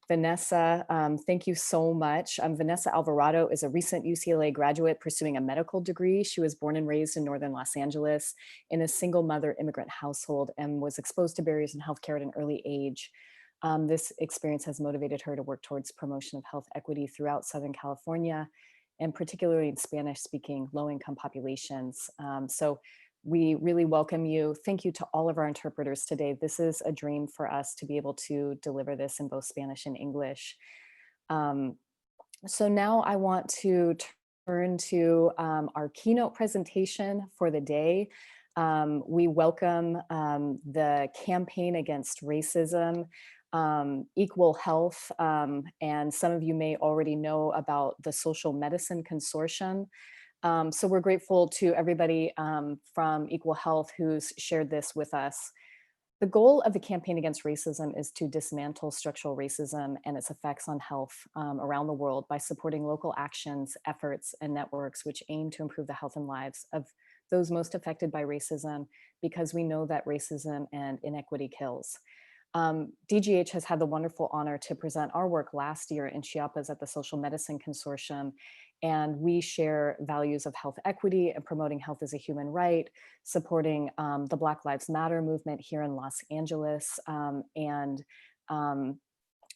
Vanessa. Thank you so much. Vanessa Alvarado is a recent UCLA graduate pursuing a medical degree. She was born and raised in northern Los Angeles in a single mother immigrant household and was exposed to barriers in healthcare at an early age. This experience has motivated her to work towards promotion of health equity throughout Southern California, and particularly in Spanish-speaking low-income populations. So we really welcome you. Thank you to all of our interpreters today. This is a dream for us to be able to deliver this in both Spanish and English. So now I want to turn to our keynote presentation for the day. We welcome the Campaign Against Racism, Equal Health, and some of you may already know about the Social Medicine Consortium. So we're grateful to everybody from Equal Health who's shared this with us. The goal of the Campaign Against Racism is to dismantle structural racism and its effects on health around the world by supporting local actions, efforts, and networks which aim to improve the health and lives of those most affected by racism, because we know that racism and inequity kills. DGH has had the wonderful honor to present our work last year in Chiapas at the Social Medicine Consortium, and we share values of health equity and promoting health as a human right, supporting the Black Lives Matter movement here in Los Angeles, and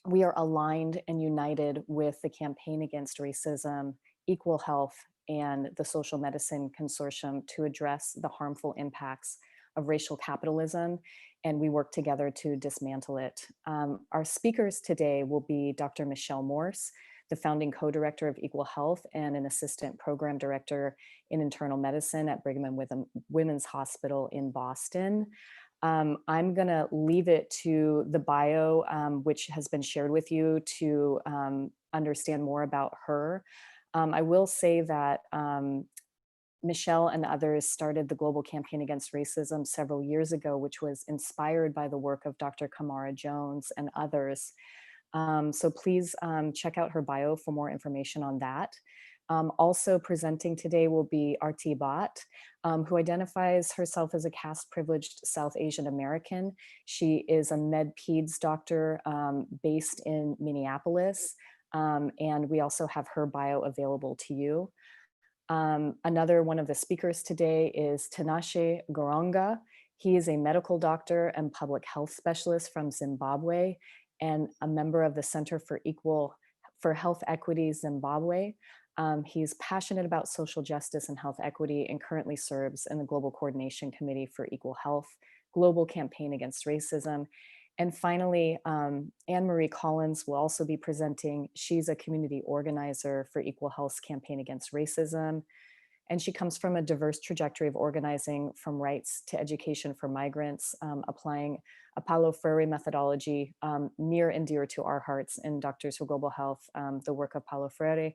we are aligned and united with the Campaign Against Racism, Equal Health, and the Social Medicine Consortium to address the harmful impacts of racial capitalism, and we work together to dismantle it. Our speakers today will be Dr. Michelle Morse, the founding co-director of Equal Health and an assistant program director in internal medicine at Brigham and Women's Hospital in Boston. I'm gonna leave it to the bio, which has been shared with you, to understand more about her. I will say that Michelle and others started the Global Campaign Against Racism several years ago, which was inspired by the work of Dr. Kamara Jones and others. So please check out her bio for more information on that. Also presenting today will be Arti Bhatt, who identifies herself as a caste-privileged South Asian American. She is a med-peds doctor based in Minneapolis, and we also have her bio available to you. Another one of the speakers today is Tinashe Goronga. He is a medical doctor and public health specialist from Zimbabwe and a member of the Center for Health Equity Zimbabwe. He's passionate about social justice and health equity and currently serves in the Global Coordination Committee for Equal Health, Global Campaign Against Racism. And finally, Anne-Marie Collins will also be presenting. She's a community organizer for Equal Health's Campaign Against Racism. And she comes from a diverse trajectory of organizing, from rights to education for migrants, applying a Paulo Freire methodology near and dear to our hearts in Doctors for Global Health, the work of Paulo Freire.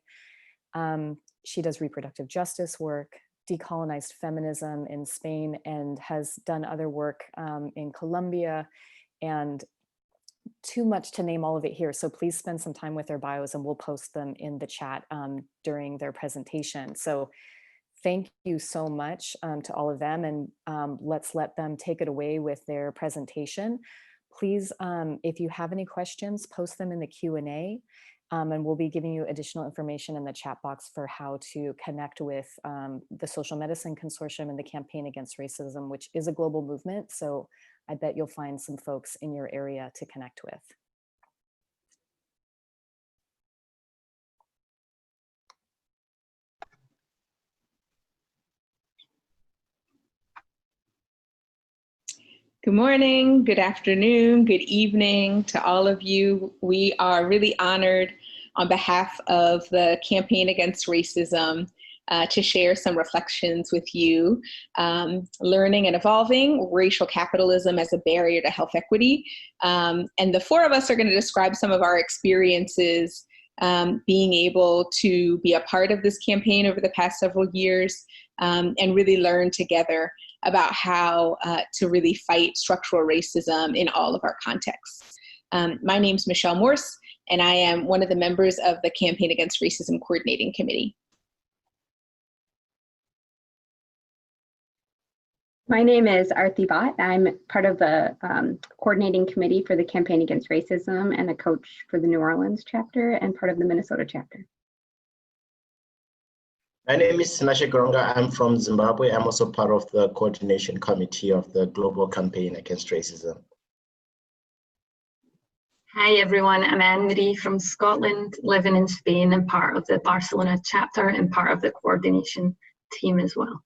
She does reproductive justice work, decolonized feminism in Spain, and has done other work in Colombia, and too much to name all of it here. So please spend some time with their bios and we'll post them in the chat during their presentation. So thank you so much to all of them, and let's let them take it away with their presentation. Please, if you have any questions, post them in the Q&A, and we'll be giving you additional information in the chat box for how to connect with the Social Medicine Consortium and the Campaign Against Racism, which is a global movement. So I bet you'll find some folks in your area to connect with. Good morning, good afternoon, good evening to all of you. We are really honored on behalf of the Campaign Against Racism to share some reflections with you. Learning and evolving racial capitalism as a barrier to health equity. And the four of us are going to describe some of our experiences being able to be a part of this campaign over the past several years, and really learn together about how to really fight structural racism in all of our contexts. My name's Michelle Morse, and I am one of the members of the Campaign Against Racism Coordinating Committee. My name is Arti Bhatt. I'm part of the coordinating committee for the Campaign Against Racism and a coach for the New Orleans chapter and part of the Minnesota chapter. My name is Tinashe Goronga. I'm from Zimbabwe. I'm also part of the coordination committee of the Global Campaign Against Racism. Hi everyone, I'm Anne-Marie from Scotland, living in Spain and part of the Barcelona chapter and part of the coordination team as well.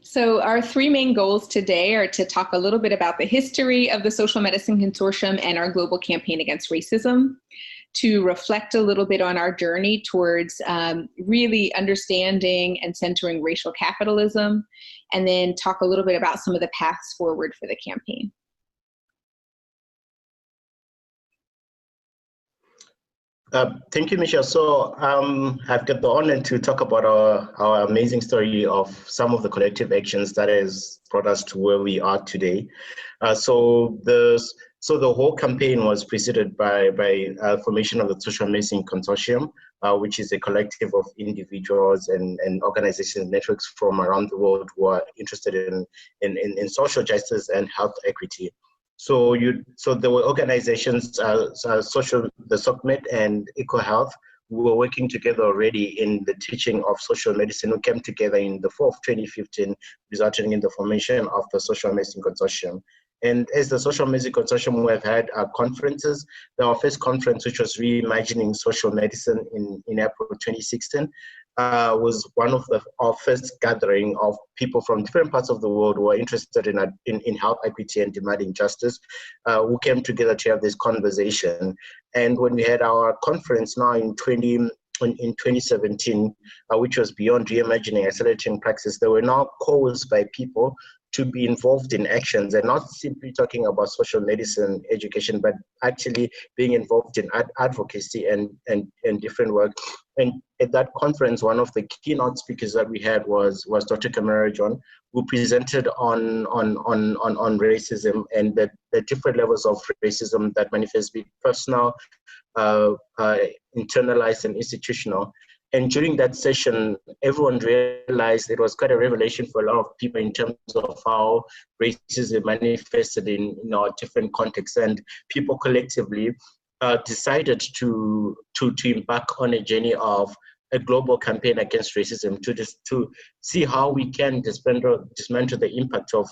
So our three main goals today are to talk a little bit about the history of the Social Medicine Consortium and our Global Campaign Against Racism, to reflect a little bit on our journey towards really understanding and centering racial capitalism, and then talk a little bit about some of the paths forward for the campaign. Thank you, Michelle. So I've got the honor to talk about our amazing story of some of the collective actions that has brought us to where we are today. So the whole campaign was preceded by formation of the Social Medicine Consortium, which is a collective of individuals and organizations, networks from around the world who are interested in social justice and health equity. So there were organizations, the SOCMED and EcoHealth, who were working together already in the teaching of social medicine, who came together in the fall of 2015, resulting in the formation of the Social Medicine Consortium. And as the Social Medicine Consortium, we have had conferences. Our first conference, which was Reimagining Social Medicine in April 2016, was one of our first gathering of people from different parts of the world who are interested in health equity and demanding justice, who came together to have this conversation. And when we had our conference now in 2017, which was Beyond Reimagining Accelerating Praxis, there were now calls by people to be involved in actions and not simply talking about social medicine education, but actually being involved in advocacy and different work. And at that conference, one of the keynote speakers that we had was Dr. Kamara John, who presented on racism and the different levels of racism that manifest, be personal, internalized, and institutional. And during that session, everyone realized it was quite a revelation for a lot of people in terms of how racism manifested in different contexts. And people collectively decided to embark on a journey of a global campaign against racism to see how we can dismantle the impact of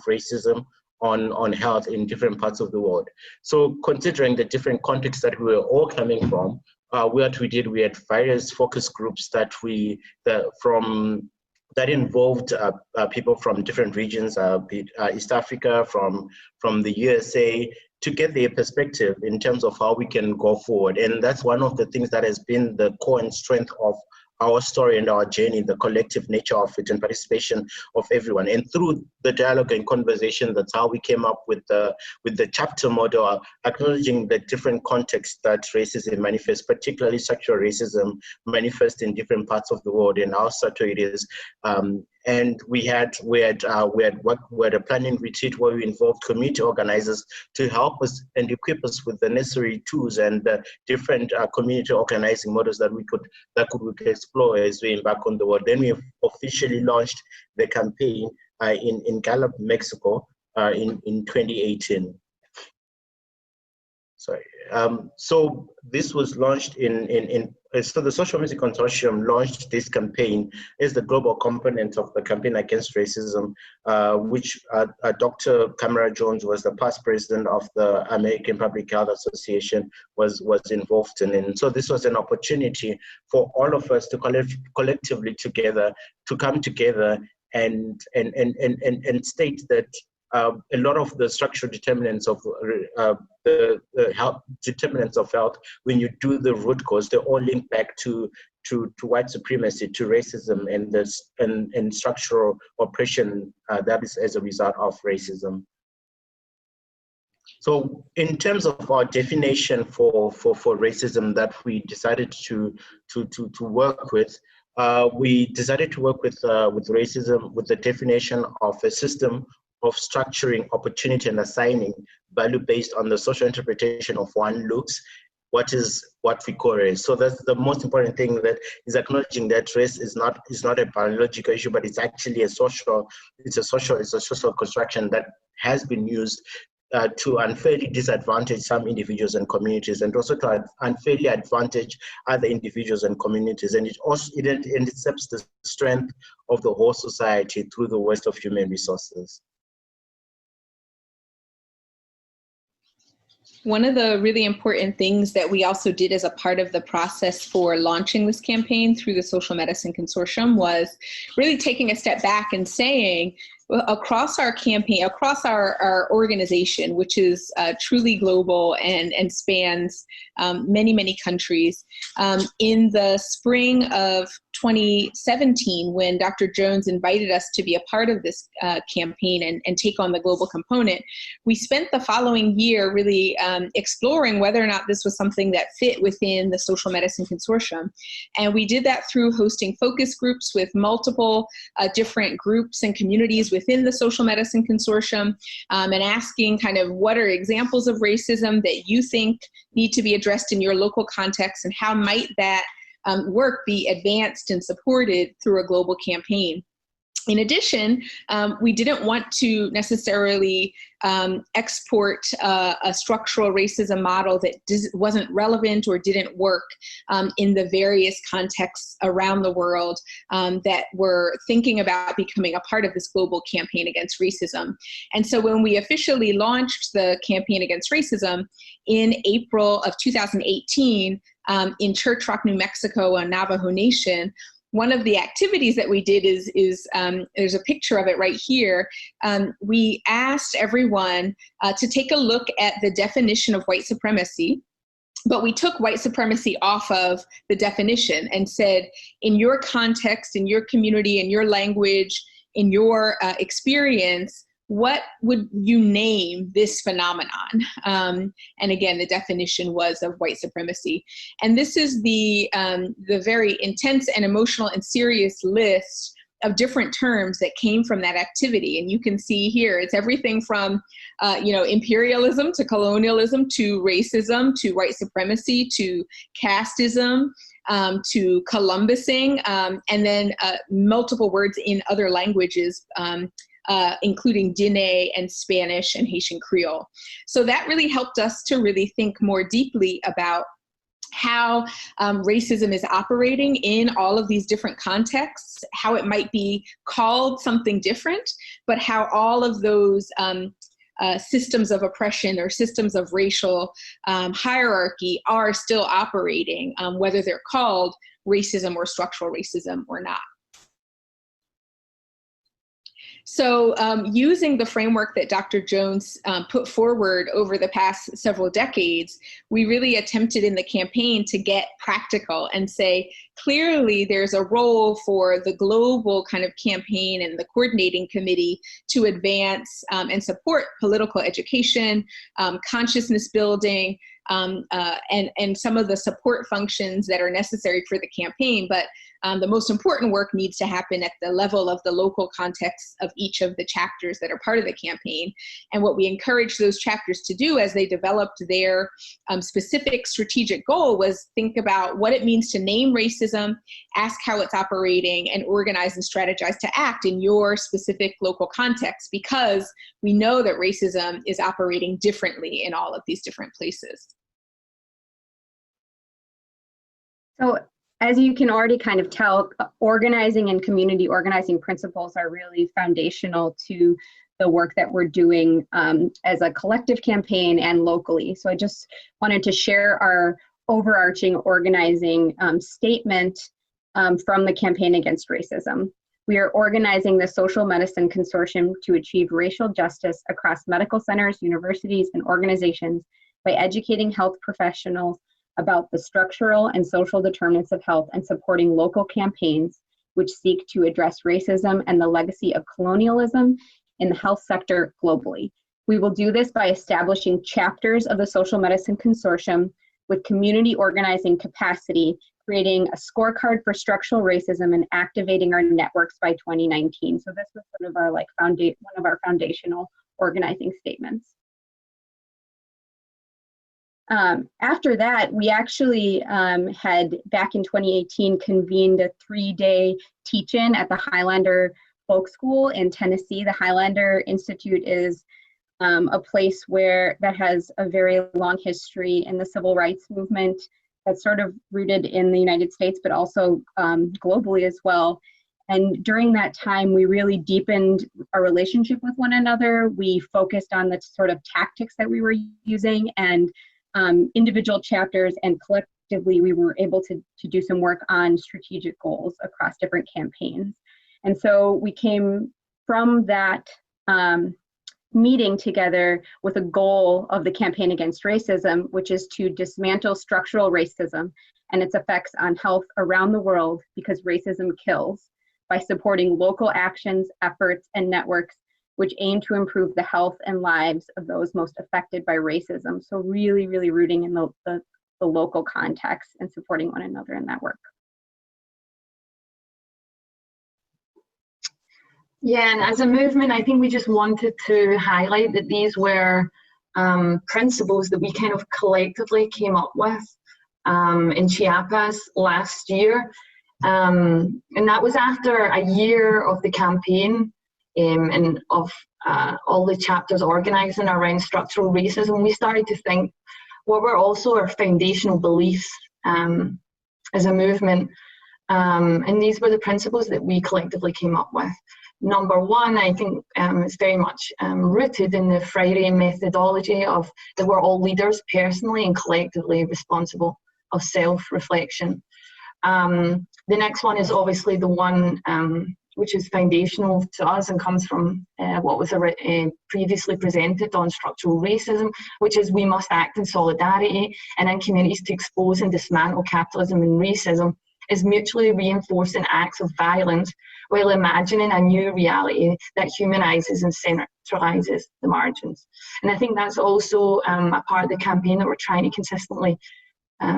racism on health in different parts of the world. So considering the different contexts that we were all coming from, what we did, we had various focus groups that involved people from different regions, East Africa, from the USA, to get their perspective in terms of how we can go forward. And that's one of the things that has been the core and strength of our story and our journey, the collective nature of it and participation of everyone. And through the dialogue and conversation, that's how we came up with the chapter model, acknowledging the different contexts that racism manifests, particularly sexual racism manifests in different parts of the world and how subtle it is. And we had a planning retreat where we involved community organizers to help us and equip us with the necessary tools and the different community organizing models that we could explore as we embark on the world. Then we officially launched the campaign in Gallup, Mexico, in 2018. Sorry. So this was launched so the Social Medicine Consortium launched this campaign as the global component of the campaign against racism, which Dr. Kamara Jones was the past president of the American Public Health Association was involved in. And so this was an opportunity for all of us to collectively together to come together and state that a lot of the structural determinants of the health determinants of health, when you do the root cause, they all link back to white supremacy, to racism, and structural oppression that is as a result of racism. So, in terms of our definition for racism that we decided to work with, we decided to work with racism with the definition of a system of structuring opportunity and assigning value based on the social interpretation of one looks what we call race. So that's the most important thing, that is acknowledging that race is not a biological issue, but it's actually a social construction that has been used to unfairly disadvantage some individuals and communities, and also to unfairly advantage other individuals and communities. And it accepts the strength of the whole society through the waste of human resources. One of the really important things that we also did as a part of the process for launching this campaign through the Social Medicine Consortium was really taking a step back and saying, across our campaign, across our organization, which is truly global and spans many, many countries, in the spring of 2017, when Dr. Jones invited us to be a part of this campaign and take on the global component, we spent the following year really exploring whether or not this was something that fit within the Social Medicine Consortium. And we did that through hosting focus groups with multiple different groups and communities within the Social Medicine Consortium, and asking kind of what are examples of racism that you think need to be addressed in your local context, and how might that work be advanced and supported through a global campaign. In addition, we didn't want to necessarily export a structural racism model that wasn't relevant or didn't work in the various contexts around the world that were thinking about becoming a part of this global campaign against racism. And so when we officially launched the campaign against racism in April of 2018 in Church Rock, New Mexico, on Navajo Nation, one of the activities that we did is there's a picture of it right here. We asked everyone to take a look at the definition of white supremacy, but we took white supremacy off of the definition and said, in your context, in your community, in your language, in your experience, what would you name this phenomenon? And again, the definition was of white supremacy. And this is the very intense and emotional and serious list of different terms that came from that activity. And you can see here, it's everything from imperialism to colonialism to racism to white supremacy to casteism to Columbusing, and then multiple words in other languages, including Diné and Spanish and Haitian Creole. So that really helped us to really think more deeply about how racism is operating in all of these different contexts, how it might be called something different, but how all of those systems of oppression or systems of racial hierarchy are still operating, whether they're called racism or structural racism or not. So using the framework that Dr. Jones put forward over the past several decades, we really attempted in the campaign to get practical and say, clearly there's a role for the global kind of campaign and the coordinating committee to advance and support political education, consciousness building, and some of the support functions that are necessary for the campaign. But the most important work needs to happen at the level of the local context of each of the chapters that are part of the campaign. And what we encourage those chapters to do as they developed their specific strategic goal was think about what it means to name racism, ask how it's operating, and organize and strategize to act in your specific local context, because we know that racism is operating differently in all of these different places. So as you can already kind of tell, organizing and community organizing principles are really foundational to the work that we're doing as a collective campaign and locally. So I just wanted to share our overarching organizing statement from the Campaign Against Racism. We are organizing the Social Medicine Consortium to achieve racial justice across medical centers, universities, and organizations by educating health professionals about the structural and social determinants of health and supporting local campaigns which seek to address racism and the legacy of colonialism in the health sector globally. We will do this by establishing chapters of the Social Medicine Consortium with community organizing capacity, creating a scorecard for structural racism, and activating our networks by 2019. So this was sort of our one of our foundational organizing statements. After that, we actually had, back in 2018, convened a 3-day teach-in at the Highlander Folk School in Tennessee. The Highlander Institute is a place that has a very long history in the civil rights movement that's sort of rooted in the United States, but also globally as well. And during that time, we really deepened our relationship with one another. We focused on the sort of tactics that we were using, and individual chapters and collectively we were able to do some work on strategic goals across different campaigns. And so we came from that meeting together with a goal of the Campaign Against Racism, which is to dismantle structural racism and its effects on health around the world, because racism kills, by supporting local actions, efforts, and networks which aim to improve the health and lives of those most affected by racism. So really, really rooting in the local context and supporting one another in that work. Yeah, and as a movement, I think we just wanted to highlight that these were principles that we kind of collectively came up with in Chiapas last year. And that was after a year of the campaign and of all the chapters organizing around structural racism. We started to think what were also our foundational beliefs as a movement. And these were the principles that we collectively came up with. Number one, I think is very much rooted in the Freire methodology of that we're all leaders personally and collectively responsible of self-reflection. The next one is obviously the one which is foundational to us and comes from what was previously presented on structural racism, which is we must act in solidarity and in communities to expose and dismantle capitalism and racism as mutually reinforcing acts of violence while imagining a new reality that humanizes and centralizes the margins. And I think that's also a part of the campaign that we're trying to consistently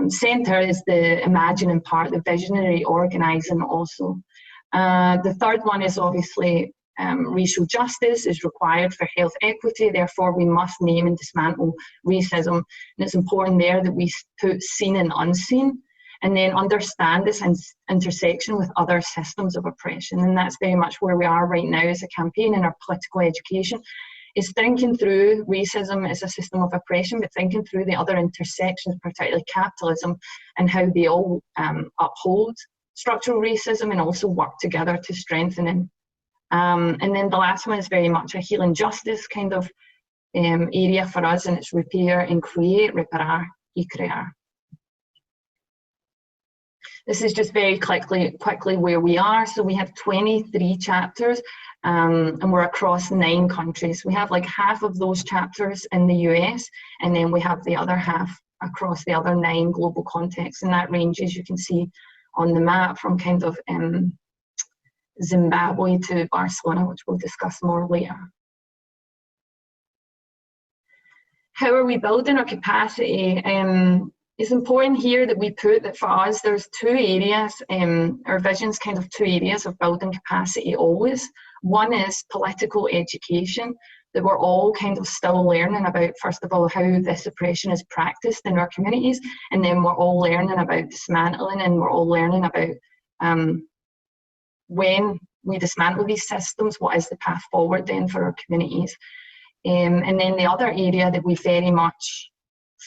center is the imagining part, the visionary organizing also. The third one is obviously racial justice is required for health equity, therefore we must name and dismantle racism. And it's important there that we put seen and unseen, and then understand this intersection with other systems of oppression. And that's very much where we are right now as a campaign in our political education, is thinking through racism as a system of oppression, but thinking through the other intersections, particularly capitalism, and how they all uphold structural racism and also work together to strengthen it. And then the last one is very much a healing justice kind of area for us, and it's repair and create, reparar y crear. This is just very quickly where we are. So we have 23 chapters and we're across 9 countries. We have like half of those chapters in the US, and then we have the other half across the other 9 global contexts. And that ranges, you can see on the map, from kind of Zimbabwe to Barcelona, which we'll discuss more later. How are we building our capacity? It's important here that we put that for us, there's 2 areas, our vision's kind of 2 areas of building capacity always. One is political education, that we're all kind of still learning about, first of all, how this oppression is practiced in our communities, and then we're all learning about dismantling, and we're all learning about when we dismantle these systems, what is the path forward then for our communities. And then the other area that we very much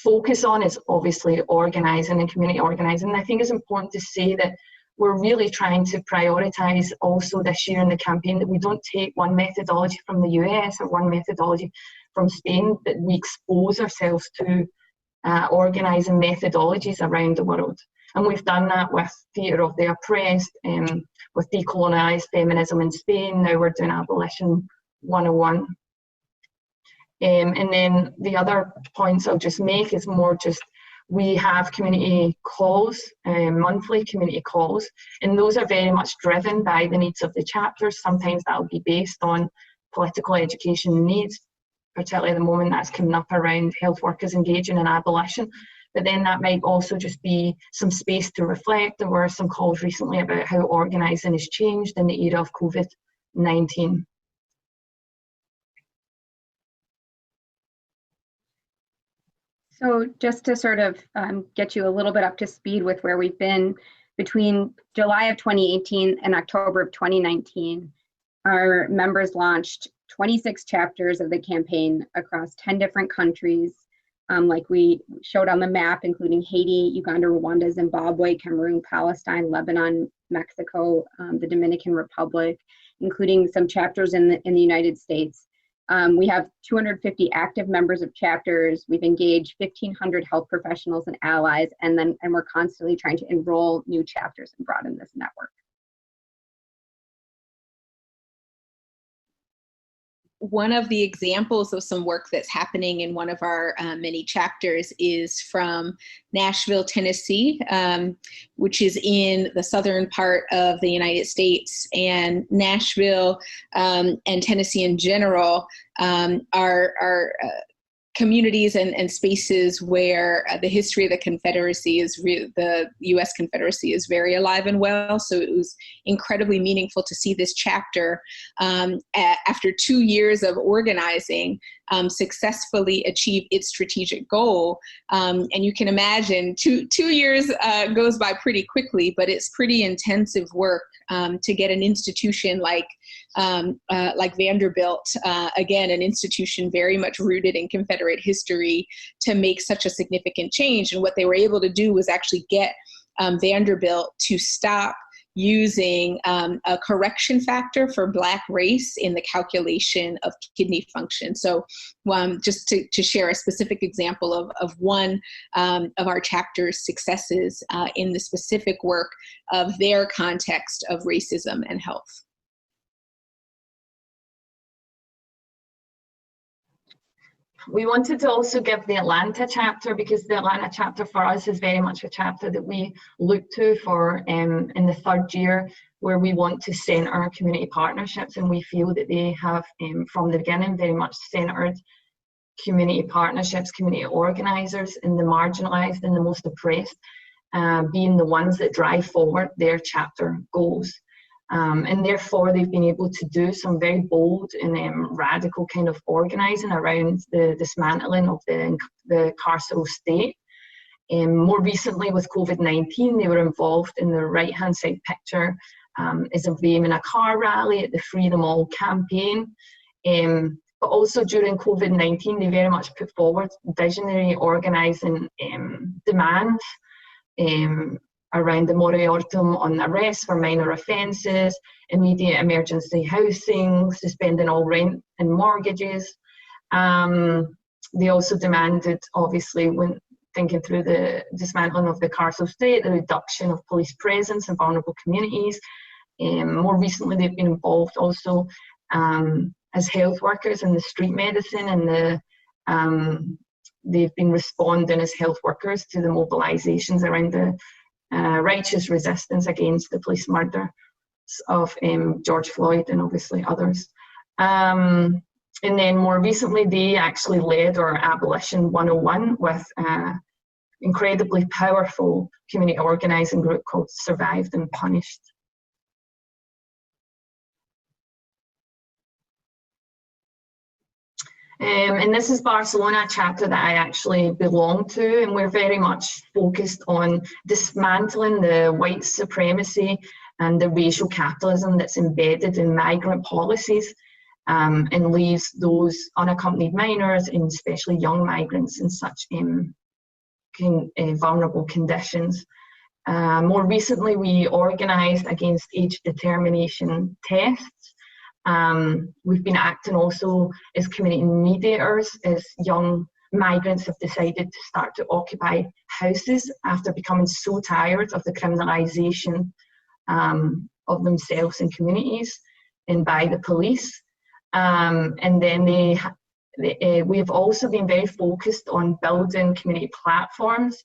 focus on is obviously organising and community organising. And I think it's important to say that we're really trying to prioritise also this year in the campaign that we don't take one methodology from the US or one methodology from Spain, that we expose ourselves to organising methodologies around the world. And we've done that with Theatre of the Oppressed, with Decolonialised Feminism in Spain. Now we're doing Abolition 101. And then the other points I'll just make is more just, we have community calls, monthly community calls, and those are very much driven by the needs of the chapters. Sometimes that'll be based on political education needs, particularly at the moment that's coming up around health workers engaging in abolition. But then that might also just be some space to reflect. There were some calls recently about how organising has changed in the era of COVID-19. So just to sort of get you a little bit up to speed with where we've been, between July of 2018 and October of 2019, our members launched 26 chapters of the campaign across 10 different countries, like we showed on the map, including Haiti, Uganda, Rwanda, Zimbabwe, Cameroon, Palestine, Lebanon, Mexico, the Dominican Republic, including some chapters in the United States. We have 250 active members of chapters. We've engaged 1,500 health professionals and allies, and we're constantly trying to enroll new chapters and broaden this network. one of the examples of some work that's happening in one of our many chapters is from Nashville, Tennessee, which is in the southern part of the United States. And Nashville and Tennessee in general are communities and spaces where the history of the Confederacy the U.S. Confederacy is very alive and well. So it was incredibly meaningful to see this chapter after 2 years of organizing successfully achieve its strategic goal. And you can imagine 2 years goes by pretty quickly, but it's pretty intensive work to get an institution like Vanderbilt, again, an institution very much rooted in Confederate history, to make such a significant change. And what they were able to do was actually get Vanderbilt to stop using a correction factor for Black race in the calculation of kidney function. So just to share a specific example of one of our chapter's successes in the specific work of their context of racism and health. We wanted to also give the Atlanta chapter, because the Atlanta chapter for us is very much a chapter that we look to for in the third year, where we want to center our community partnerships, and we feel that they have from the beginning very much centered community partnerships, community organizers, and the marginalized and the most oppressed being the ones that drive forward their chapter goals. And therefore they've been able to do some very bold and radical kind of organizing around the dismantling of the carceral state. More recently with COVID-19, they were involved in the right-hand side picture is of them in a car rally at the Free Them All campaign. But also during COVID-19, they very much put forward visionary organizing demands around the moratorium on arrests for minor offences, immediate emergency housing, suspending all rent and mortgages. They also demanded, obviously, when thinking through the dismantling of the carceral state, the reduction of police presence in vulnerable communities. More recently, they've been involved also as health workers in the street medicine, and they've been responding as health workers to the mobilisations around the righteous resistance against the police murder of George Floyd and obviously others. And then more recently, they actually led our Abolition 101 with an incredibly powerful community organising group called Survived and Punished. And this is Barcelona chapter that I actually belong to, and we're very much focused on dismantling the white supremacy and the racial capitalism that's embedded in migrant policies, and leaves those unaccompanied minors, and especially young migrants, in such vulnerable conditions. More recently, we organised against age determination tests. We've been acting also as community mediators as young migrants have decided to start to occupy houses after becoming so tired of the criminalisation of themselves and communities and by the police. And then we have also been very focused on building community platforms,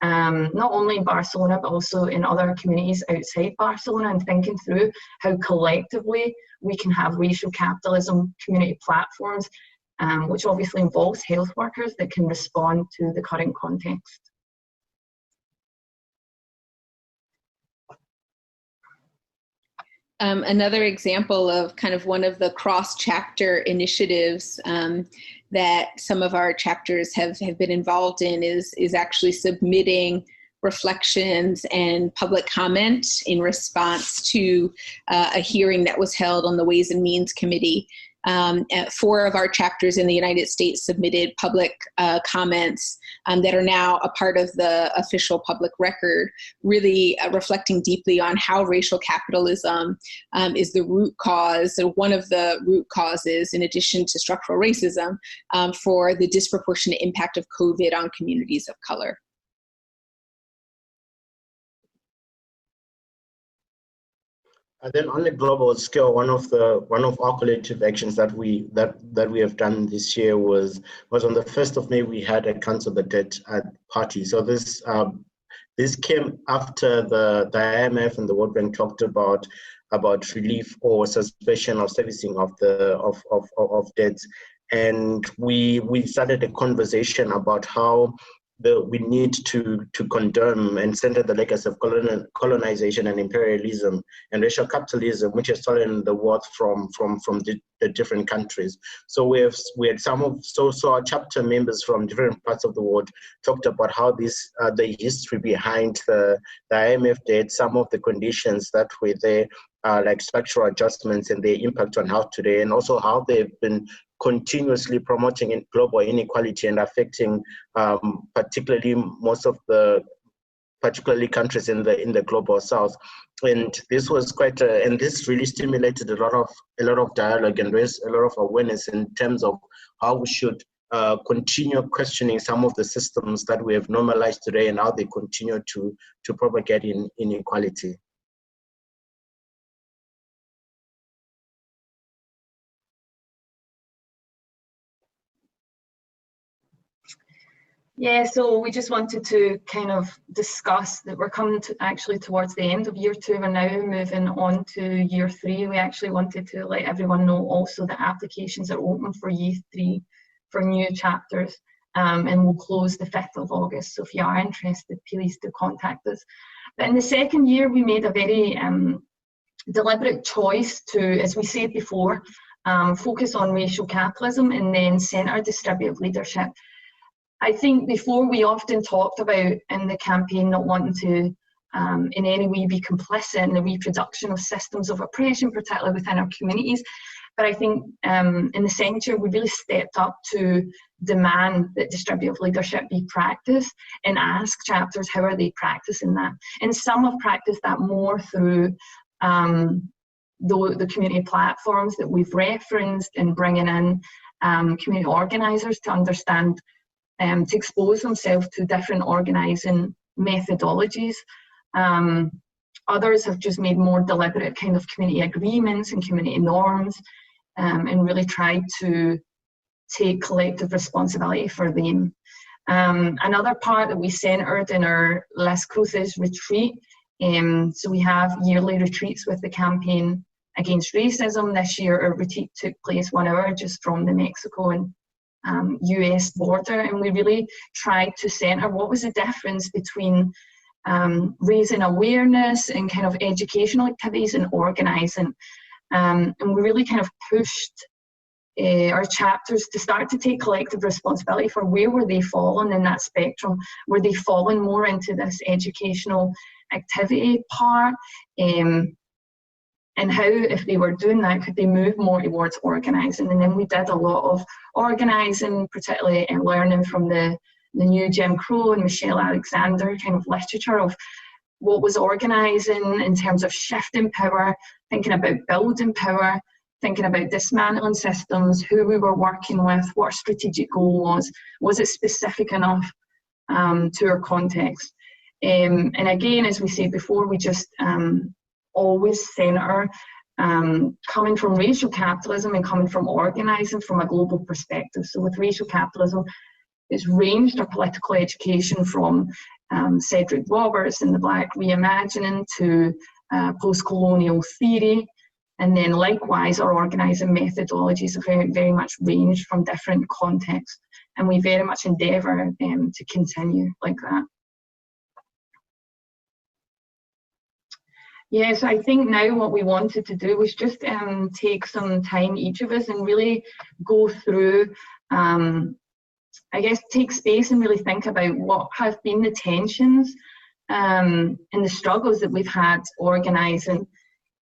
not only in Barcelona, but also in other communities outside Barcelona, and thinking through how collectively we can have racial capitalism community platforms, which obviously involves health workers that can respond to the current context. Another example of kind of one of the cross-chapter initiatives that some of our chapters have been involved in is actually submitting reflections and public comment in response to a hearing that was held on the Ways and Means Committee. 4 of our chapters in the United States submitted public comments that are now a part of the official public record, really reflecting deeply on how racial capitalism is the root cause, or one of the root causes, in addition to structural racism, for the disproportionate impact of COVID on communities of color. And then on a global scale, one of our collective actions that we have done this year was on the 1st of May. We had a Cancel the Debt party. So this came after the IMF and the World Bank talked about relief or suspension of servicing of debts, and we started a conversation about how we need to condemn and center the legacy of colonization and imperialism and racial capitalism, which has stolen the wealth from the different countries. So we had our chapter members from different parts of the world talked about how the history behind the IMF debt, some of the conditions that were there, like structural adjustments and their impact on health today, and also how they've been continuously promoting global inequality and affecting particularly countries in the global south. And this was and this really stimulated a lot of dialogue and raised a lot of awareness in terms of how we should continue questioning some of the systems that we have normalized today and how they continue to propagate inequality. Yeah, so we just wanted to kind of discuss that we're coming actually towards the end of year 2. We're now moving on to year 3. We actually wanted to let everyone know also that applications are open for year 3 for new chapters, and we'll close the 5th of August. So if you are interested, please do contact us. But in the second year, we made a very deliberate choice to, as we said before, focus on racial capitalism and then centre distributive leadership. I think before we often talked about in the campaign not wanting to in any way be complicit in the reproduction of systems of oppression, particularly within our communities. But I think in the second year, we really stepped up to demand that distributive leadership be practiced and ask chapters how are they practicing that. And some have practiced that more through the community platforms that we've referenced and bringing in community organisers to understand to expose themselves to different organising methodologies. Others have just made more deliberate kind of community agreements and community norms and really tried to take collective responsibility for them. Another part that we centred in our Las Cruces retreat, so we have yearly retreats with the campaign against racism. This year our retreat took place 1 hour just from the Mexico and US border, and we really tried to centre what was the difference between raising awareness and kind of educational activities and organising. And we really kind of pushed our chapters to start to take collective responsibility for where were they falling in that spectrum. Were they falling more into this educational activity part? And how, if they were doing that, could they move more towards organising? And then we did a lot of organising, particularly in learning from the new Jim Crow and Michelle Alexander kind of literature of what was organising in terms of shifting power, thinking about building power, thinking about dismantling systems, who we were working with, what our strategic goal was it specific enough to our context? And again, as we said before, we just always centre coming from racial capitalism and coming from organising from a global perspective. So with racial capitalism, it's ranged our political education from Cedric Roberts and the Black Reimagining to post-colonial theory. And then likewise, our organising methodologies are very, very much ranged from different contexts. And we very much endeavour to continue like that. Yeah, so I think now what we wanted to do was just take some time, each of us, and really go through, I guess, take space and really think about what have been the tensions and the struggles that we've had organising.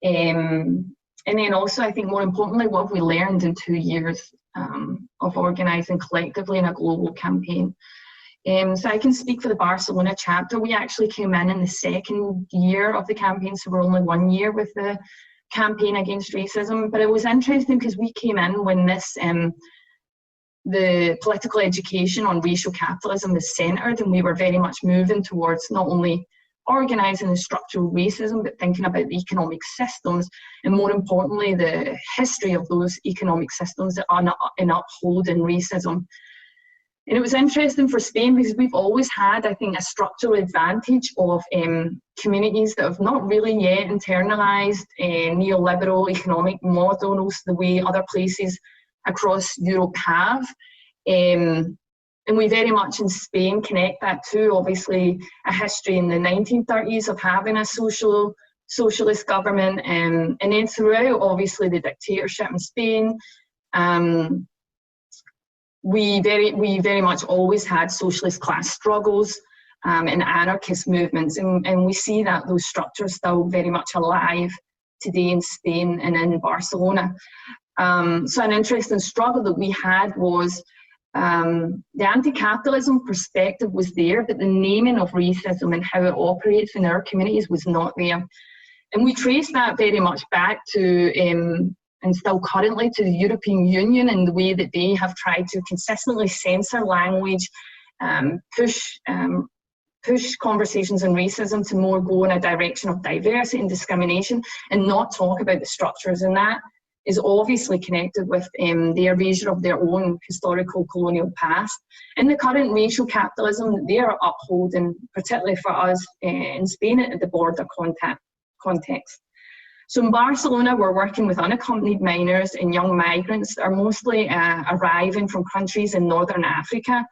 And then also, I think more importantly, what have we learned in 2 years of organising collectively in a global campaign. So I can speak for the Barcelona chapter. We actually came in the second year of the campaign, so we're only 1 year with the campaign against racism. But it was interesting because we came in when this, the political education on racial capitalism was centred, and we were very much moving towards not only organising and structural racism, but thinking about the economic systems, and more importantly, the history of those economic systems that are not in upholding racism. And it was interesting for Spain because we've always had, I think, a structural advantage of communities that have not really yet internalised neoliberal economic models the way other places across Europe have. And we very much in Spain connect that to, obviously, a history in the 1930s of having a socialist government, and then throughout, obviously, the dictatorship in Spain, we very much always had socialist class struggles and anarchist movements, and we see that those structures still very much alive today in Spain and in Barcelona. So an interesting struggle that we had was the anti-capitalism perspective was there, but the naming of racism and how it operates in our communities was not there. And we trace that very much back to, and still currently, to the European Union and the way that they have tried to consistently censor language, push conversations on racism to more go in a direction of diversity and discrimination and not talk about the structures. And that is obviously connected with the erasure of their own historical colonial past and the current racial capitalism that they are upholding, particularly for us in Spain at the border context. So in Barcelona, we're working with unaccompanied minors and young migrants that are mostly arriving from countries in Northern Africa.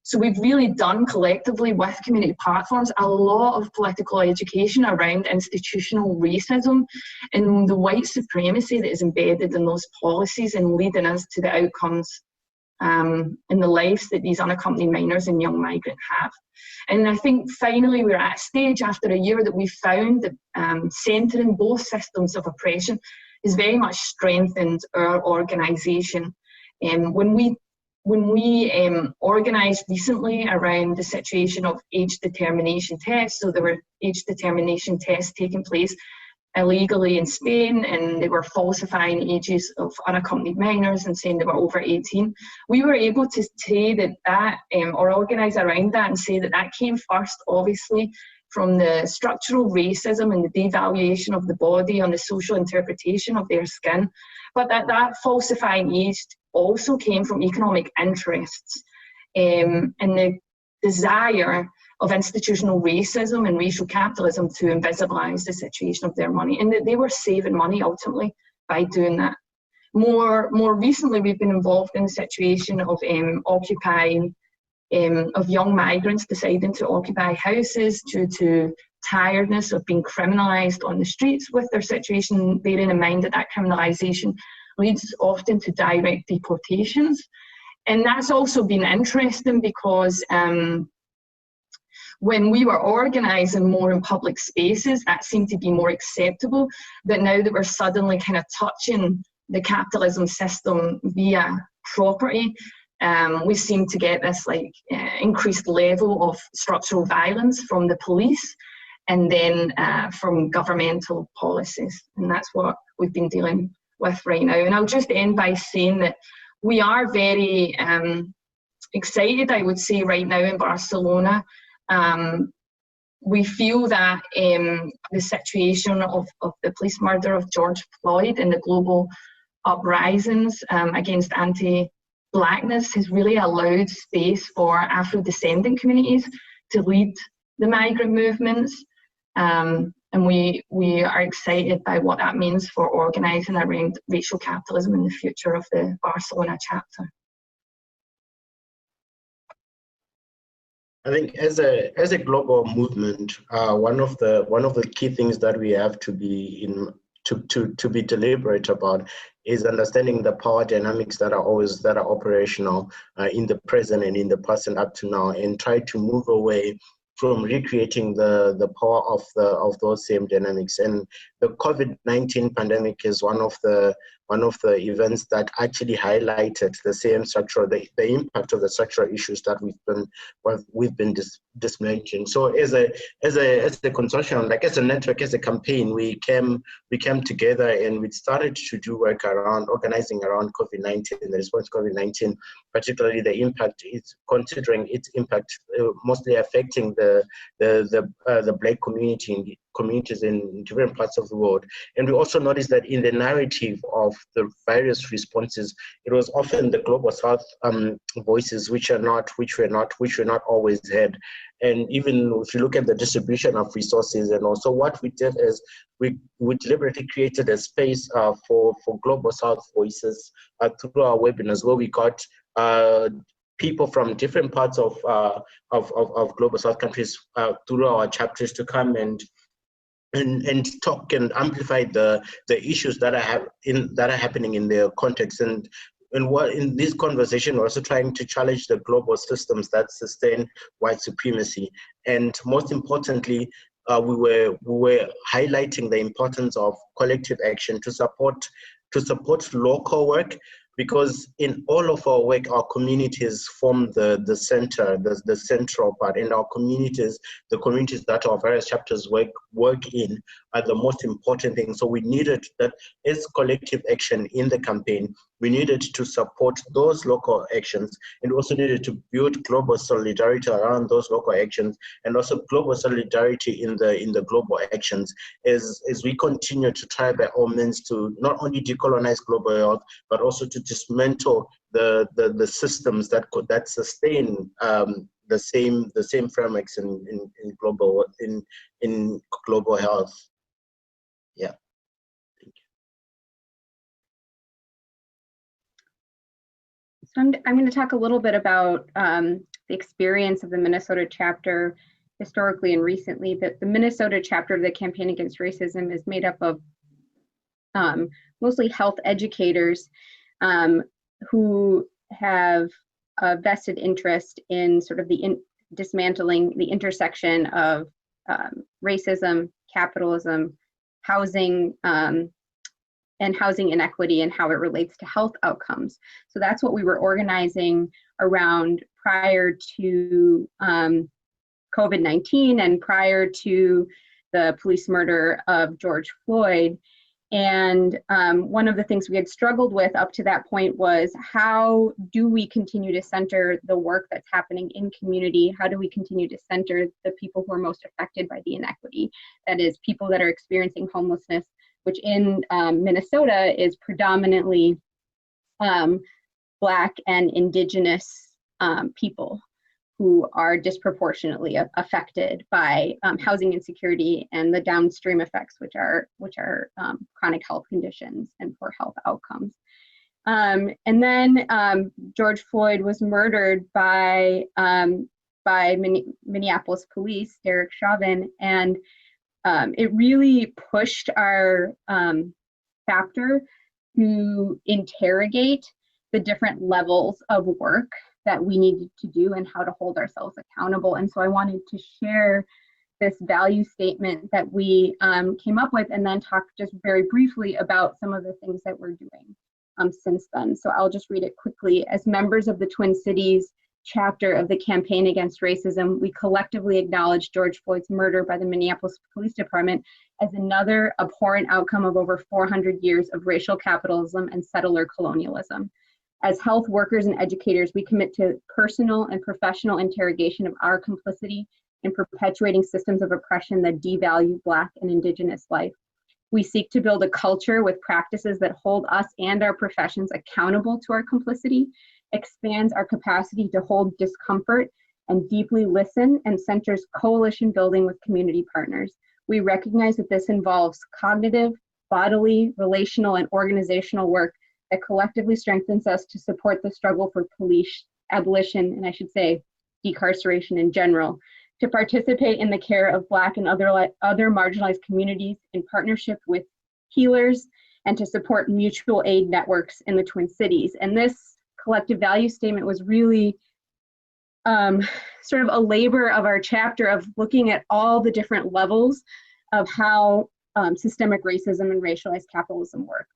So we've really done collectively with community platforms a lot of political education around institutional racism and the white supremacy that is embedded in those policies and leading us to the outcomes in the lives that these unaccompanied minors and young migrants have. And I think finally we're at a stage after a year that we found that centering both systems of oppression has very much strengthened our organisation. When we organised recently around the situation of age determination tests, so there were age determination tests taking place illegally in Spain, and they were falsifying ages of unaccompanied minors and saying they were over 18. We were able to say that or organise around that and say that came first, obviously, from the structural racism and the devaluation of the body on the social interpretation of their skin, but that falsifying age also came from economic interests and the desire of institutional racism and racial capitalism to invisibilize the situation of their money, and that they were saving money ultimately by doing that. More recently, we've been involved in the situation of occupying, of young migrants deciding to occupy houses due to tiredness of being criminalised on the streets with their situation, bearing in mind that criminalisation leads often to direct deportations. And that's also been interesting because when we were organising more in public spaces, that seemed to be more acceptable. But now that we're suddenly kind of touching the capitalism system via property, we seem to get this increased level of structural violence from the police and then from governmental policies. And that's what we've been dealing with right now. And I'll just end by saying that we are very excited, I would say, right now in Barcelona. We feel that the situation of the police murder of George Floyd and the global uprisings against anti-Blackness has really allowed space for Afro-descendant communities to lead the migrant movements. And we are excited by what that means for organising around racial capitalism in the future of the Barcelona chapter. I think as a global movement, one of the key things that we have to be to be deliberate about is understanding the power dynamics that are operational in the present and in the past and up to now, and try to move away from recreating the power of those same dynamics. And the COVID-19 pandemic is one of the events that actually highlighted the same structural, the impact of the structural issues that we've been mentioned. So as a consortium, like as a network, as a campaign, we came together and we started to do work around organizing around COVID-19, the response to COVID-19, particularly the impact, considering its impact mostly affecting the Black communities in different parts of the world. And we also noticed that in the narrative of the various responses, it was often the Global South voices which were not always heard. And even if you look at the distribution of resources, and also what we did is we deliberately created a space for Global South voices through our webinars, where we got people from different parts of Global South countries through our chapters to come and talk and amplify the issues that are happening in their context. And what in this conversation, we're also trying to challenge the global systems that sustain white supremacy. And most importantly, we were highlighting the importance of collective action to support local work, because in all of our work, our communities form the center, the central part, and our communities, the communities that our various chapters work in, are the most important thing. So we needed that as collective action in the campaign. We needed to support those local actions, and also needed to build global solidarity around those local actions, and also global solidarity in the global actions as we continue to try by all means to not only decolonize global health, but also to dismantle the systems that sustain the same frameworks in global health. Yeah. So I'm going to talk a little bit about the experience of the Minnesota chapter historically and recently. That the Minnesota chapter of the Campaign Against Racism is made up of mostly health educators who have a vested interest in sort of dismantling the intersection of racism, capitalism, housing, and housing inequity and how it relates to health outcomes. So that's what we were organizing around prior to COVID-19 and prior to the police murder of George Floyd. And one of the things we had struggled with up to that point was, how do we continue to center the work that's happening in community? How do we continue to center the people who are most affected by the inequity? That is, people that are experiencing homelessness, which in Minnesota is predominantly Black and Indigenous people who are disproportionately affected by housing insecurity and the downstream effects, which are chronic health conditions and poor health outcomes. And then George Floyd was murdered by Minneapolis police, Derek Chauvin, and it really pushed our chapter to interrogate the different levels of work that we needed to do and how to hold ourselves accountable. And so I wanted to share this value statement that we came up with, and then talk just very briefly about some of the things that we're doing since then. So I'll just read it quickly. As members of the Twin Cities chapter of the Campaign Against Racism, we collectively acknowledge George Floyd's murder by the Minneapolis Police Department as another abhorrent outcome of over 400 years of racial capitalism and settler colonialism. As health workers and educators, we commit to personal and professional interrogation of our complicity in perpetuating systems of oppression that devalue Black and Indigenous life. We seek to build a culture with practices that hold us and our professions accountable to our complicity, expands our capacity to hold discomfort and deeply listen, and centers coalition building with community partners. We recognize that this involves cognitive, bodily, relational, and organizational work that collectively strengthens us to support the struggle for police abolition, and I should say decarceration in general, to participate in the care of Black and other marginalized communities in partnership with healers, and to support mutual aid networks in the Twin Cities. And this collective value statement was really sort of a labor of our chapter of looking at all the different levels of how systemic racism and racialized capitalism works,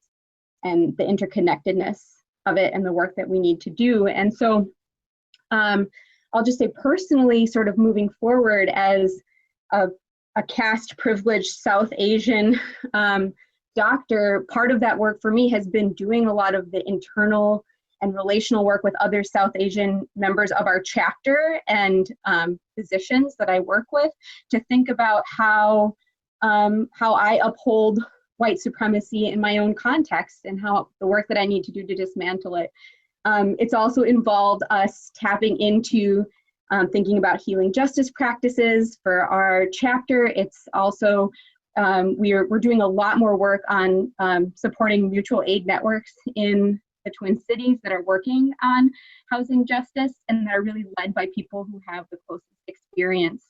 and the interconnectedness of it and the work that we need to do. And so I'll just say personally, sort of moving forward as a caste privileged South Asian doctor, part of that work for me has been doing a lot of the internal and relational work with other South Asian members of our chapter and physicians that I work with to think about how I uphold white supremacy in my own context and how the work that I need to do to dismantle it. It's also involved us tapping into thinking about healing justice practices for our chapter. It's also, we're doing a lot more work on supporting mutual aid networks in the Twin Cities that are working on housing justice and that are really led by people who have the closest experience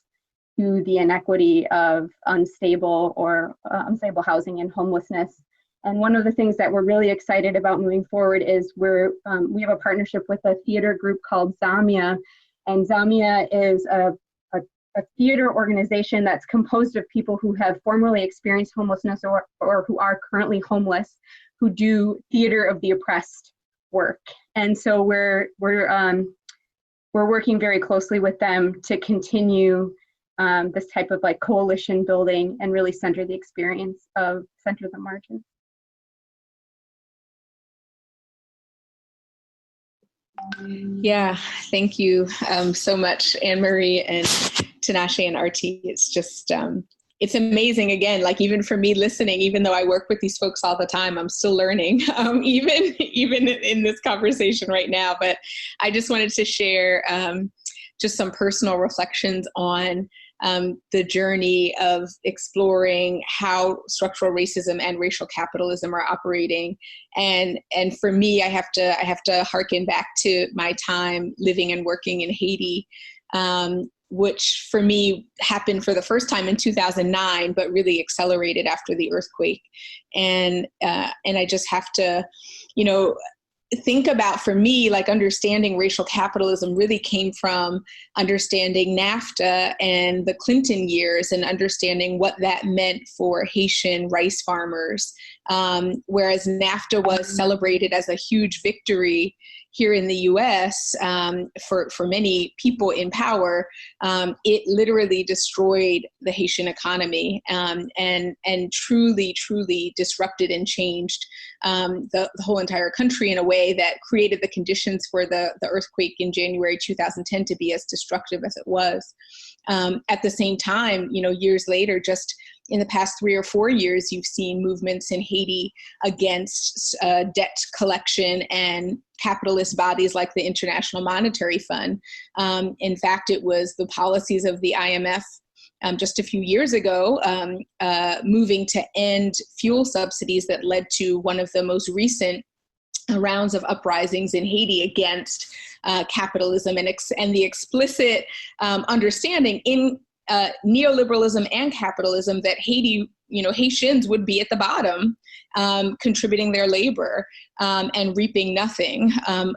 to the inequity of unstable housing and homelessness. And one of the things that we're really excited about moving forward is we have a partnership with a theater group called Zamia, and Zamia is a theater organization that's composed of people who have formerly experienced homelessness or who are currently homeless, who do theater of the oppressed work. And so we're working very closely with them to continue this type of like coalition building and really center the experience of Center the Margins. Yeah, thank you so much, Anne Marie and Tinashe and Arti. It's just, it's amazing. Again, like even for me listening, even though I work with these folks all the time, I'm still learning, even in this conversation right now. But I just wanted to share just some personal reflections on the journey of exploring how structural racism and racial capitalism are operating. And for me, I have to harken back to my time living and working in Haiti, which for me happened for the first time in 2009, but really accelerated after the earthquake. And I just have to, think about, for me, like understanding racial capitalism really came from understanding NAFTA and the Clinton years and understanding what that meant for Haitian rice farmers. Whereas NAFTA was celebrated as a huge victory here in the US for many people in power, it literally destroyed the Haitian economy and truly disrupted and changed the whole entire country in a way that created the conditions for the earthquake in January 2010 to be as destructive as it was. At the same time, years later, just in the past 3 or 4 years, you've seen movements in Haiti against debt collection and capitalist bodies like the International Monetary Fund. In fact, it was the policies of the IMF just a few years ago, moving to end fuel subsidies that led to one of the most recent rounds of uprisings in Haiti against capitalism and the explicit understanding in neoliberalism and capitalism that Haitians would be at the bottom, contributing their labor and reaping nothing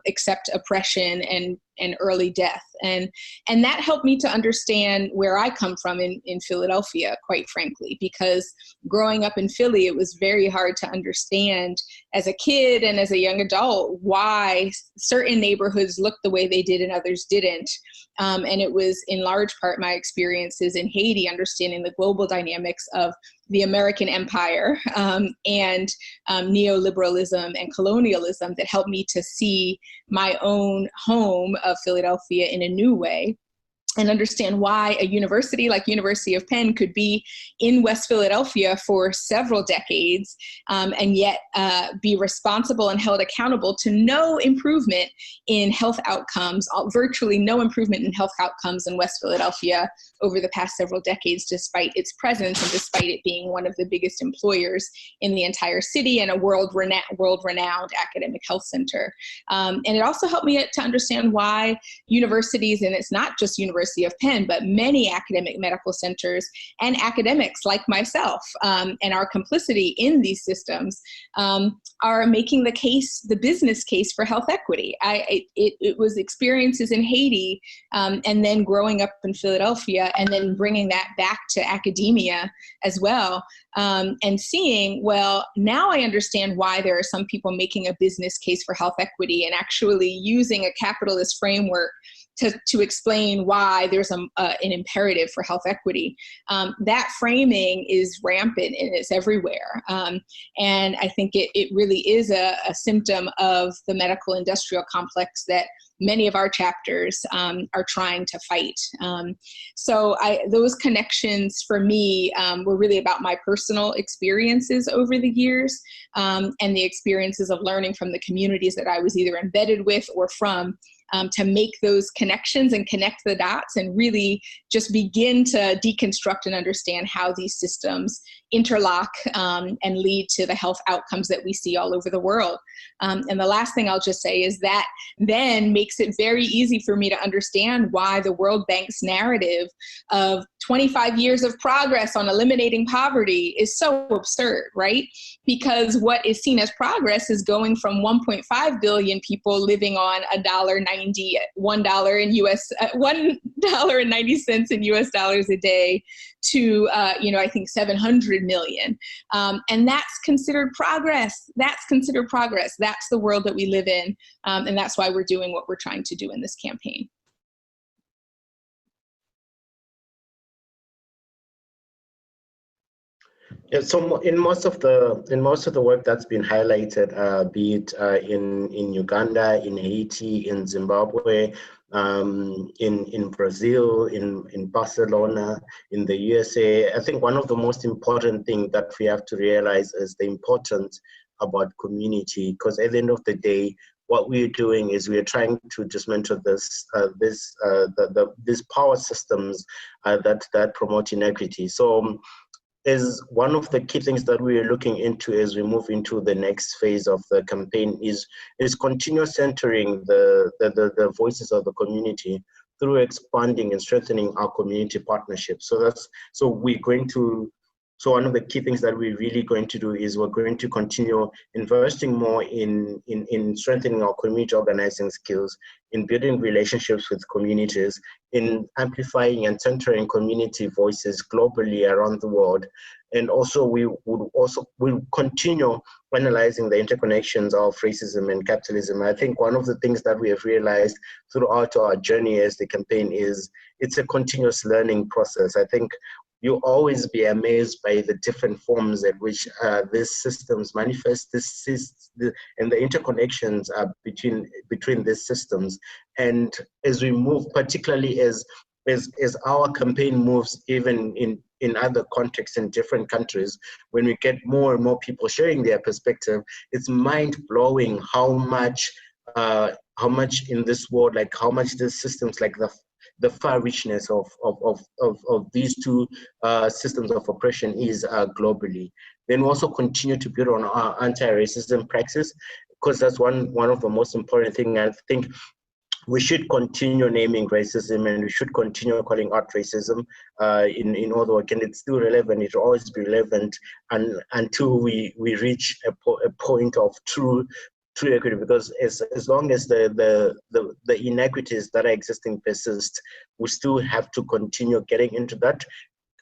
except oppression and early death. And that helped me to understand where I come from in Philadelphia, quite frankly, because growing up in Philly, it was very hard to understand as a kid and as a young adult why certain neighborhoods looked the way they did and others didn't. And it was in large part my experiences in Haiti, understanding the global dynamics of the American empire and neoliberalism and colonialism that helped me to see my own home of Philadelphia in a new way, and understand why a university like University of Penn could be in West Philadelphia for several decades and yet be responsible and held accountable to no improvement in health outcomes, virtually no improvement in health outcomes in West Philadelphia over the past several decades, despite its presence and despite it being one of the biggest employers in the entire city and a world-renowned academic health center. And it also helped me to understand why universities, and it's not just University of Penn, but many academic medical centers and academics like myself and our complicity in these systems are making the business case for health equity. It was experiences in Haiti and then growing up in Philadelphia and then bringing that back to academia as well and seeing, well, now I understand why there are some people making a business case for health equity and actually using a capitalist framework to explain why there's an imperative for health equity. That framing is rampant and it's everywhere. And I think it really is a symptom of the medical industrial complex that many of our chapters are trying to fight. So those connections for me were really about my personal experiences over the years and the experiences of learning from the communities that I was either embedded with or from, to make those connections and connect the dots and really just begin to deconstruct and understand how these systems interlock and lead to the health outcomes that we see all over the world. And the last thing I'll just say is that then makes it very easy for me to understand why the World Bank's narrative of 25 years of progress on eliminating poverty is so absurd, right? Because what is seen as progress is going from 1.5 billion people living on $1.90 in US, $1.90 in US dollars a day to, I think 700 million. And that's considered progress. That's considered progress. That's the world that we live in. And that's why we're doing what we're trying to do in this campaign. Yeah, so in most of the work that's been highlighted, be it in Uganda, in Haiti, in Zimbabwe, in Brazil, in Barcelona, in the USA, I think one of the most important things that we have to realize is the importance about community, because at the end of the day, what we're doing is we're trying to dismantle these power systems that promote inequity. So is one of the key things that we are looking into as we move into the next phase of the campaign is continuous centering the voices of the community through expanding and strengthening our community partnerships. So one of the key things that we're really going to do is we're going to continue investing more in strengthening our community organizing skills, in building relationships with communities, in amplifying and centering community voices globally around the world. And also we'll continue analyzing the interconnections of racism and capitalism. I think one of the things that we have realized throughout our journey as the campaign is it's a continuous learning process. I think you'll always be amazed by the different forms at which these systems manifest, and the interconnections between these systems. And as we move, particularly as our campaign moves, even in other contexts in different countries, when we get more and more people sharing their perspective, it's mind-blowing how much in this world, like how much these systems, like the far richness of these two systems of oppression is globally. Then we also continue to build on our anti-racism practice, because that's one of the most important things. I think we should continue naming racism, and we should continue calling out racism in all the work, and it's still relevant. It will always be relevant until we reach a point of true equity, because as long as the inequities that are existing persist, we still have to continue getting into that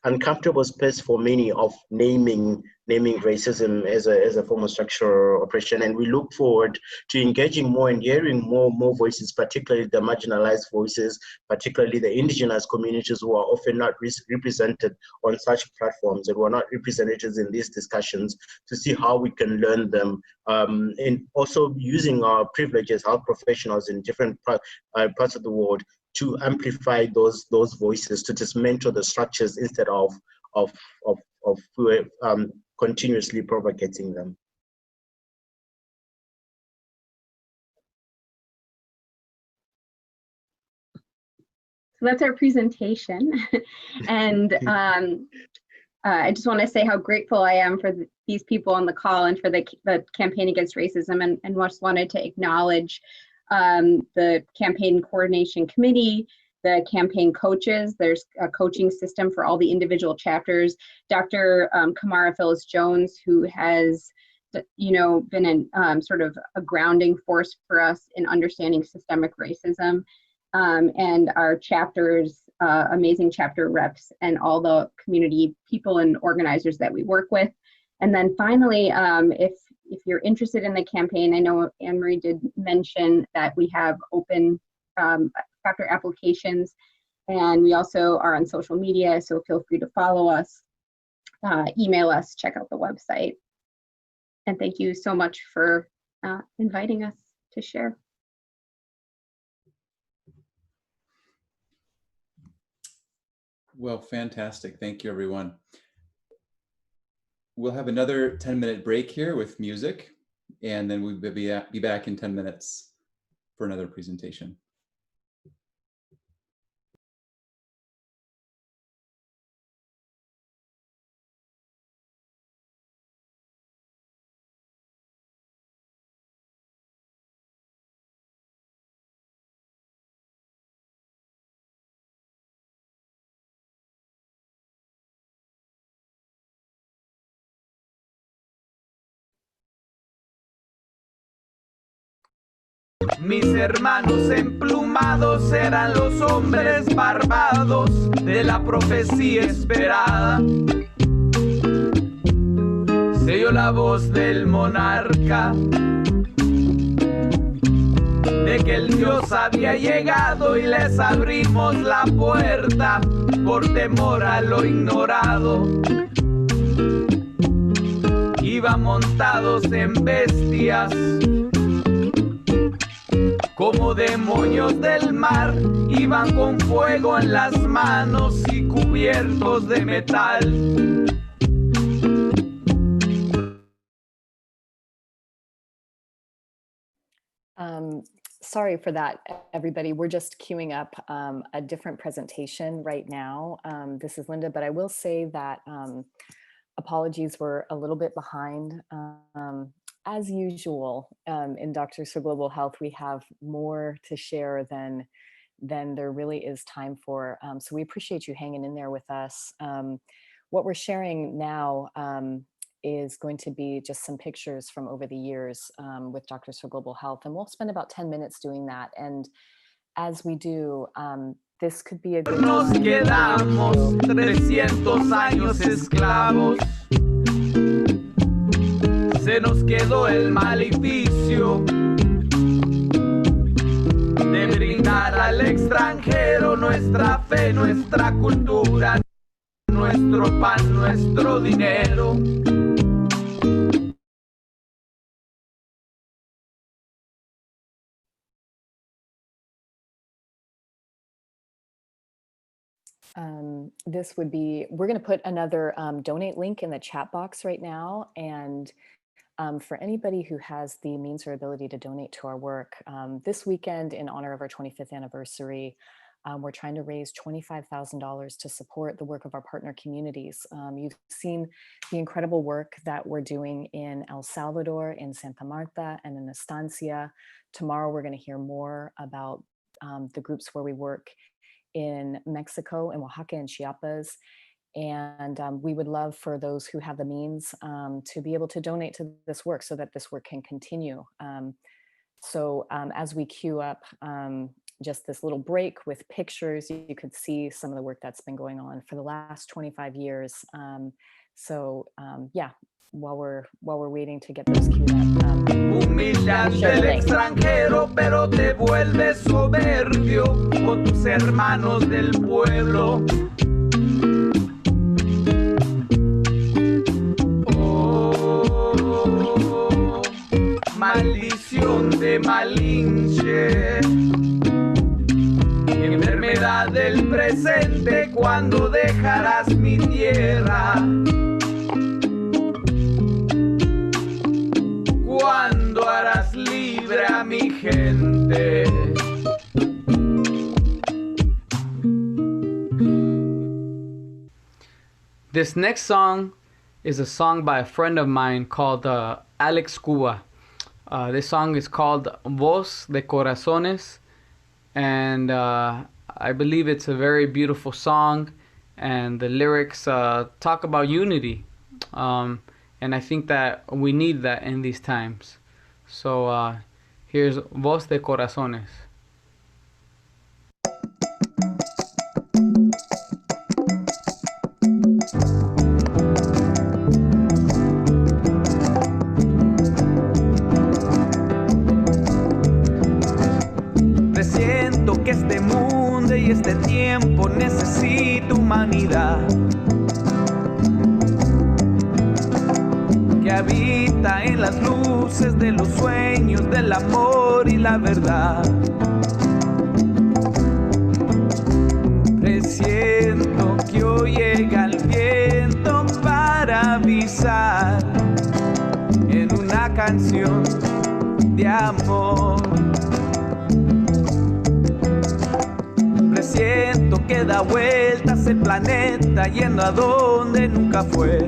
uncomfortable space for many of naming racism as a form of structural oppression. And we look forward to engaging more and hearing more voices, particularly the marginalized voices, particularly the indigenous communities who are often not represented on such platforms and who are not represented in these discussions, to see how we can learn them, and also using our privilege as health professionals in different parts of the world to amplify those voices, to dismantle the structures instead of continuously propagating them. So that's our presentation. And I just want to say how grateful I am for these people on the call and for the Campaign Against Racism, and just wanted to acknowledge the Campaign Coordination Committee, the campaign coaches. There's a coaching system for all the individual chapters. Dr. Kamara Phyllis-Jones, who has been sort of a grounding force for us in understanding systemic racism, and our chapters, amazing chapter reps, and all the community people and organizers that we work with. And then finally, if you're interested in the campaign, I know Anne Marie did mention that we have open chapter applications. And we also are on social media, so feel free to follow us, email us, check out the website. And thank you so much for inviting us to share. Well, fantastic. Thank you, everyone. We'll have another 10-minute break here with music, and then we'll be back in 10 minutes for another presentation. Mis hermanos emplumados eran los hombres barbados de la profecía esperada. Se oyó la voz del monarca de que el Dios había llegado y les abrimos la puerta por temor a lo ignorado. Iban montados en bestias como demonios del mar, iban con fuego en las manos y cubiertos de metal. Sorry for that, everybody. We're just queuing up a different presentation right now. This is Linda, but I will say that apologies, we're a little bit behind. As usual, in Doctors for Global Health, we have more to share than there really is time for. So we appreciate you hanging in there with us. What we're sharing now is going to be just some pictures from over the years with Doctors for Global Health, and we'll spend about 10 minutes doing that. And as we do, this could be a good Nos quedamos 300 años esclavos. Se nos quedó el maleficio de brindar al extranjero nuestra fe, nuestra cultura, nuestro pan, nuestro dinero. This would be, we're going to put another donate link in the chat box right now. And for anybody who has the means or ability to donate to our work, this weekend in honor of our 25th anniversary, we're trying to raise $25,000 to support the work of our partner communities. You've seen the incredible work that we're doing in El Salvador, in Santa Marta, and in Estancia. Tomorrow, we're going to hear more about the groups where we work in Mexico, in Oaxaca, and Chiapas. And we would love for those who have the means to be able to donate to this work so that this work can continue. So as we queue up just this little break with pictures, you could see some of the work that's been going on for the last 25 years. Yeah, while we're waiting to get those queued up. Humillas del extranjero, pero te vuelves soberbio con tus hermanos del pueblo. Oh, maldición de Malinche, enfermedad del presente, cuando dejarás mi tierra. ¿Cuándo harás libre a mi gente? This next song is a song by a friend of mine called Alex Cuba. This song is called Voz de Corazones, and I believe it's a very beautiful song, and the lyrics talk about unity. And I think that we need that in these times. So here's Voz de Corazones. Recién Siento que este mundo y este tiempo necesita humanidad que habita en las luces de los sueños, del amor y la verdad. Presiento que hoy llega el viento para avisar en una canción de amor. Presiento que da vueltas el planeta yendo a donde nunca fue,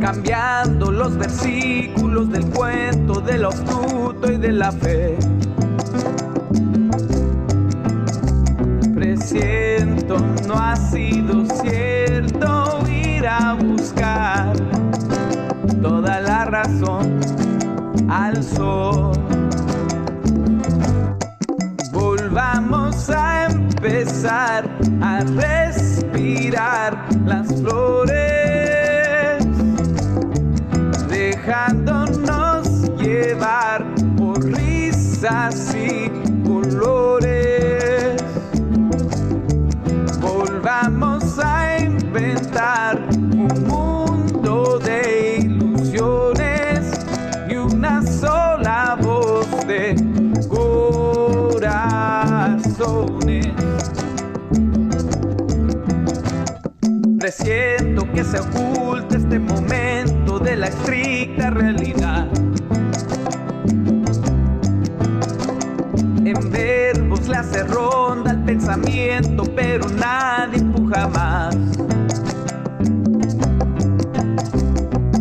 cambiando los versículos del cuento, del astuto y de la fe. Presiento no ha sido cierto ir a buscar toda la razón al sol. Volvamos a empezar a respirar las flores, dejándonos llevar por risas y colores. Volvamos a inventar un mundo de ilusiones y una sola voz de corazones. Presiento que se oculta este momento de la estricta realidad. En verbos le hace ronda el pensamiento, pero nadie empuja más.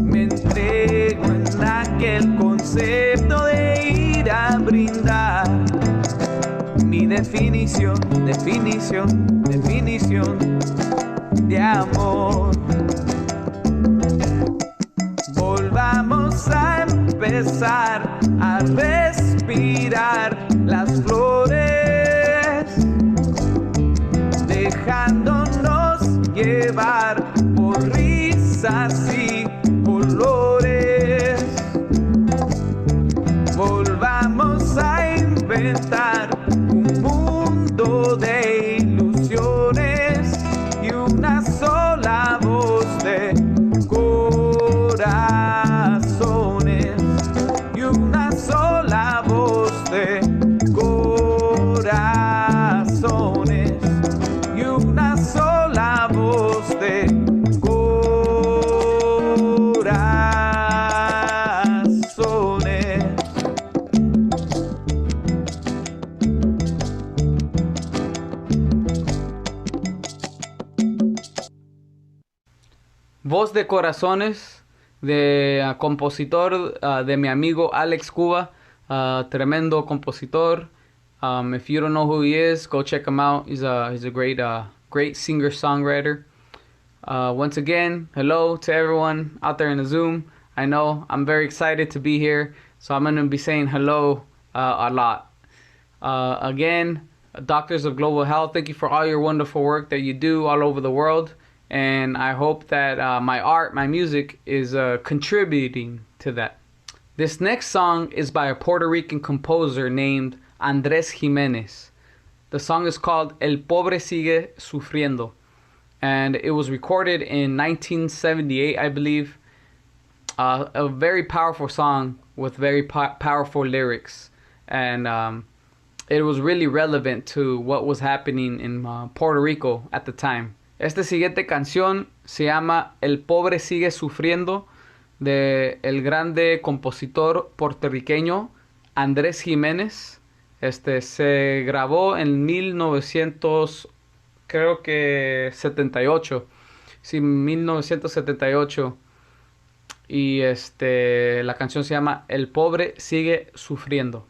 Me entrego en aquel concepto de ir a brindar mi definición, definición, definición de amor. Volvamos a empezar a respirar las flores, dejándonos llevar por risas y colores. Volvamos a inventar un mundo de ilusiones y una sola voz de corazones, y una sola voz de corazones, y una sola voz de corazones. Voz de Corazones, de compositor de mi amigo Alex Cuba, tremendo compositor. If you don't know who he is, go check him out. He's a great singer-songwriter. Once again, hello to everyone out there in the Zoom. I know I'm very excited to be here, so I'm going to be saying hello a lot. Again, Doctors of Global Health, thank you for all your wonderful work that you do all over the world. And I hope that my art, my music is contributing to that. This next song is by a Puerto Rican composer named Andrés Jiménez. The song is called El Pobre Sigue Sufriendo. And it was recorded in 1978, I believe. A very powerful song with very powerful lyrics. And it was really relevant to what was happening in Puerto Rico at the time. Esta siguiente canción se llama El Pobre Sigue Sufriendo, de el grande compositor puertorriqueño Andrés Jiménez. Se grabó en 1978. Sí, 1978. Y la canción se llama El Pobre Sigue Sufriendo.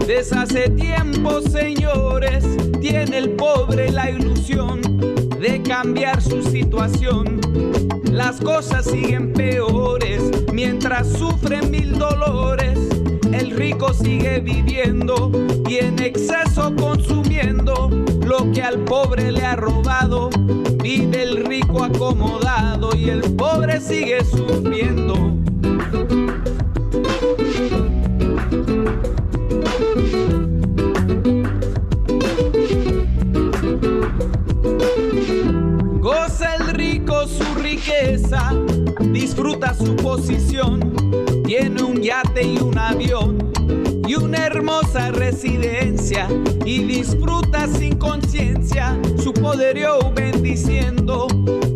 Desde hace tiempo, señores, tiene el pobre la ilusión de cambiar su situación. las cosas siguen peores, mientras sufren mil dolores. El rico sigue viviendo y en exceso consumiendo lo que al pobre le ha robado. Vive el rico acomodado y el pobre sigue sufriendo. Goza el rico su riqueza, disfruta su posición, tiene un yate y un avión y una hermosa residencia, y disfruta sin conciencia su poderío bendiciendo.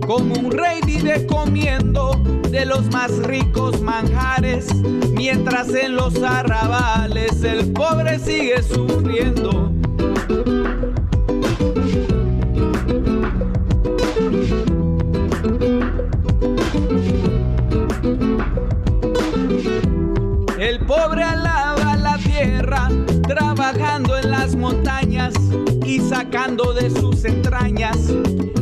Como un rey vive comiendo de los más ricos manjares, mientras en los arrabales el pobre sigue sufriendo. El pobre alaba la tierra, trabajando en las montañas y sacando de sus entrañas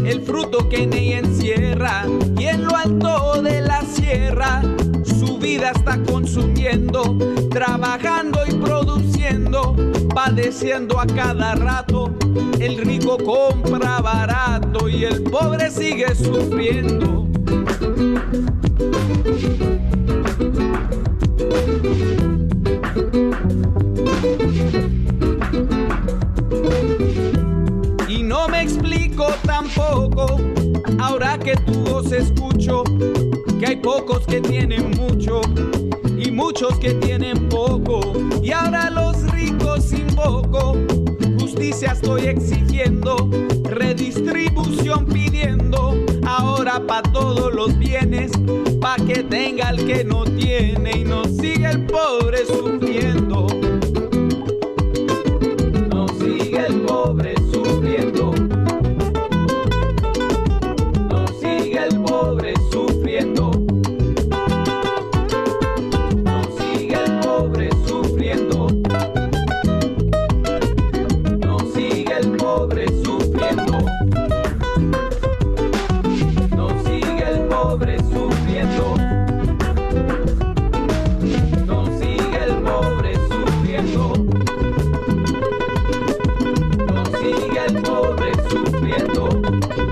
el fruto que en ella encierra. Y en lo alto de la sierra su vida está consumiendo, trabajando y produciendo, padeciendo a cada rato. El rico compra barato y el pobre sigue sufriendo. Y no me explico tampoco, ahora que tu voz escucho, que hay pocos que tienen mucho y muchos que tienen poco. Y ahora los ricos invoco, justicia estoy exigiendo, redistribución pidiendo, ahora pa' todos los bienes, pa' que tenga el que no tiene y no siga el pobre sufriendo. No siga el pobre sufriendo. No siga el pobre sufriendo. No siga el pobre sufriendo. No siga el pobre sufriendo. No siga el pobre sufriendo. No siga el pobre sufriendo. No siga el pobre sufriendo. No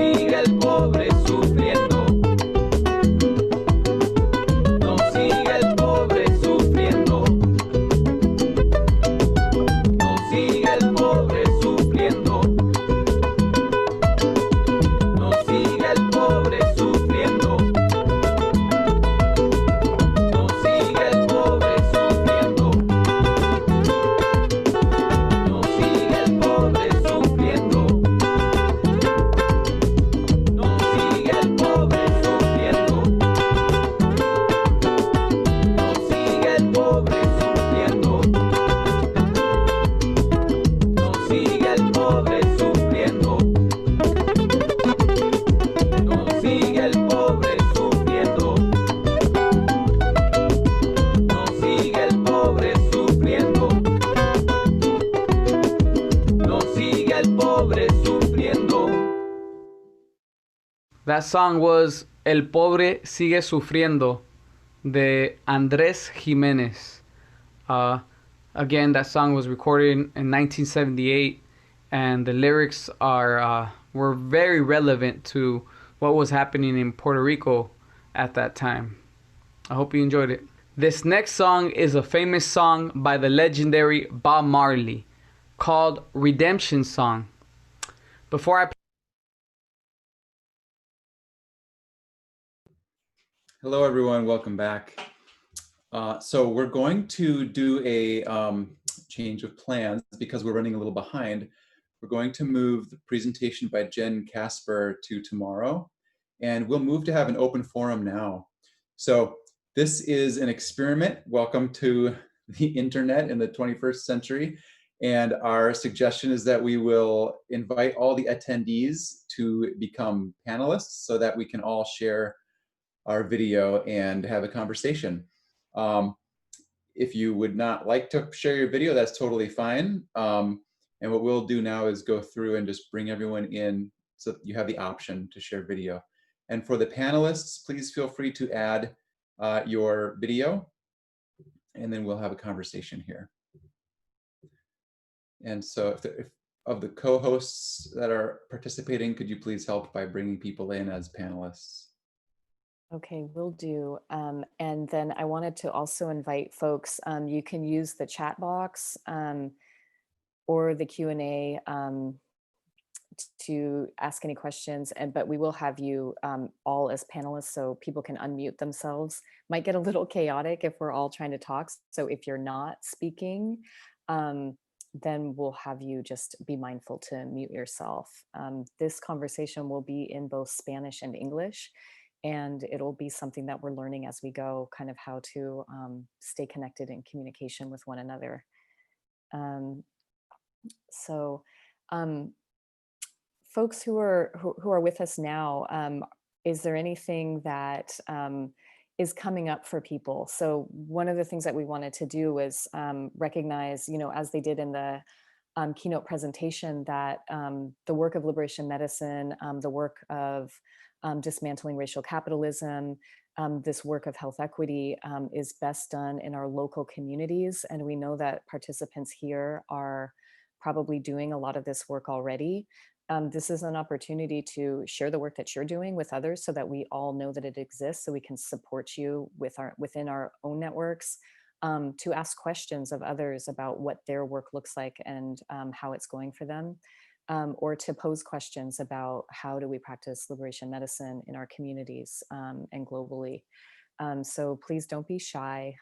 siga el pobre sufriendo. No siga el pobre sufriendo. No siga el pobre sufriendo. No siga el pobre sufriendo. No siga el pobre sufriendo. No siga el pobre sufriendo. No siga el pobre sufriendo. No siga el pobre sufriendo. No siga el pobre sufriendo. No siga el pobre sufriendo. No siga el pobre sufriendo. No siga el pobre sufriendo. That song was El Pobre Sigue Sufriendo de Andrés Jiménez. Again, that song was recorded in 1978, and the lyrics were very relevant to what was happening in Puerto Rico at that time. I hope you enjoyed it. This next song is a famous song by the legendary Bob Marley called Redemption Song. Before I Hello, everyone. Welcome back. So we're going to do a change of plans because we're running a little behind. We're going to move the presentation by Jen Casper to tomorrow, and we'll move to have an open forum now. So this is an experiment. Welcome to the internet in the 21st century. And our suggestion is that we will invite all the attendees to become panelists so that we can all share our video and have a conversation. If you would not like to share your video, that's totally fine. And what we'll do now is go through and just bring everyone in so you have the option to share video. And for the panelists, please feel free to add your video, and then we'll have a conversation here. And so if of the co-hosts that are participating, could you please help by bringing people in as panelists? Okay, will do. And then I wanted to also invite folks, you can use the chat box or the Q&A to ask any questions, but we will have you all as panelists so people can unmute themselves. Might get a little chaotic if we're all trying to talk. So if you're not speaking, then we'll have you just be mindful to mute yourself. This conversation will be in both Spanish and English, and it'll be something that we're learning as we go, kind of how to stay connected in communication with one another. Folks who are with us now, is there anything that is coming up for people? So one of the things that we wanted to do was recognize, as they did in the keynote presentation, that the work of liberation medicine, the work of dismantling racial capitalism, this work of health equity is best done in our local communities. And we know that participants here are probably doing a lot of this work already. This is an opportunity to share the work that you're doing with others so that we all know that it exists, so we can support you within our own networks, to ask questions of others about what their work looks like and how it's going for them, or to pose questions about how do we practice liberation medicine in our communities and globally. So please don't be shy.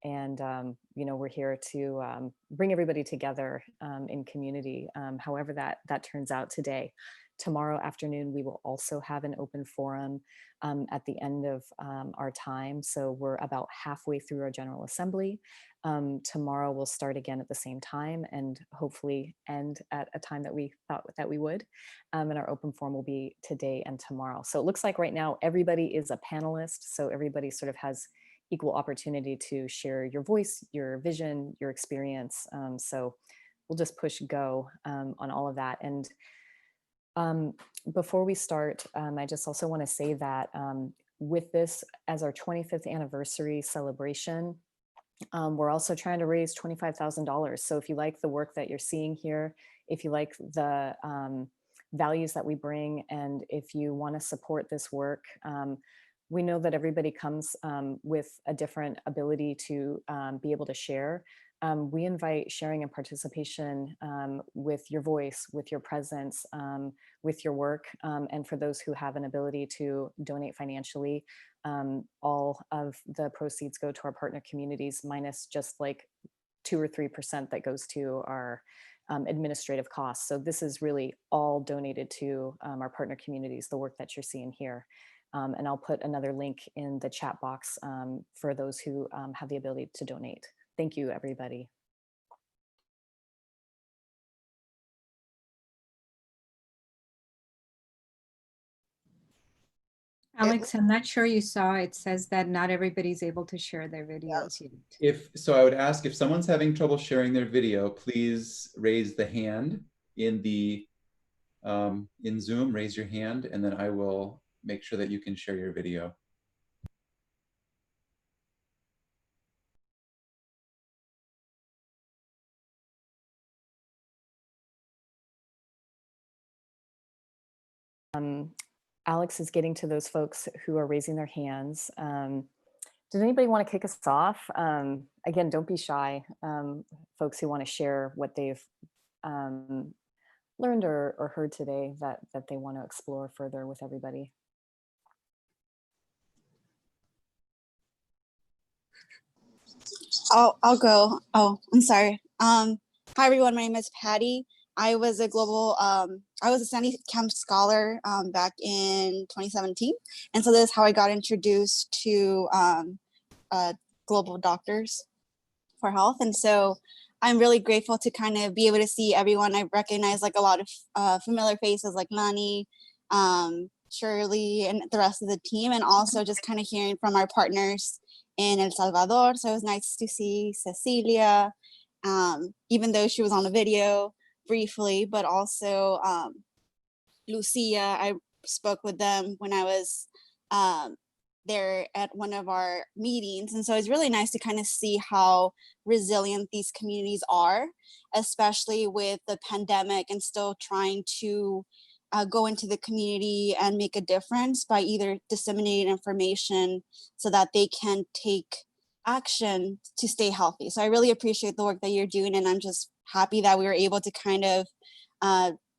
We're here to bring everybody together in community, however that turns out today. Tomorrow afternoon, we will also have an open forum at the end of our time. So we're about halfway through our General Assembly. Tomorrow we'll start again at the same time and hopefully end at a time that we thought that we would. And our open forum will be today and tomorrow. So it looks like right now everybody is a panelist. So everybody sort of has equal opportunity to share your voice, your vision, your experience. So we'll just push go on all of that. And before we start, I just also want to say that with this as our 25th anniversary celebration, we're also trying to raise $25,000. So if you like the work that you're seeing here, if you like the values that we bring, and if you want to support this work, we know that everybody comes with a different ability to be able to share. We invite sharing and participation with your voice, with your presence, with your work. And for those who have an ability to donate financially, all of the proceeds go to our partner communities, minus just like 2 or 3% that goes to our administrative costs. So this is really all donated to our partner communities, the work that you're seeing here. And I'll put another link in the chat box for those who have the ability to donate. Thank you, everybody. Alex, I'm not sure you saw, it says that not everybody's able to share their videos yet. So I would ask if someone's having trouble sharing their video, please raise the hand in the in Zoom, raise your hand, and then I will make sure that you can share your video. Alex is getting to those folks who are raising their hands. Does anybody want to kick us off? Again, don't be shy. Folks who want to share what they've learned or heard today that they want to explore further with everybody. I'll go. Oh, I'm sorry. Hi everyone, my name is Patty. I was a Sandy Camp scholar back in 2017. And so this is how I got introduced to Global Doctors for Health. And so I'm really grateful to kind of be able to see everyone. I recognize like a lot of familiar faces like Nani, Shirley, and the rest of the team, and also just kind of hearing from our partners in El Salvador. So it was nice to see Cecilia, even though she was on the video briefly, but also Lucia. I spoke with them when I was there at one of our meetings. And so it's really nice to kind of see how resilient these communities are, especially with the pandemic, and still trying to go into the community and make a difference by either disseminating information so that they can take action to stay healthy. So I really appreciate the work that you're doing, and I'm just happy that we were able to kind of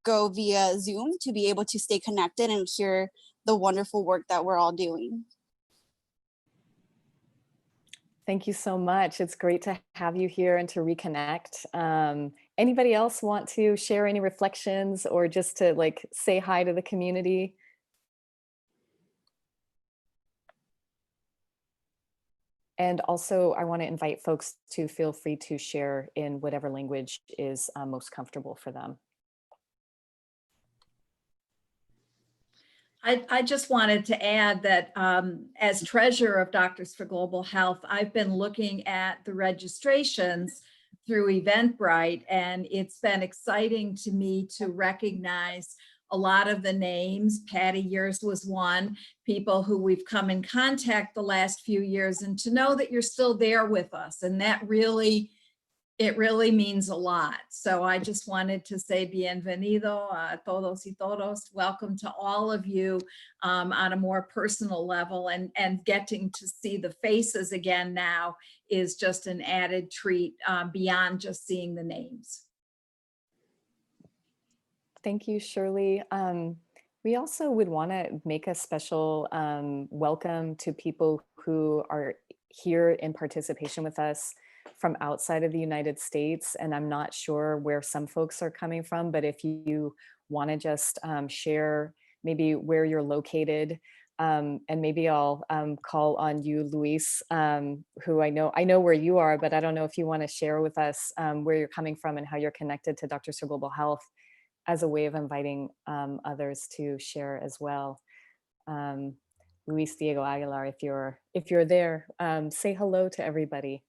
go via Zoom to be able to stay connected and hear the wonderful work that we're all doing. Thank you so much. It's great to have you here and to reconnect. Anybody else want to share any reflections or just to like say hi to the community? And also I want to invite folks to feel free to share in whatever language is most comfortable for them. I just wanted to add that as treasurer of Doctors for Global Health, I've been looking at the registrations through Eventbrite, and it's been exciting to me to recognize a lot of the names. Patty, yours was one, people who we've come in contact the last few years, and to know that you're still there with us, and that really, it really means a lot. So I just wanted to say bienvenido a todos y todos. Welcome to all of you on a more personal level, and getting to see the faces again now is just an added treat beyond just seeing the names. Thank you, Shirley. We also would want to make a special welcome to people who are here in participation with us from outside of the United States. And I'm not sure where some folks are coming from, but if you want to just share maybe where you're located, and maybe I'll call on you, Luis, who I know where you are, but I don't know if you want to share with us where you're coming from and how you're connected to Doctors for Global Health as a way of inviting others to share as well. Luis Diego Aguilar, if you're there, say hello to everybody.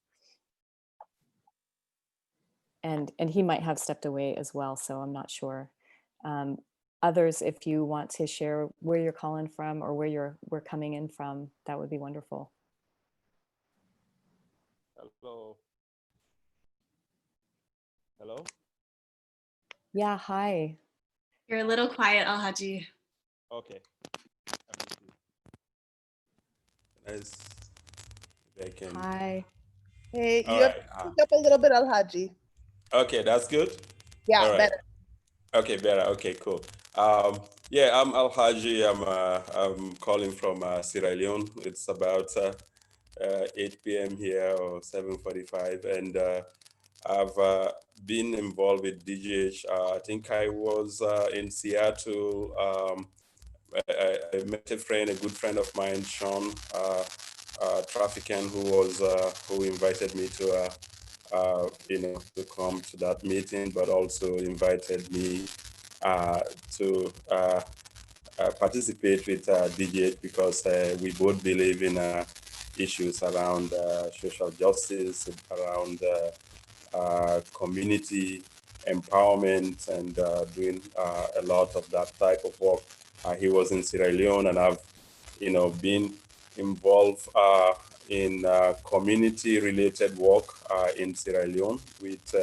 And he might have stepped away as well, so I'm not sure. Others, if you want to share where you're calling from or where we're coming in from, that would be wonderful. Hello. Hello? Yeah, hi. You're a little quiet, Alhaji. Okay. Nice. I can... Hi. Hey, you All have right, to speak up a little bit, Alhaji. Okay, that's good. Yeah, All right. better. Okay, better. Okay, cool. Yeah, I'm Alhaji. I'm calling from Sierra Leone. It's about 8 p.m. here or 7:45, and I've been involved with DGH. I think I was in Seattle. I met a good friend of mine, Sean Traficant, who invited me to to come to that meeting, but also invited me to participate with DGH because we both believe in issues around social justice, around community empowerment, and doing a lot of that type of work. He was in Sierra Leone, and I've, been involved in community-related work in Sierra Leone with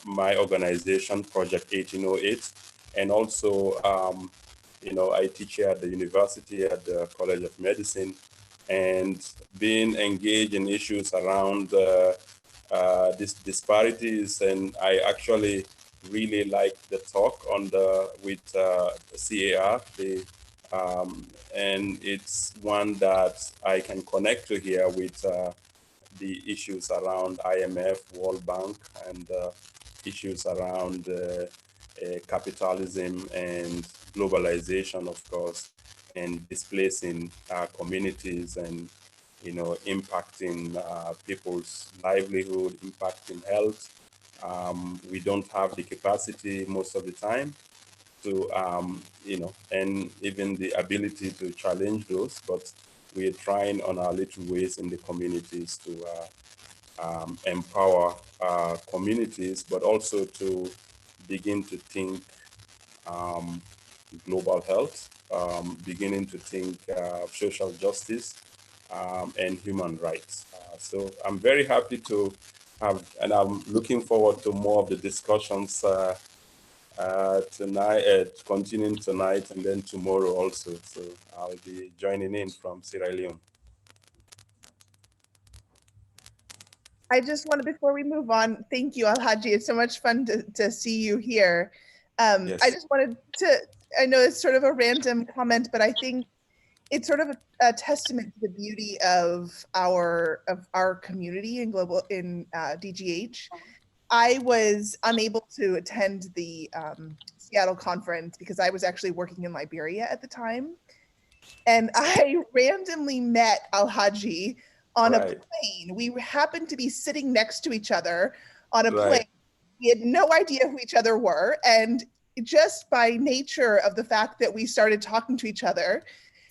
my organization, Project 1808, and also, I teach here at the university at the College of Medicine, and being engaged in issues around these disparities. And I actually really like the talk with CAR, and it's one that I can connect to here with the issues around IMF, World Bank, and issues around capitalism and globalization, of course, and displacing communities and, impacting people's livelihood, impacting health. We don't have the capacity most of the time to, and even the ability to challenge those, but we're trying on our little ways in the communities to empower communities, but also to begin to think global health, beginning to think of social justice and human rights. So I'm very happy to have, and I'm looking forward to more of the discussions tonight, continuing tonight and then tomorrow also. So I'll be joining in from Sierra Leone. I just wanted, before we move on, thank you, Alhaji. It's so much fun to see you here. Yes. I just wanted to, I know it's sort of a random comment, but I think it's sort of a testament to the beauty of our community in DGH. I was unable to attend the Seattle conference because I was actually working in Liberia at the time. And I randomly met Alhaji on a plane. We happened to be sitting next to each other on a plane. We had no idea who each other were. And just by nature of the fact that we started talking to each other,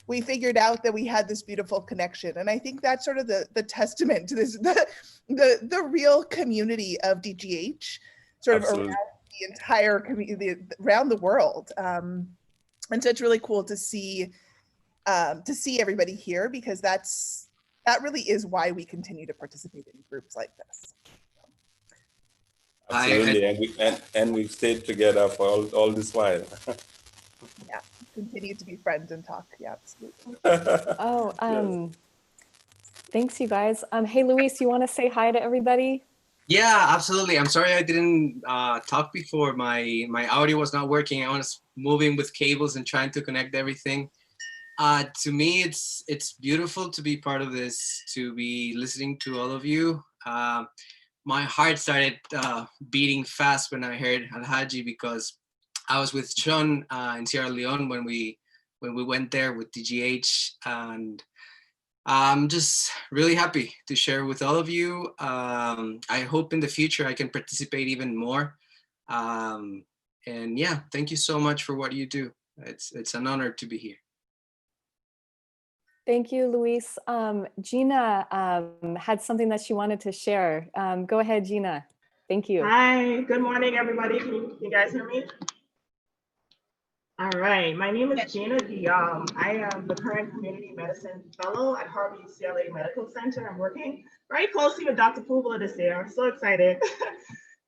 we figured out that we had this beautiful connection. And I think that's sort of the testament to this, the real community of DGH, sort Absolutely. of around the entire community, around the world. And so it's really cool to see everybody here, because that really is why we continue to participate in groups like this. Absolutely, and we've stayed together for all this while. Yeah, continue to be friends and talk. Yeah, absolutely. Thanks, you guys. Hey, Luis, you want to say hi to everybody? Yeah, absolutely. I'm sorry I didn't talk before. My audio was not working. I was moving with cables and trying to connect everything. To me, it's beautiful to be part of this, to be listening to all of you. My heart started beating fast when I heard Alhaji, because I was with Sean in Sierra Leone when we went there with DGH, and I'm just really happy to share with all of you. I hope in the future I can participate even more. And yeah, thank you so much for what you do. It's an honor to be here. Thank you, Luis. Gina had something that she wanted to share. Go ahead, Gina. Thank you. Hi, good morning, everybody. Can you guys hear me? All right, my name is Gina Guillaume. I am the current community medicine fellow at Harvey UCLA Medical Center. I'm working very closely with Dr. Puvula this year. I'm so excited.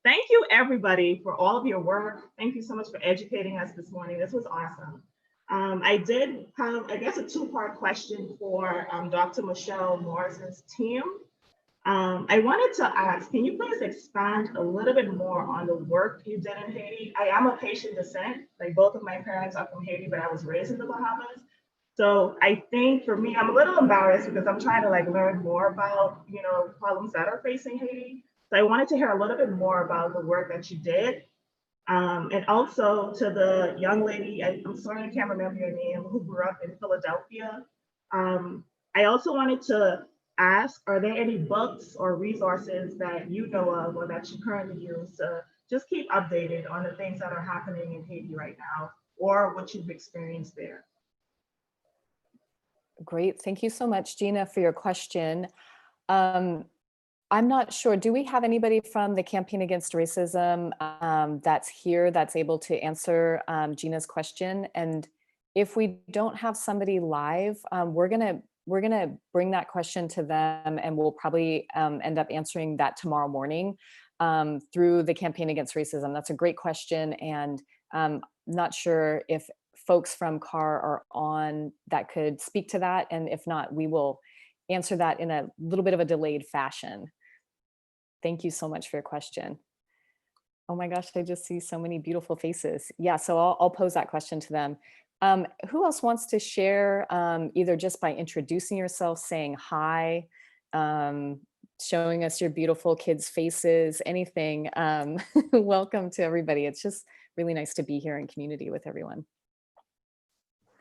Thank you, everybody, for all of your work. Thank you so much for educating us this morning. This was awesome. I did have, I guess, a two-part question for Dr. Michelle Morrison's team. I wanted to ask, can you please expand a little bit more on the work you did in Haiti? I am of Haitian descent, like both of my parents are from Haiti, but I was raised in the Bahamas. So I think for me, I'm a little embarrassed because I'm trying to learn more about, problems that are facing Haiti. So I wanted to hear a little bit more about the work that you did. And also to the young lady, I'm sorry, I can't remember your name, who grew up in Philadelphia. I also wanted to ask, are there any books or resources that you know of or that you currently use to just keep updated on the things that are happening in Haiti right now, or what you've experienced there? Great, thank you so much, Gina, for your question. I'm not sure, do we have anybody from the Campaign Against Racism that's here that's able to answer Gina's question? And if we don't have somebody live, we're gonna bring that question to them, and we'll probably end up answering that tomorrow morning through the Campaign Against Racism. That's a great question, and not sure if folks from CAR are on that could speak to that, and if not, we will answer that in a little bit of a delayed fashion. Thank you so much for your question. Oh my gosh, I just see so many beautiful faces. Yeah, so I'll pose that question to them. Who else wants to share, either just by introducing yourself, saying hi, showing us your beautiful kids' faces, anything. Welcome to everybody. It's just really nice to be here in community with everyone.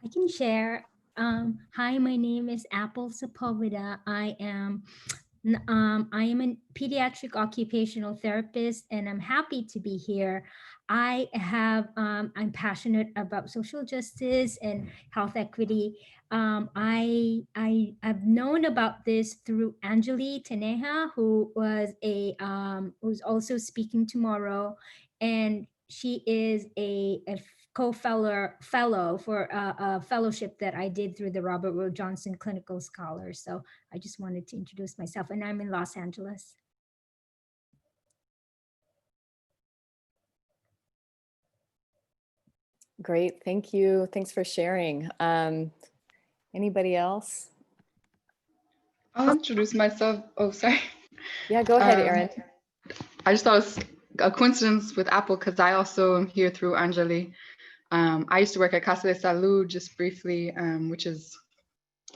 I can share. Hi, my name is Apple Sepulveda. I am a pediatric occupational therapist, and I'm happy to be here. I'm passionate about social justice and health equity. I've known about this through Anjali Taneja, who was who's also speaking tomorrow, and she is a co-fellow for a fellowship that I did through the Robert Wood Johnson Clinical Scholars. So I just wanted to introduce myself, and I'm in Los Angeles. Great, thank you. Thanks for sharing. Anybody else? I'll introduce myself. Oh, sorry. Yeah, go ahead, Erin. I just thought it was a coincidence with Apple because I also am here through Anjali. I used to work at Casa de Salud just briefly, which is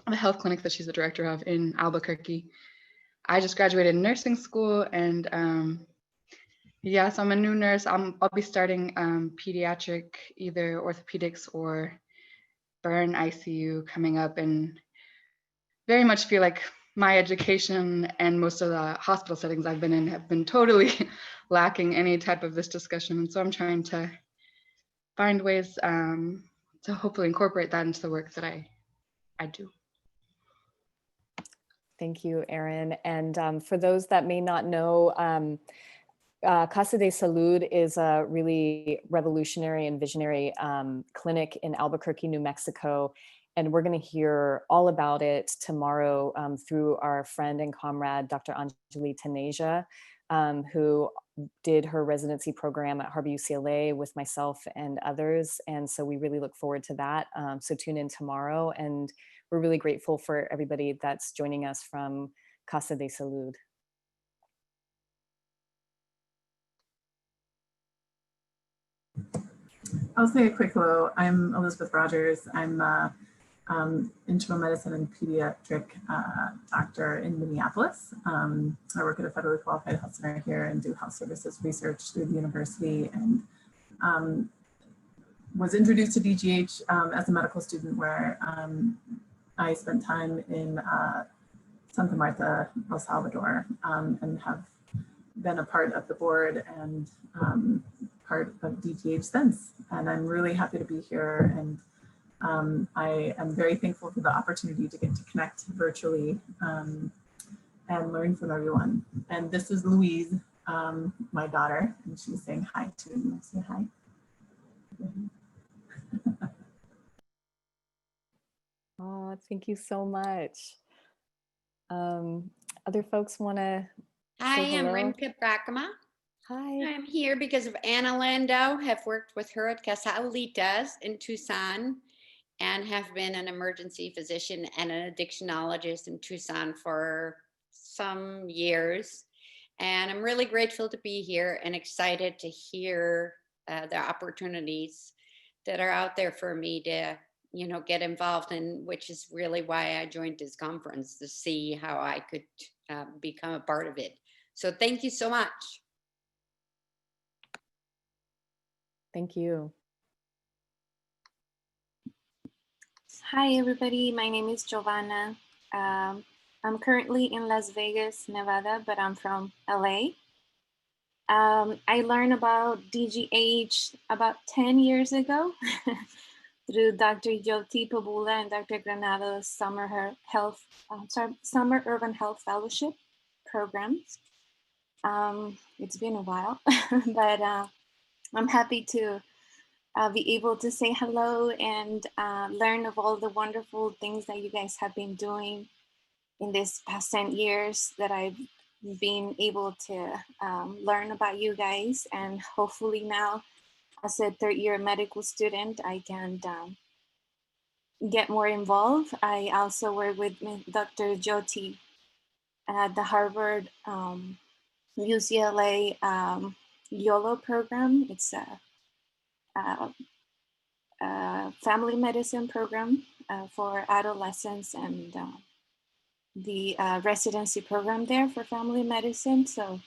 the health clinic that she's the director of in Albuquerque. I just graduated in nursing school, and yeah, so I'm a new nurse. I'll be starting pediatric, either orthopedics or burn ICU coming up, and very much feel like my education and most of the hospital settings I've been in have been totally lacking any type of this discussion. And so I'm trying to find ways to hopefully incorporate that into the work that I do. Thank you, Erin. And for those that may not know, Casa de Salud is a really revolutionary and visionary clinic in Albuquerque, New Mexico. And we're going to hear all about it tomorrow through our friend and comrade, Dr. Anjali Taneja, who did her residency program at Harbor UCLA with myself and others. And so we really look forward to that. So tune in tomorrow. And we're really grateful for everybody that's joining us from Casa de Salud. I'll say a quick hello. I'm Elizabeth Rogers. I'm internal medicine and pediatric doctor in Minneapolis. I work at a federally qualified health center here and do health services research through the university, and was introduced to DGH as a medical student, where I spent time in Santa Marta, El Salvador, and have been a part of the board and part of DGH since. And I'm really happy to be here, and I am very thankful for the opportunity to get to connect virtually and learn from everyone. And this is Louise, my daughter, and she's saying hi to you. Say hi. Oh, thank you so much. Other folks want to Hi, say I'm hello? Rimka Brakama. Hi. I'm here because of Anna Landau. Have worked with her at Casa Alitas in Tucson and have been an emergency physician and an addictionologist in Tucson for some years. And I'm really grateful to be here and excited to hear the opportunities that are out there for me to, you know, get involved in, which is really why I joined this conference, to see how I could become a part of it. So thank you so much. Thank you. Hi, everybody. My name is Giovanna. I'm currently in Las Vegas, Nevada, but I'm from LA. I learned about DGH about 10 years ago through Dr. Jyoti Pabula and Dr. Granado's Summer Urban Health Fellowship programs. It's been a while, but I'm happy to be able to say hello and learn of all the wonderful things that you guys have been doing in this past 10 years that I've been able to learn about you guys. And hopefully now, as a third-year medical student, I can get more involved. I also work with Dr. Jyoti at the Harvard UCLA YOLO program. It's a family medicine program for adolescents, and the residency program there for family medicine. So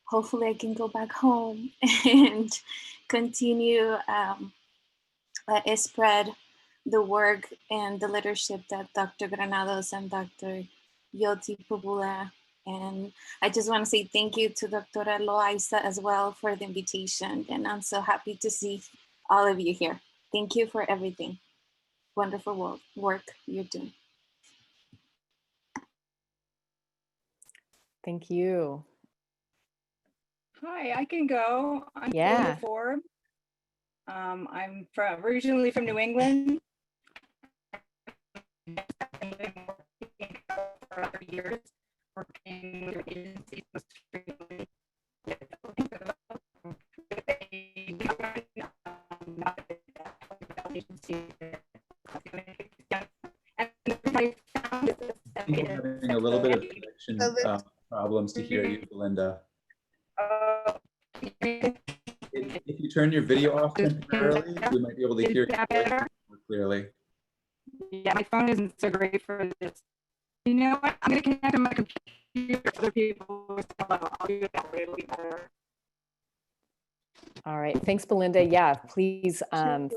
hopefully I can go back home and continue spread the work and the leadership that Dr. Granados and Dr. Jyoti Pabula. And I just want to say thank you to Dr. Loaiza as well for the invitation. And I'm so happy to see all of you here. Thank you for everything. Wonderful work you're doing. Thank you. Hi, I can go. I'm Yeah. Julia Ford. I'm originally from New England. For other years, working with agencies most frequently with We're having a little bit of connection problems to hear you, Belinda. If you turn your video off temporarily, we might be able to hear you more clearly. Yeah, my phone isn't so great for this. You know what? I'm going to connect to my computer. Other people, I'll do that way. It'll be better. All right, thanks, Belinda. Yeah, please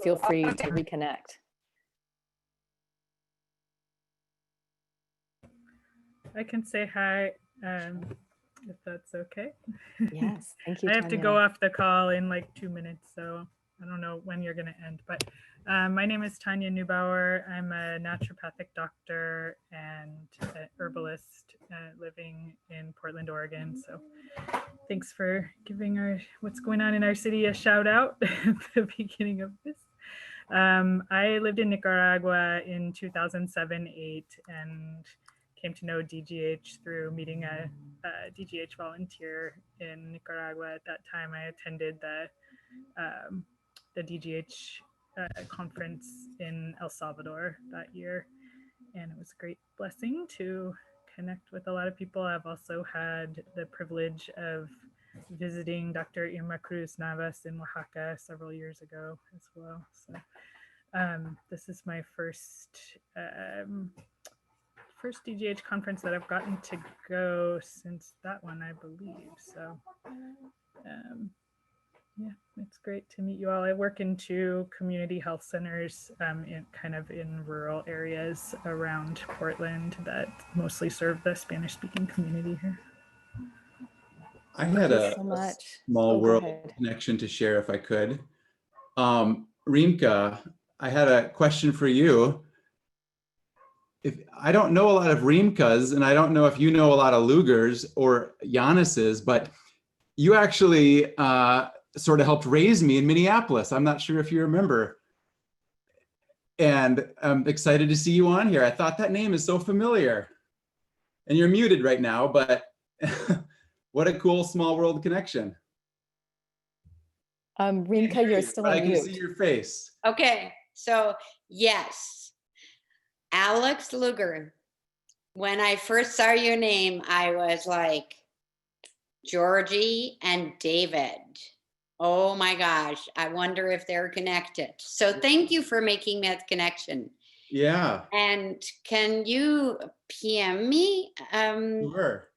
feel free to reconnect. I can say hi, if that's okay. Yes, thank you, I have to Tanya. go off the call in like 2 minutes, so I don't know when you're going to end. But my name is Tanya Neubauer. I'm a naturopathic doctor and an herbalist living in Portland, Oregon. So thanks for giving what's going on in our city a shout out at the beginning of this. I lived in Nicaragua in 2007-8 and came to know DGH through meeting a DGH volunteer in Nicaragua. At that time, I attended the DGH conference in El Salvador that year, and it was a great blessing to connect with a lot of people. I've also had the privilege of visiting Dr. Irma Cruz Navas in Oaxaca several years ago as well. So this is my first DGH conference that I've gotten to go since that one, I believe. So yeah, it's great to meet you all. I work in 2 community health centers in rural areas around Portland that mostly serve the Spanish-speaking community here. I had a small world ahead. connection to share if I could. Rimka, I had a question for you. I don't know a lot of Rimkas, and I don't know if you know a lot of Lugers or Giannis's, but you actually sort of helped raise me in Minneapolis. I'm not sure if you remember. And I'm excited to see you on here. I thought that name is so familiar. And you're muted right now, but what a cool small world connection. Rimka, you're still on mute. I can see your face. Okay, so yes. Alex Luger, when I first saw your name, I was like, Georgie and David. Oh my gosh, I wonder if they're connected. So thank you for making that connection. Yeah. And can you PM me? Sure.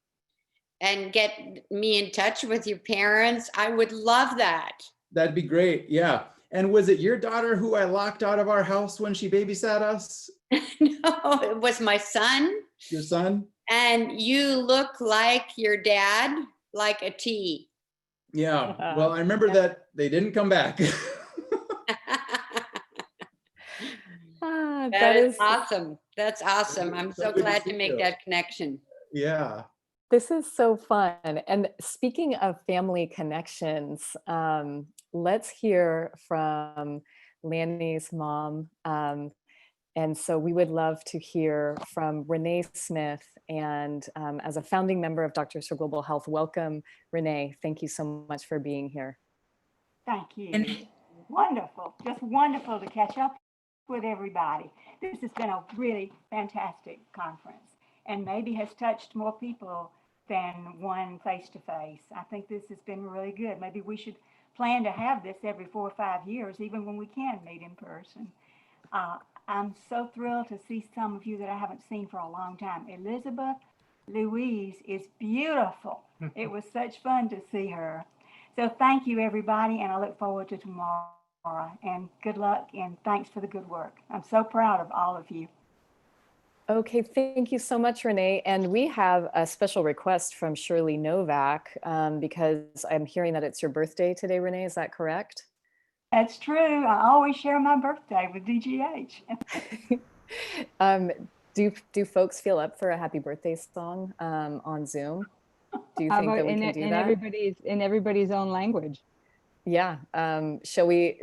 And get me in touch with your parents? I would love that. That'd be great, yeah. And was it your daughter who I locked out of our house when she babysat us? No, it was my son. Your son? And you look like your dad, like a T. Yeah, well, I remember that they didn't come back. That is awesome. That's awesome. I'm so glad to make that connection. Yeah. This is so fun. And speaking of family connections, let's hear from Lanny's mom. And so we would love to hear from Renee Smith. And as a founding member of Doctors for Global Health, welcome, Renee. Thank you so much for being here. Thank you. Wonderful, just wonderful to catch up with everybody. This has been a really fantastic conference and maybe has touched more people than one face-to-face. I think this has been really good. Maybe we should plan to have this every 4 or 5 years, even when we can meet in person. I'm so thrilled to see some of you that I haven't seen for a long time. Elizabeth Louise is beautiful. It was such fun to see her. So thank you, everybody, and I look forward to tomorrow. And good luck, and thanks for the good work. I'm so proud of all of you. Okay, thank you so much, Renee. And we have a special request from Shirley Novak because I'm hearing that it's your birthday today, Renee. Is that correct? That's true. I always share my birthday with DGH. Do folks feel up for a happy birthday song on Zoom? Do you think that we can do that? In everybody's own language. Yeah. Shall we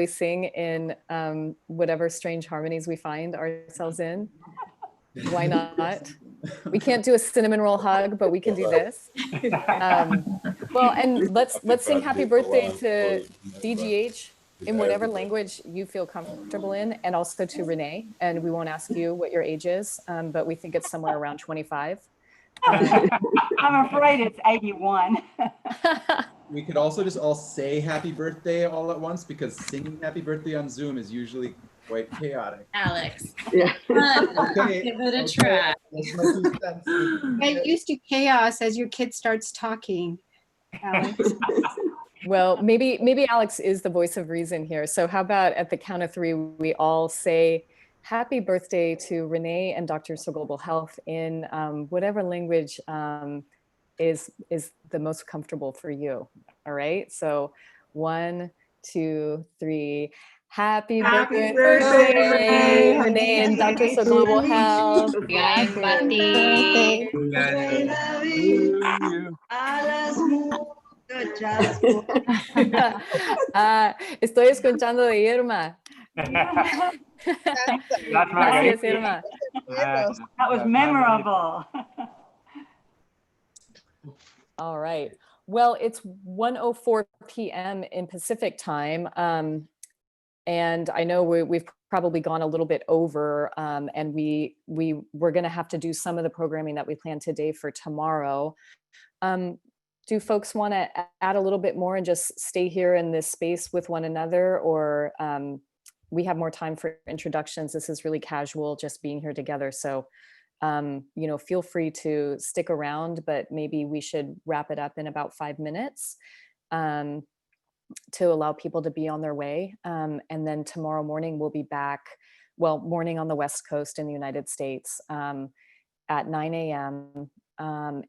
sing in whatever strange harmonies we find ourselves in? Why not? We can't do a cinnamon roll hug, but we can do this. Well, and let's sing happy birthday to DGH in whatever language you feel comfortable in, and also to Renee. And we won't ask you what your age is, but we think it's somewhere around 25. I'm afraid it's 81. We could also just all say happy birthday all at once, because singing happy birthday on Zoom is usually quite chaotic. Alex. Yeah. Okay, give it a try. Get used to chaos as your kid starts talking, Alex. Well, maybe Alex is the voice of reason here. So how about at the count of 3, we all say happy birthday to Renee and Doctors for Global Health in whatever language is the most comfortable for you. All right. So 1, 2, 3. Happy birthday, Renee and Doctors for Global Health. Estoy escuchando de Irma. Gracias, Irma. That was memorable. All right. Well, it's 1:04 p.m. in Pacific time. And I know we've probably gone a little bit over, and we're going to have to do some of the programming that we planned today for tomorrow. Do folks want to add a little bit more and just stay here in this space with one another, or we have more time for introductions? This is really casual, just being here together. So, feel free to stick around, but maybe we should wrap it up in about 5 minutes to allow people to be on their way. And then tomorrow morning, we'll be back, morning on the West Coast in the United States at 9 a.m.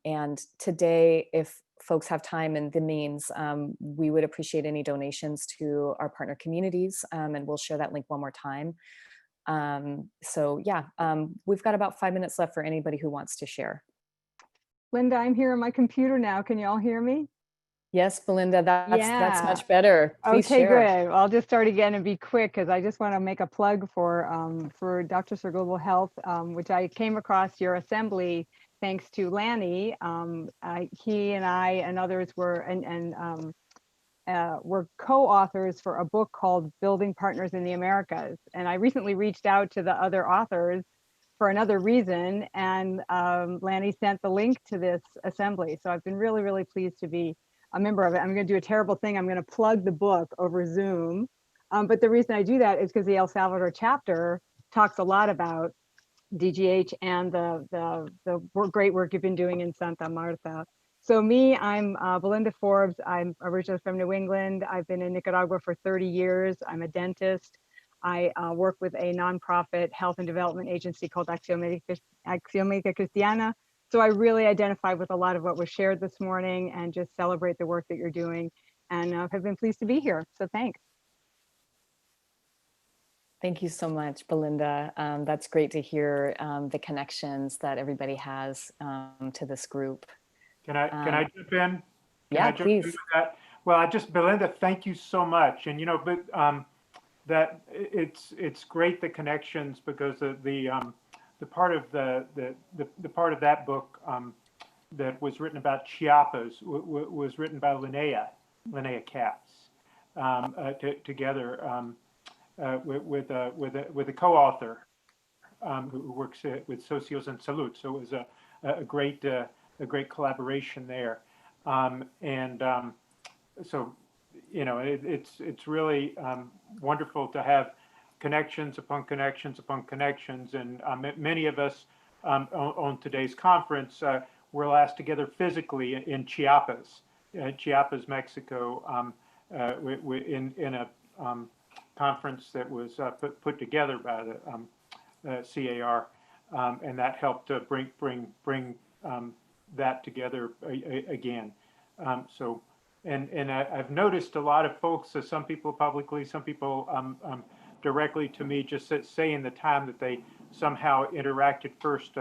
And today, if folks have time and the means, we would appreciate any donations to our partner communities, and we'll share that link one more time. We've got about 5 minutes left for anybody who wants to share. Linda, I'm here on my computer now. Can you all hear me? Yes, Belinda, that's much better. Please okay, share. Good. I'll just start again and be quick, because I just want to make a plug for Doctors for Global Health, which I came across your assembly thanks to Lanny. He and I and others were were co-authors for a book called Building Partners in the Americas. And I recently reached out to the other authors for another reason, and Lanny sent the link to this assembly. So I've been really, really pleased to be a member of it. I'm going to do a terrible thing. I'm going to plug the book over Zoom. But the reason I do that is because the El Salvador chapter talks a lot about DGH and the great work you've been doing in Santa Marta. So me, I'm Belinda Forbes. I'm originally from New England. I've been in Nicaragua for 30 years. I'm a dentist. I work with a nonprofit health and development agency called Acción Médica Cristiana. So I really identify with a lot of what was shared this morning and just celebrate the work that you're doing, and have been pleased to be here. So thanks. Thank you so much, Belinda. That's great to hear the connections that everybody has to this group. Can I jump in? Yeah, please. Well, Belinda, thank you so much. And that it's great, the connections, because the part of the part of that book that was written about Chiapas was written by Linnea Katz together with a co-author who works with Socios en Salud. So it was a great collaboration there, so it's really wonderful to have connections upon connections upon connections, and many of us on today's conference were last together physically in Chiapas, Mexico, in a conference that was put together by the CAR, and that helped to bring that together again. And I've noticed a lot of folks, some people publicly, some people directly to me, just saying the time that they somehow interacted first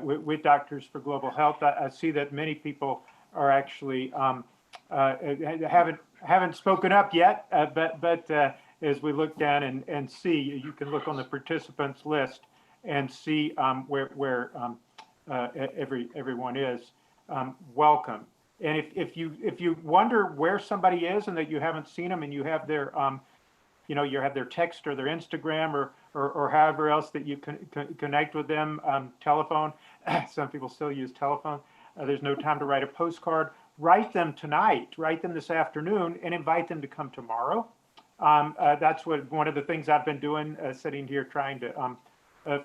with Doctors for Global Health. I see that many people are actually haven't haven't spoken up yet, but as we look down and see, you can look on the participants list and see where everyone is. Welcome. And if you wonder where somebody is and that you haven't seen them and you have their you have their text or their Instagram or however else that you can connect with them, telephone. Some people still use telephone. There's no time to write a postcard. Write them tonight, write them this afternoon, and invite them to come tomorrow. That's one of the things I've been doing, sitting here trying to,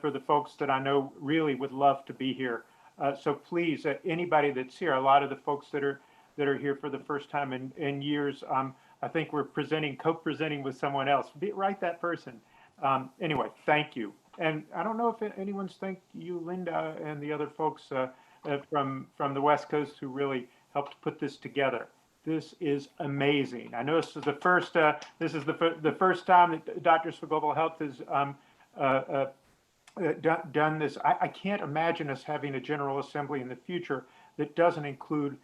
for the folks that I know really would love to be here. So please, anybody that's here, a lot of the folks that are here for the first time in years, I think we're co-presenting with someone else. Write that person. Anyway, thank you. And I don't know if anyone's thanked you, Linda, and the other folks from the West Coast who really helped put this together. This is amazing. I know this is the first. This is the first time that Doctors for Global Health has done this. I can't imagine us having a General Assembly in the future that doesn't include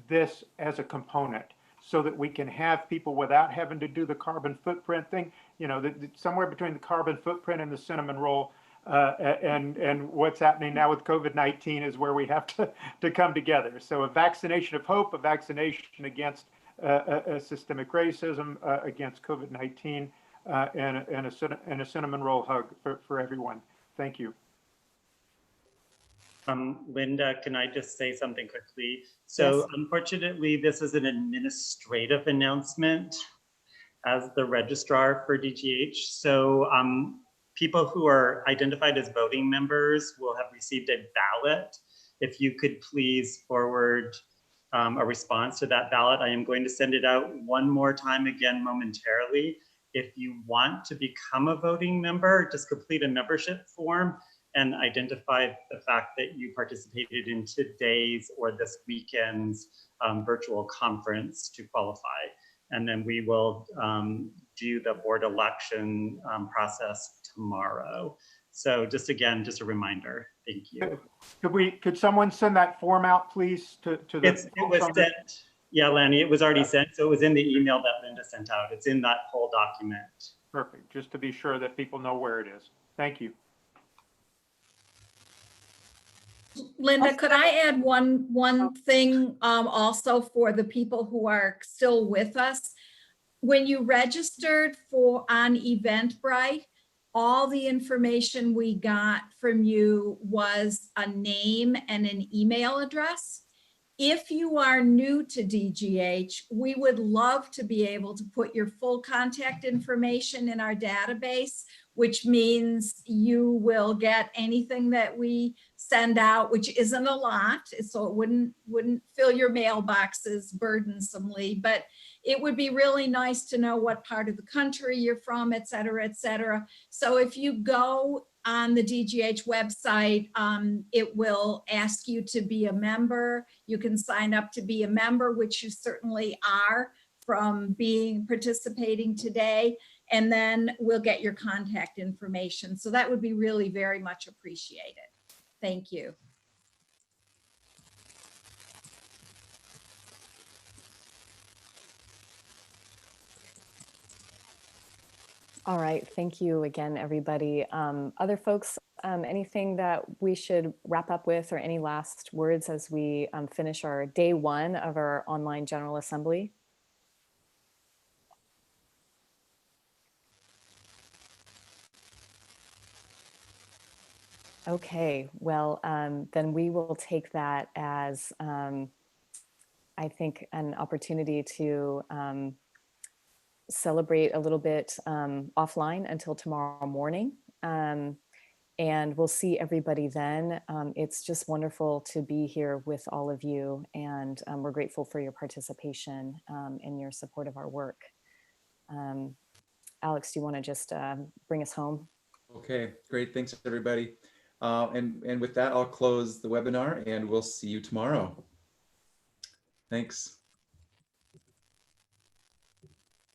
this as a component, so that we can have people without having to do the carbon footprint thing. You know, somewhere between the carbon footprint and the cinnamon roll, and what's happening now with COVID-19 is where we have to come together. So a vaccination of hope, a vaccination against systemic racism, against COVID-19, and a cinnamon roll hug for everyone. Thank you. Linda, can I just say something quickly? So yes. Unfortunately, this is an administrative announcement as the registrar for DGH. So people who are identified as voting members will have received a ballot. If you could please forward a response to that ballot. I am going to send it out one more time again momentarily. If you want to become a voting member, just complete a membership form and identify the fact that you participated in today's or this weekend's virtual conference to qualify. And then we will do the board election process tomorrow. So just again, just a reminder. Thank you. Could someone send that form out, please, to the? It was sent. Yeah, Lanny, it was already sent. So it was in the email that Linda sent out. It's in that whole document. Perfect. Just to be sure that people know where it is. Thank you. Linda, could I add one thing also for the people who are still with us? When you registered on Eventbrite, all the information we got from you was a name and an email address. If you are new to DGH, we would love to be able to put your full contact information in our database, which means you will get anything that we send out, which isn't a lot, so it wouldn't fill your mailboxes burdensomely, but it would be really nice to know what part of the country you're from, et cetera, et cetera. So if you go on the DGH website, it will ask you to be a member. You can sign up to be a member, which you certainly are from participating today, and then we'll get your contact information. So that would be really very much appreciated. Thank you. All right, thank you again, everybody. Other folks, anything that we should wrap up with, or any last words as we finish our day one of our online General Assembly? Okay, well, then we will take that as, I think, an opportunity to celebrate a little bit offline until tomorrow morning. And we'll see everybody then. It's just wonderful to be here with all of you, and we're grateful for your participation and your support of our work. Alex, do you want to just bring us home? Okay, great. Thanks, everybody. And with that, I'll close the webinar and we'll see you tomorrow. Thanks.